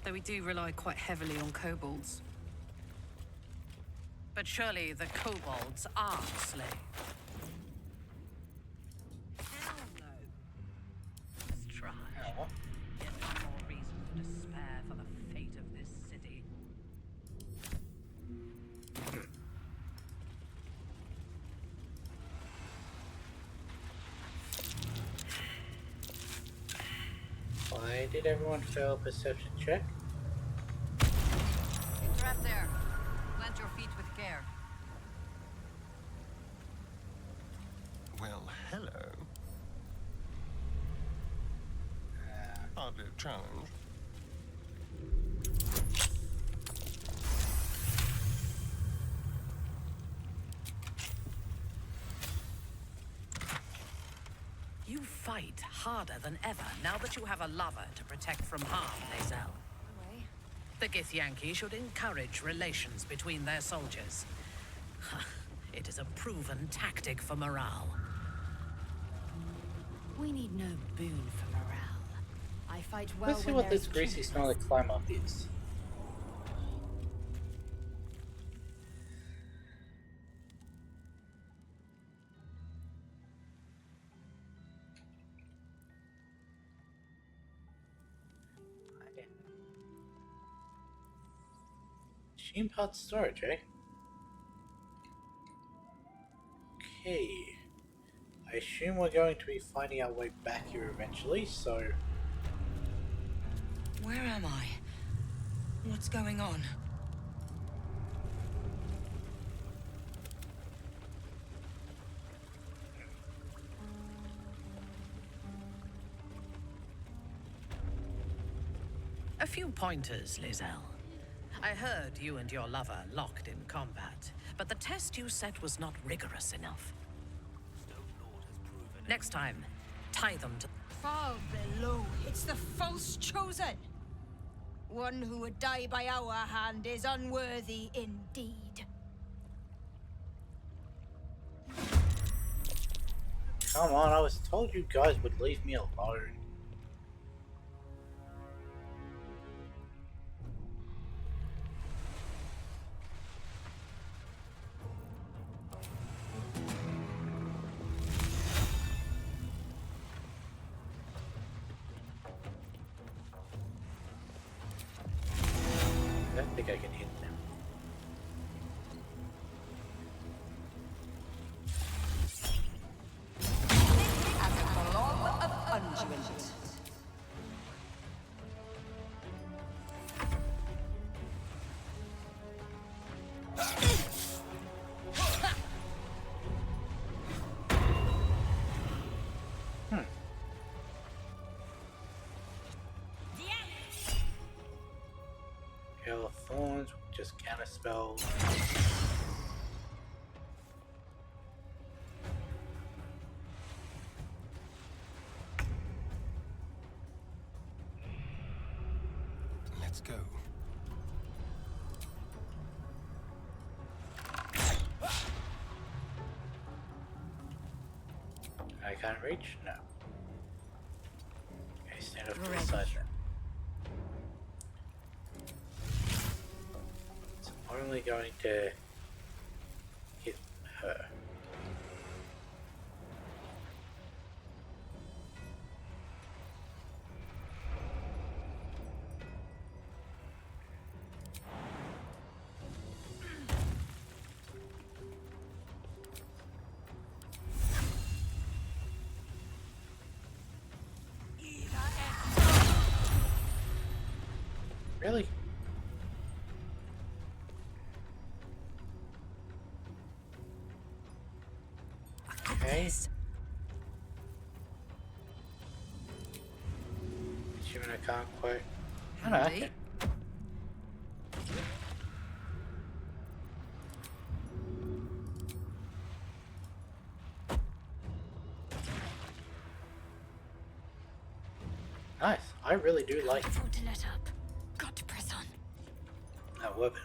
Though we do rely quite heavily on kobolds. But surely the kobolds are slaves. Hell no. Let's try. Yet one more reason for despair for the fate of this city. Why did everyone fail a perception check? You're trapped there. Plant your feet with care. Well, hello. Hardly a challenge. You fight harder than ever now that you have a lover to protect from harm, Lae'zel. The Githyanki should encourage relations between their soldiers. It is a proven tactic for morale. We need no boon for morale. I fight well Let's see when what there this is greasy kin- smelly climb up is. Machine part storage, eh? Okay. I assume we're going to be finding our way back here eventually, so... Where am I? What's going on? A few pointers, Lae'zel. I heard you and your lover locked in combat, but the test you set was not rigorous enough. Next time, tie them to... Far below, it's the false chosen. One who would die by our hand is unworthy indeed. Come on, I was told you guys would leave me alone. I don't think I can hit them. As a blob of unguent. Gale of Thorns, just counter spells. Let's go. I can't reach? No. Okay, stand up to the Ready. side then. It's only going to hit her. Really? Okay. Assuming I can't quite. I know. Handy. Nice. I really do like Can't afford to let up. Got to press on. that weapon.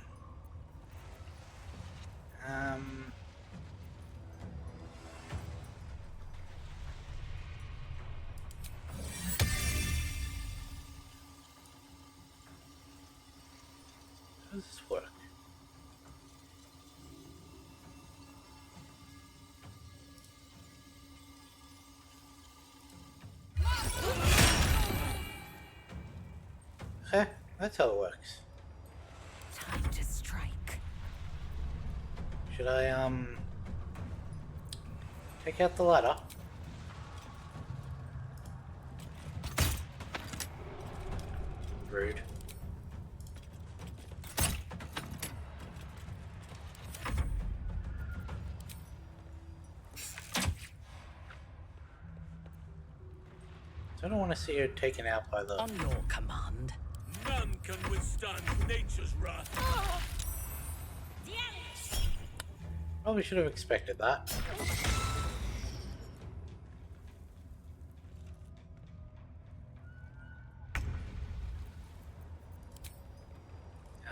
does this work? Okay, that's how it works. Time to strike. Should I, take out the ladder? Rude. I don't want to see her taken out by the... On your command. None can withstand nature's wrath. Probably should have expected that.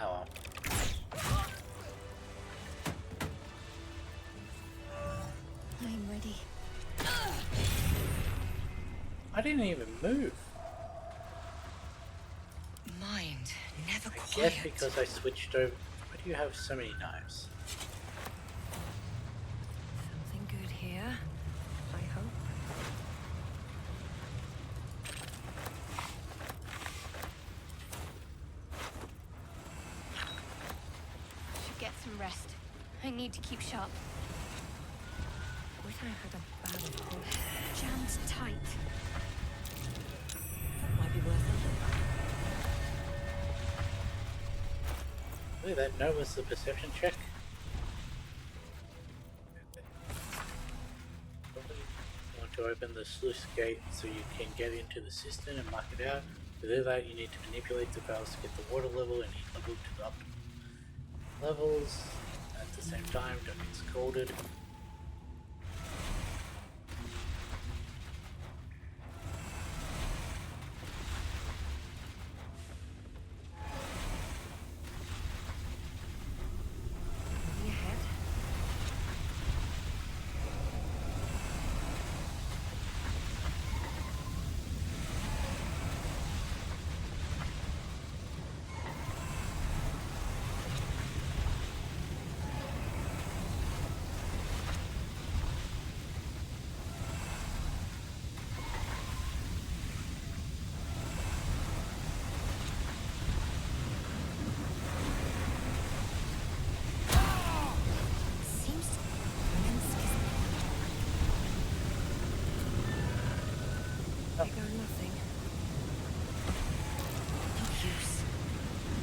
Oh well. I'm ready. I didn't even move. Mind never I quiet. guess because I switched over. Why do you have so many knives? Something good here, I hope. Should get some rest. I need to keep sharp. Wish I had a bag of hope. Jammed tight. That might be worth a look. Look, that note was the perception check. Probably want to open the sluice gate so you can get into the cistern and mark it out. To do that, you need to manipulate the valves to get the water level and heat level to the optimal levels. At the same time, don't get scalded. Moving ahead. Seems There go nothing. No use.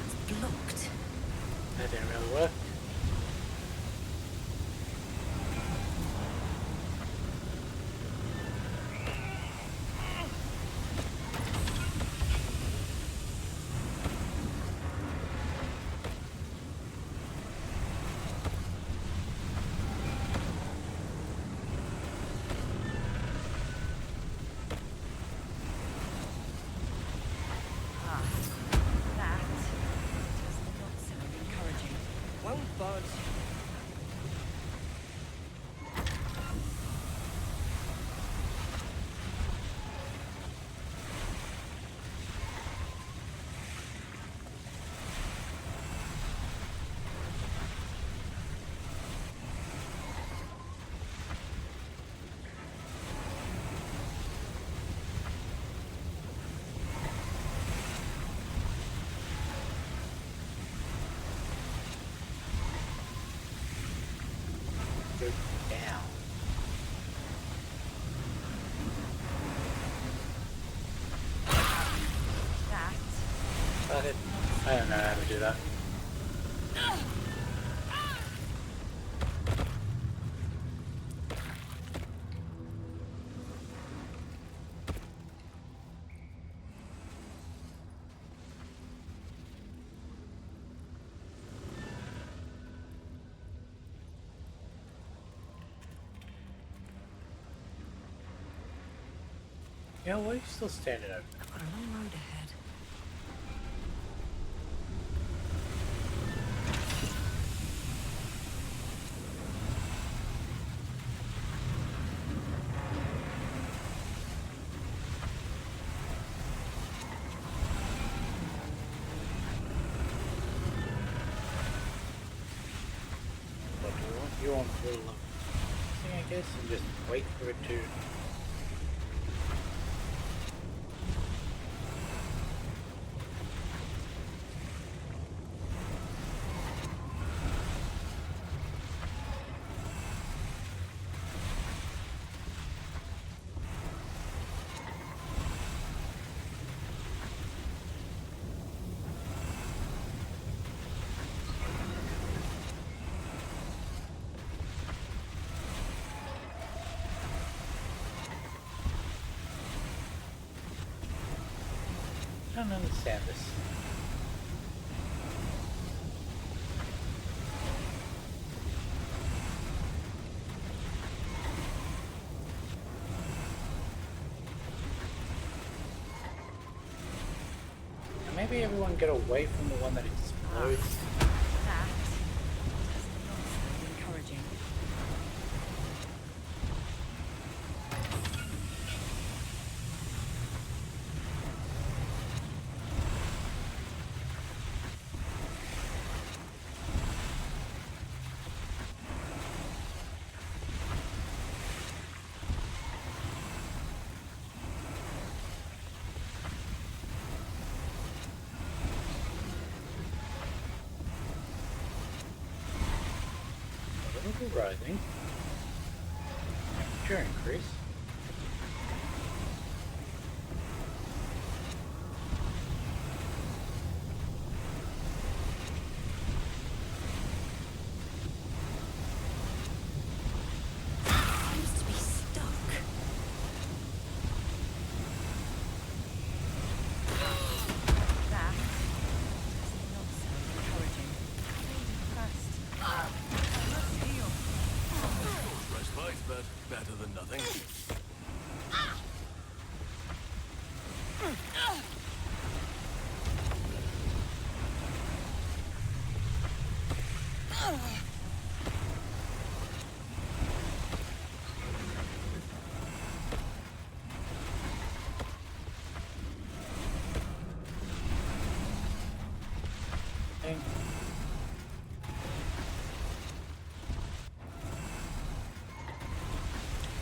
It's blocked. That didn't really work. That does not sound encouraging. Won't budge. Go down. That. Fuck it. I don't know how to do that. Yeah, why are you still standing over there? I've got a long road ahead. this and just wait for it to... I don't understand this. Maybe everyone get away from the one that explodes. That does not sound encouraging. Rising. Temperature increase. Seems to be stuck. That does not sound encouraging. Fading fast. Let's heal. Respite, but better than nothing.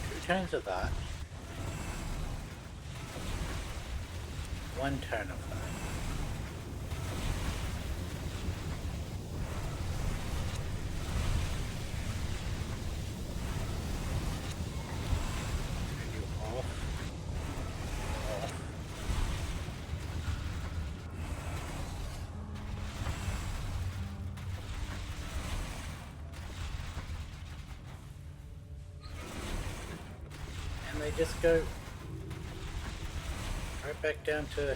Two turns of that. One turn of that. Turn you off. Off. And they just go right back down to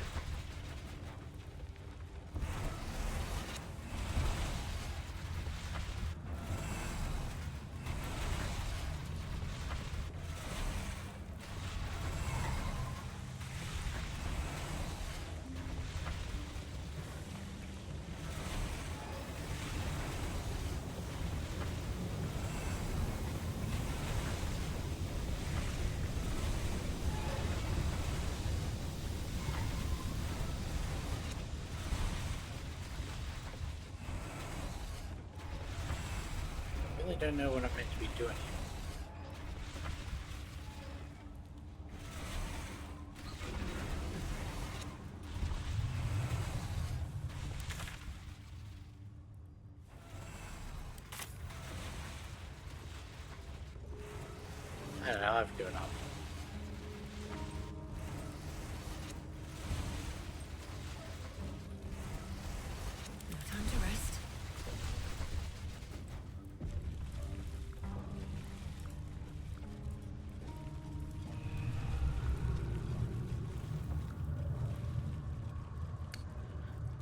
I really don't know what I'm meant to be doing here. I don't know, I've given up. No time to rest.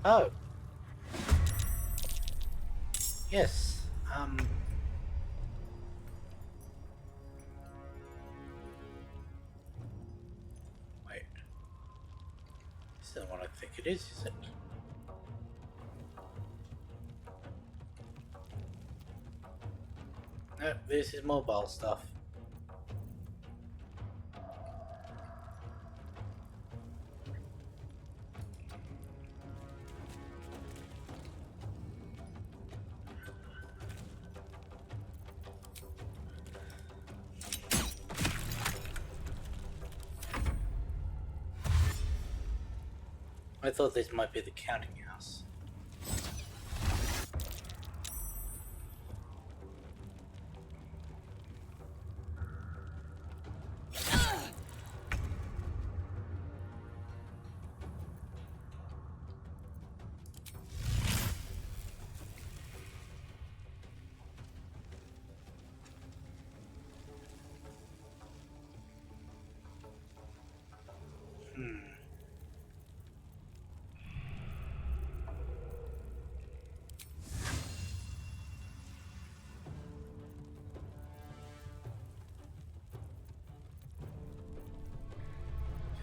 Oh. Yes. Wait. This isn't what I think it is it? No, this is mobile stuff. I thought this might be the counting house.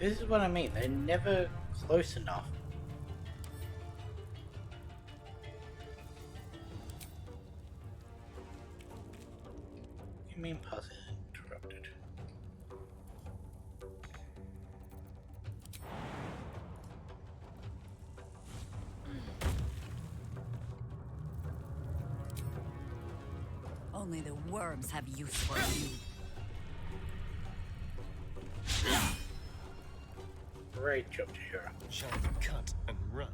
This is what I mean, they're never close enough. What do you mean path interrupted? Only the worms have use for you. Great job, Tahira. Shall we cut and run?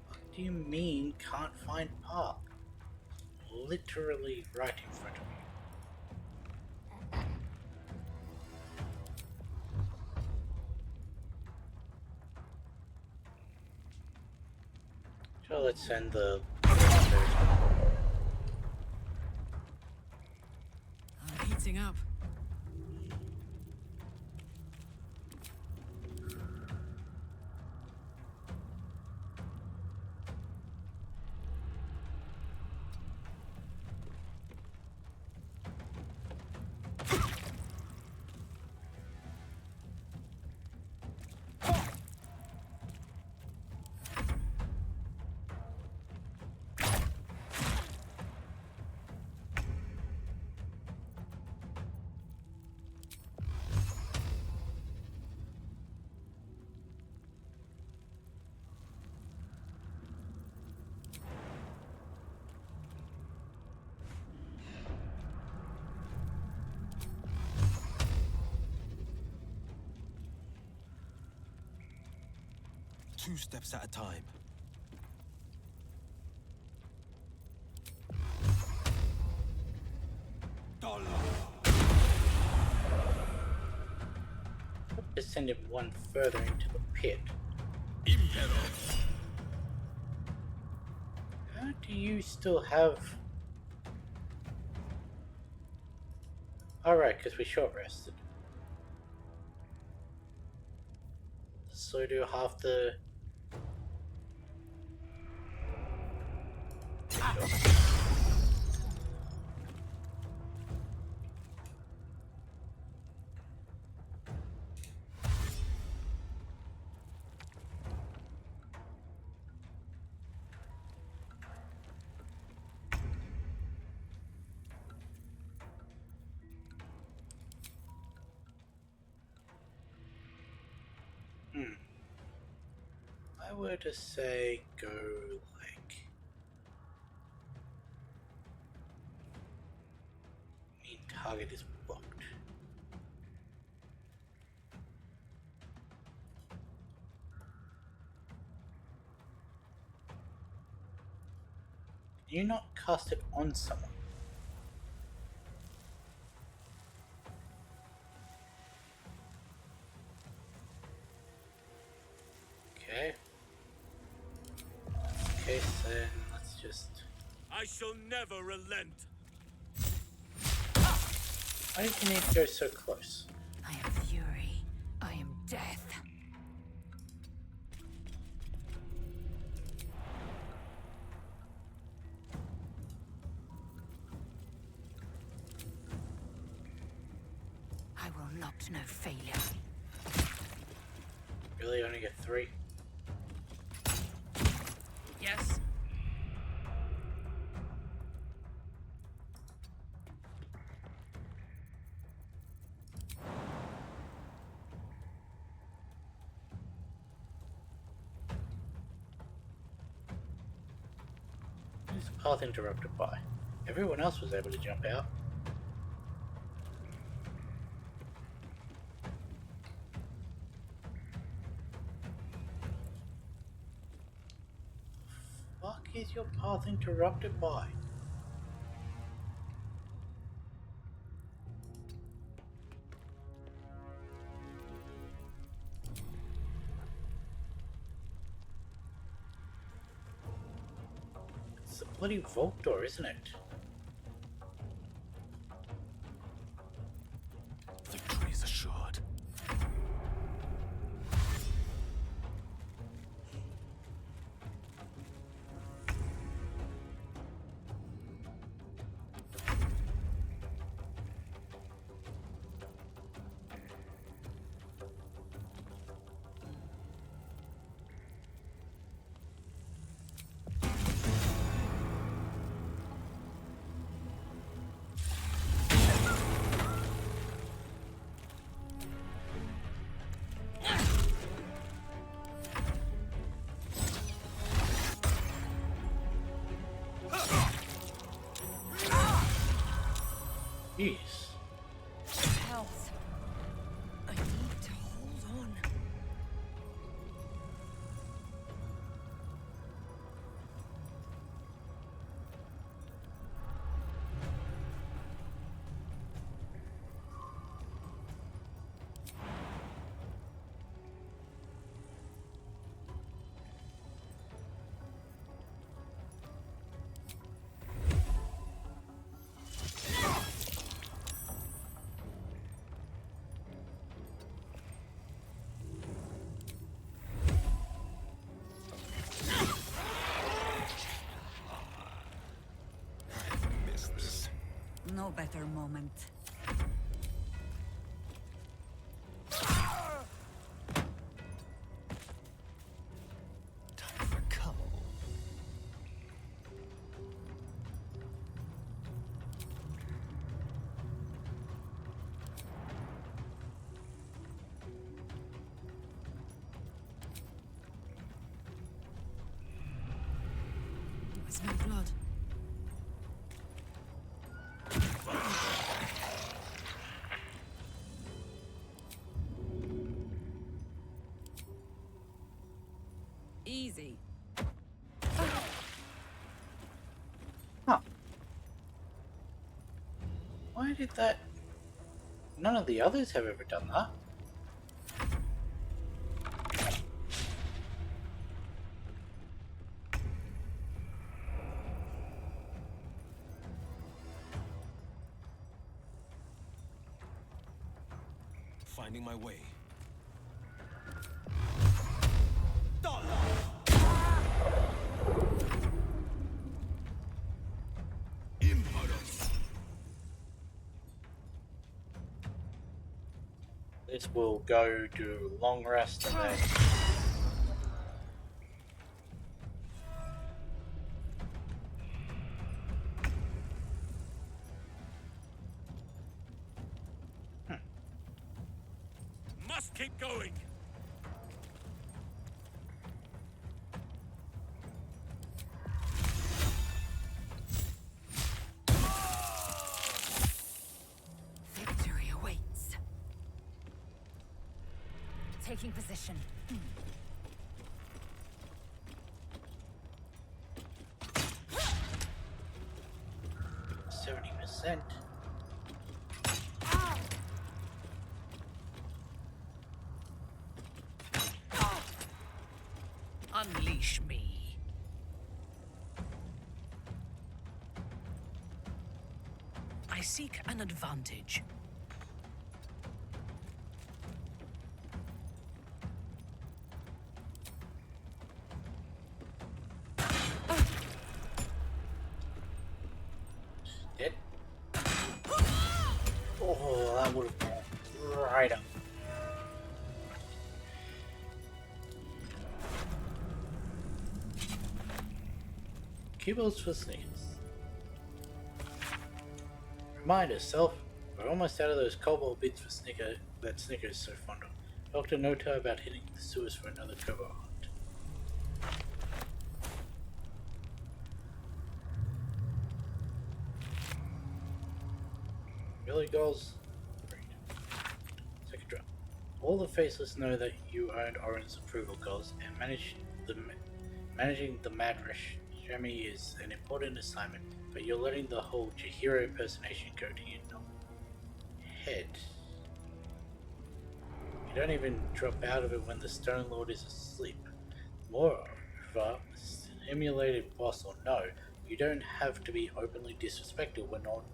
What do you mean can't find path? Literally right in front of you. So let's send the I'm heating up. Two steps at a time. Just send him one further into the pit. How do you still have... Alright, because we short rested. So do half the... I were to say go like... Main target is blocked. Can you not cast it on someone? Okay. Okay, then let's just... I shall never relent. Why did you need to go so close? I am fury. I am death. I will not know failure. Really only get 3? Yes. Who's path interrupted by? Everyone else was able to jump out. Fuck is your path interrupted by? It's a bloody vault door, isn't it? Victory is assured. Jeez. Health. I need to hold on. No better moment. Time for cuddle. I smell blood. Easy. Huh. Why did that... None of the others have ever done that. Finding my way. This will go to long rest and then... Must keep going. Victory awaits. Taking position. 70%. Unleash me. I seek an advantage. Dead. Oh, that would have gone right up. Keyboards for sneakers. Remind yourself, we're almost out of those cobalt bits for Snicker that Snicker is so fond of. Dr. Nota about hitting the sewers for another cobalt hunt. Really, girls? Great. Second drop. All the faceless know that you earned Orin's approval, girls, and managing the Mad Shami is an important assignment, but you're letting the whole Chihiro impersonation go to your head. You don't even drop out of it when the Stone Lord is asleep. Moreover, simulated boss or no, you don't have to be openly disrespectful when not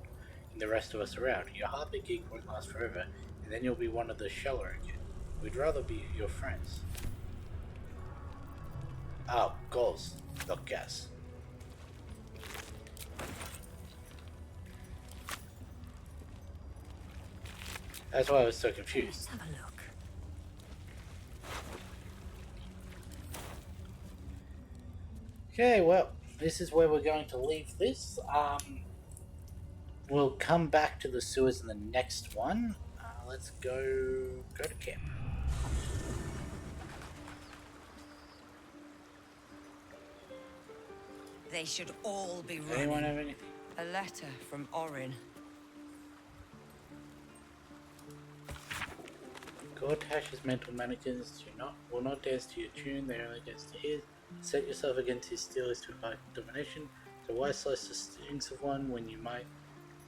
and the rest of us around. Your heartbeat geek won't last forever, and then you'll be one of the shallow again. We'd rather be your friends. Oh, goals, not gas. That's why I was so confused. Let's have a look. Okay, well, this is where we're going to leave this. We'll come back to the sewers in the next one. Let's go to camp. They should all be running. Anyone have anything? A letter from Orin. Gortash's mental mannequins will not dance to your tune, they only dance to his. Set yourself against his steel is to fight domination. So why slice the strings of one when you might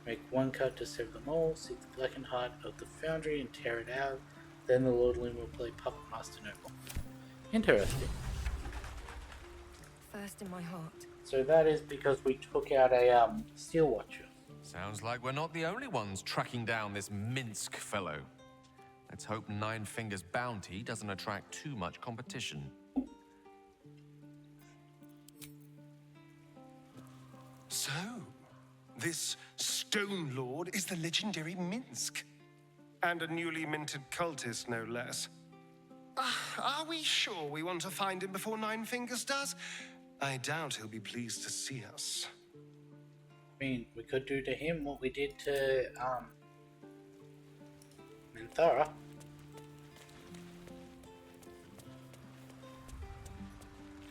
make one cut to save them all? Seek the blackened heart of the foundry and tear it out. Then the lordling will play Puppet Master Noble. Interesting. First in my heart. So that is because we took out a steel watcher. Sounds like we're not the only ones tracking down this Minsk fellow. Let's hope Nine Fingers' bounty doesn't attract too much competition. So, this Stone Lord is the legendary Minsk. And a newly minted cultist, no less. Are we sure we want to find him before Nine Fingers does? I doubt he'll be pleased to see us. I mean, we could do to him what we did to, Minthara.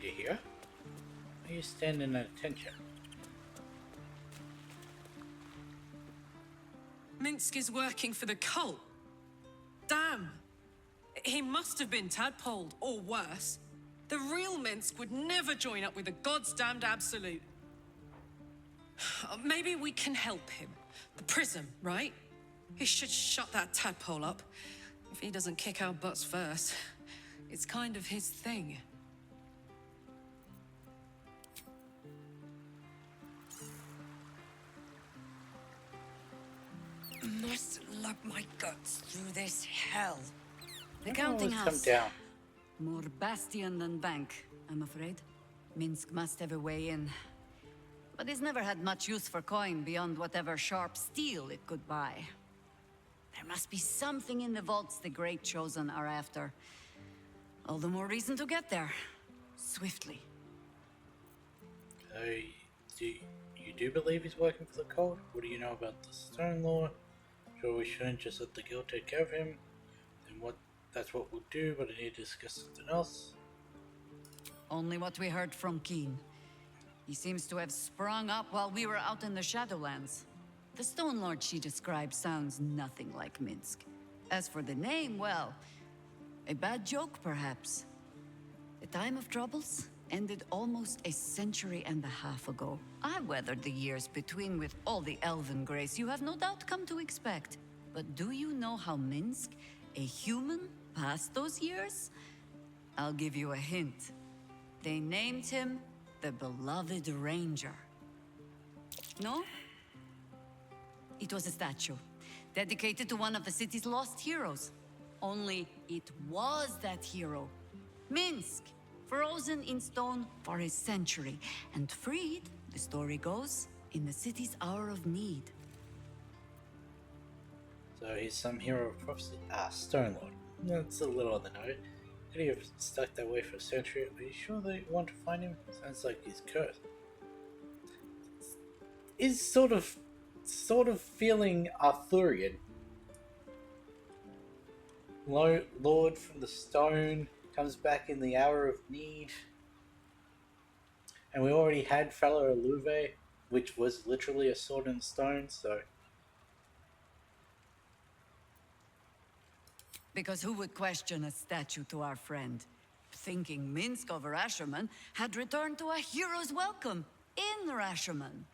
You hear? Why are you standing at attention? Minsk is working for the cult. Damn. He must have been tadpoled, or worse. The real Minsk would never join up with the God's damned Absolute. Maybe we can help him. The prism, right? He should shut that tadpole up. If he doesn't kick our butts first. It's kind of his thing. Must lug my guts through this hell. The counting Come house. down. More bastion than bank, I'm afraid. Minsk must have a way in. But it's never had much use for coin beyond whatever sharp steel it could buy. There must be something in the vaults the Great Chosen are after. All the more reason to get there. Swiftly. You do believe he's working for the cult? What do you know about the Stone Lord? Sure, we shouldn't just let the guild take care of him. Then that's what we'll do, but I need to discuss something else. Only what we heard from Keen. He seems to have sprung up while we were out in the Shadowlands. The Stone Lord she described sounds nothing like Minsk. As for the name, well, a bad joke perhaps. The time of troubles ended almost a century and a half ago. I weathered the years between with all the elven grace you have no doubt come to expect. But do you know how Minsk, a human, passed those years? I'll give you a hint. They named him the Beloved Ranger. No? It was a statue, dedicated to one of the city's lost heroes. Only it was that hero, Minsk, frozen in stone for a century, and freed, the story goes, in the city's hour of need. So he's some hero of prophecy? Stone Lord. That's a little on the note. Could he have stuck that way for a century? Are you sure they want to find him? Sounds like he's cursed. Is sort of feeling Arthurian. Lord from the stone comes back in the hour of need. And we already had Fala Aluve, which was literally a sword and stone, so Because who would question a statue to our friend? Thinking Minsk of Rashomon had returned to a hero's welcome in Rashomon.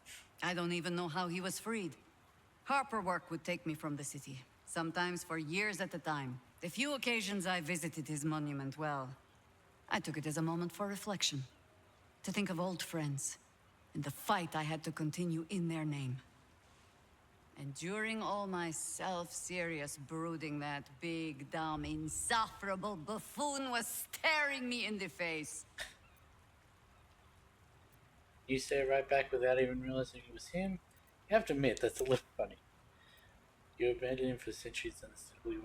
I don't even know how he was freed. Harper work would take me from the city, sometimes for years at a time. The few occasions I visited his monument, well, I took it as a moment for reflection. To think of old friends, and the fight I had to continue in their name. And during all my self-serious brooding, that big, dumb, insufferable buffoon was staring me in the face. You say it right back without even realizing it was him? You have to admit, that's a little funny. You abandoned him for centuries and still you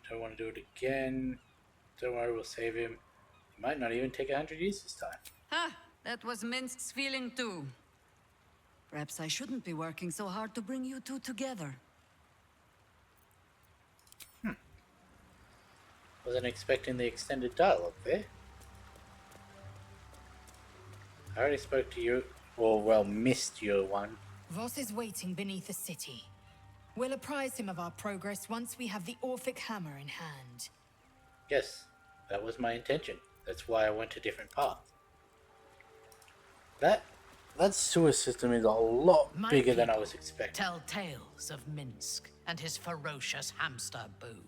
don't want to do it again. Don't worry, we'll save him. It might not even take 100 years this time. Ha! That was Minsk's feeling too. Perhaps I shouldn't be working so hard to bring you two together. Wasn't expecting the extended dialogue there. I already spoke to you, or well, missed your one. Voss is waiting beneath the city. We'll apprise him of our progress once we have the Orphic hammer in hand. Yes, that was my intention. That's why I went a different path. That sewer system is a lot My bigger than I people was expecting. Tell tales of Minsk and his ferocious hamster Boo,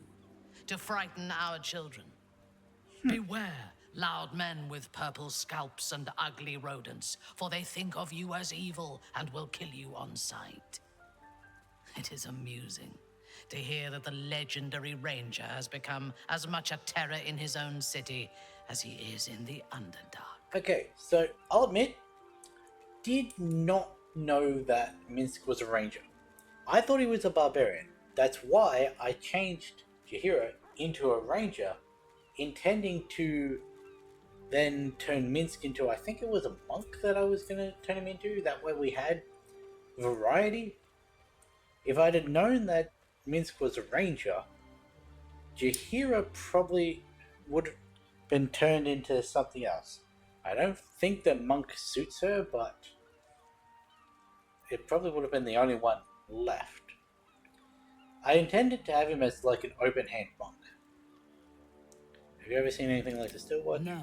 to frighten our children. Beware loud men with purple scalps and ugly rodents, for they think of you as evil and will kill you on sight. It is amusing to hear that the legendary ranger has become as much a terror in his own city as he is in the Underdark. Okay, so I'll admit, did not know that Minsk was a ranger. I thought he was a barbarian. That's why I changed Jahira into a ranger, intending to then turn Minsk into, I think it was a monk that I was going to turn him into. That way we had variety. If I'd have known that Minsk was a ranger, Jahira probably would have been turned into something else. I don't think that monk suits her, but it probably would have been the only one left. I intended to have him as like an open hand monk. Have you ever seen anything like this still? What? No.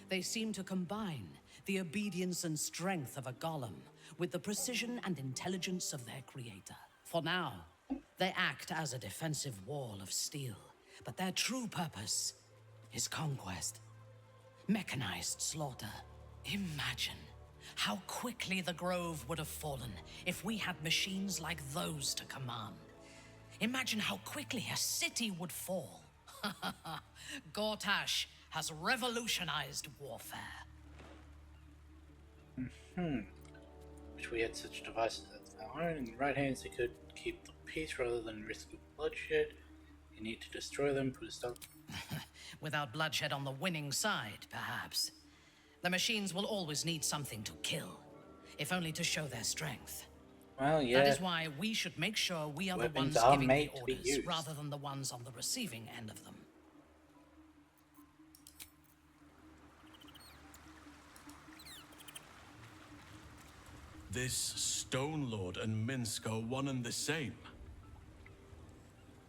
They seem to combine the obedience and strength of a golem with the precision and intelligence of their creator. For now, they act as a defensive wall of steel, but their true purpose is conquest. Mechanized slaughter. Imagine how quickly the Grove would have fallen if we had machines like those to command. Imagine how quickly a city would fall. Gortash has revolutionized warfare. Wish we had such devices as our own. In the right hands, they could keep the peace rather than risk bloodshed. You need to destroy them, put a stop. Without bloodshed on the winning side, perhaps. The machines will always need something to kill, if only to show their strength. Well, yeah. That is why we should make sure we are Weapons the are ones giving made the to be orders, used. rather than the ones on the receiving end of them. This Stone Lord and Minsk are one and the same.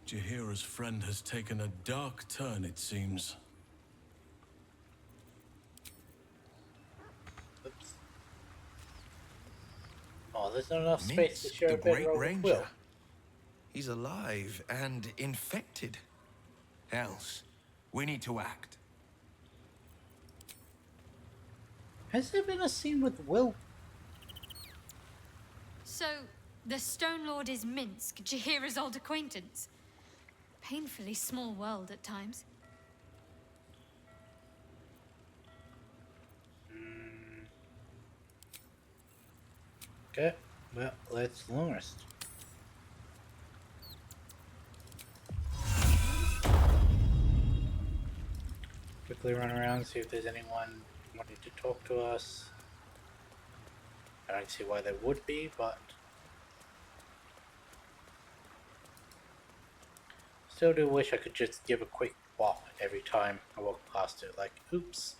Jahira's friend has taken a dark turn, it seems. Oops. Oh, there's not enough space to Minsk, share the a better Great role with Ranger. Will. He's alive and infected. Else, we need to act. Has there been a scene with Will? So, the Stone Lord is Minsk, Jahira's old acquaintance. Painfully small world at times. Okay, well, let's long rest. Quickly run around, see if there's anyone wanting to talk to us. I don't see why there would be, but still do wish I could just give a quick bop every time I walk past it. Like, oops,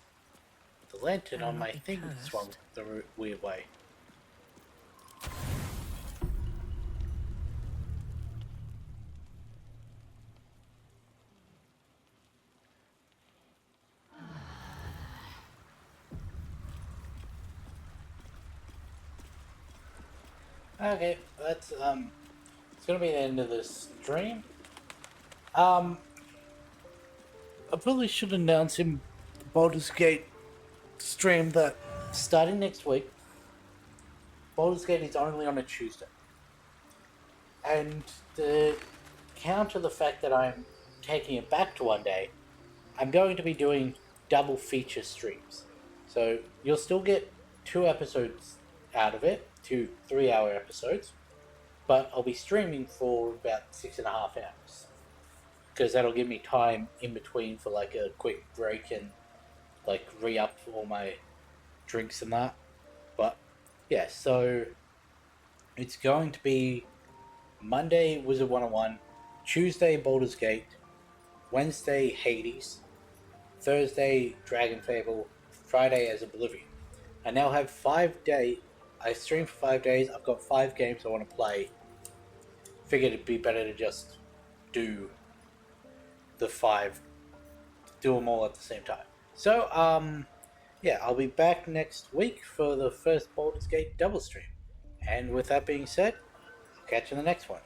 the lantern on my thing swung the weird way. Okay, that's it's gonna be the end of the stream. I probably should announce in the Baldur's Gate stream that starting next week, Baldur's Gate is only on a Tuesday. And to counter the fact that I'm taking it back to one day, I'm going to be doing double feature streams. So you'll still get 2 episodes out of it, 2 3-hour episodes, but I'll be streaming for about 6.5 hours. Because that'll give me time in between for like a quick break and like re-up all my drinks and that. But yeah, so it's going to be Monday Wizard 101, Tuesday Baldur's Gate, Wednesday Hades, Thursday Dragon Fable, Friday as Oblivion. I now have 5 days. I streamed for 5 days. I've got 5 games I want to play. Figured it'd be better to just do the 5, do them all at the same time. So, yeah, I'll be back next week for the first Baldur's Gate double stream. And with that being said, I'll catch you in the next one.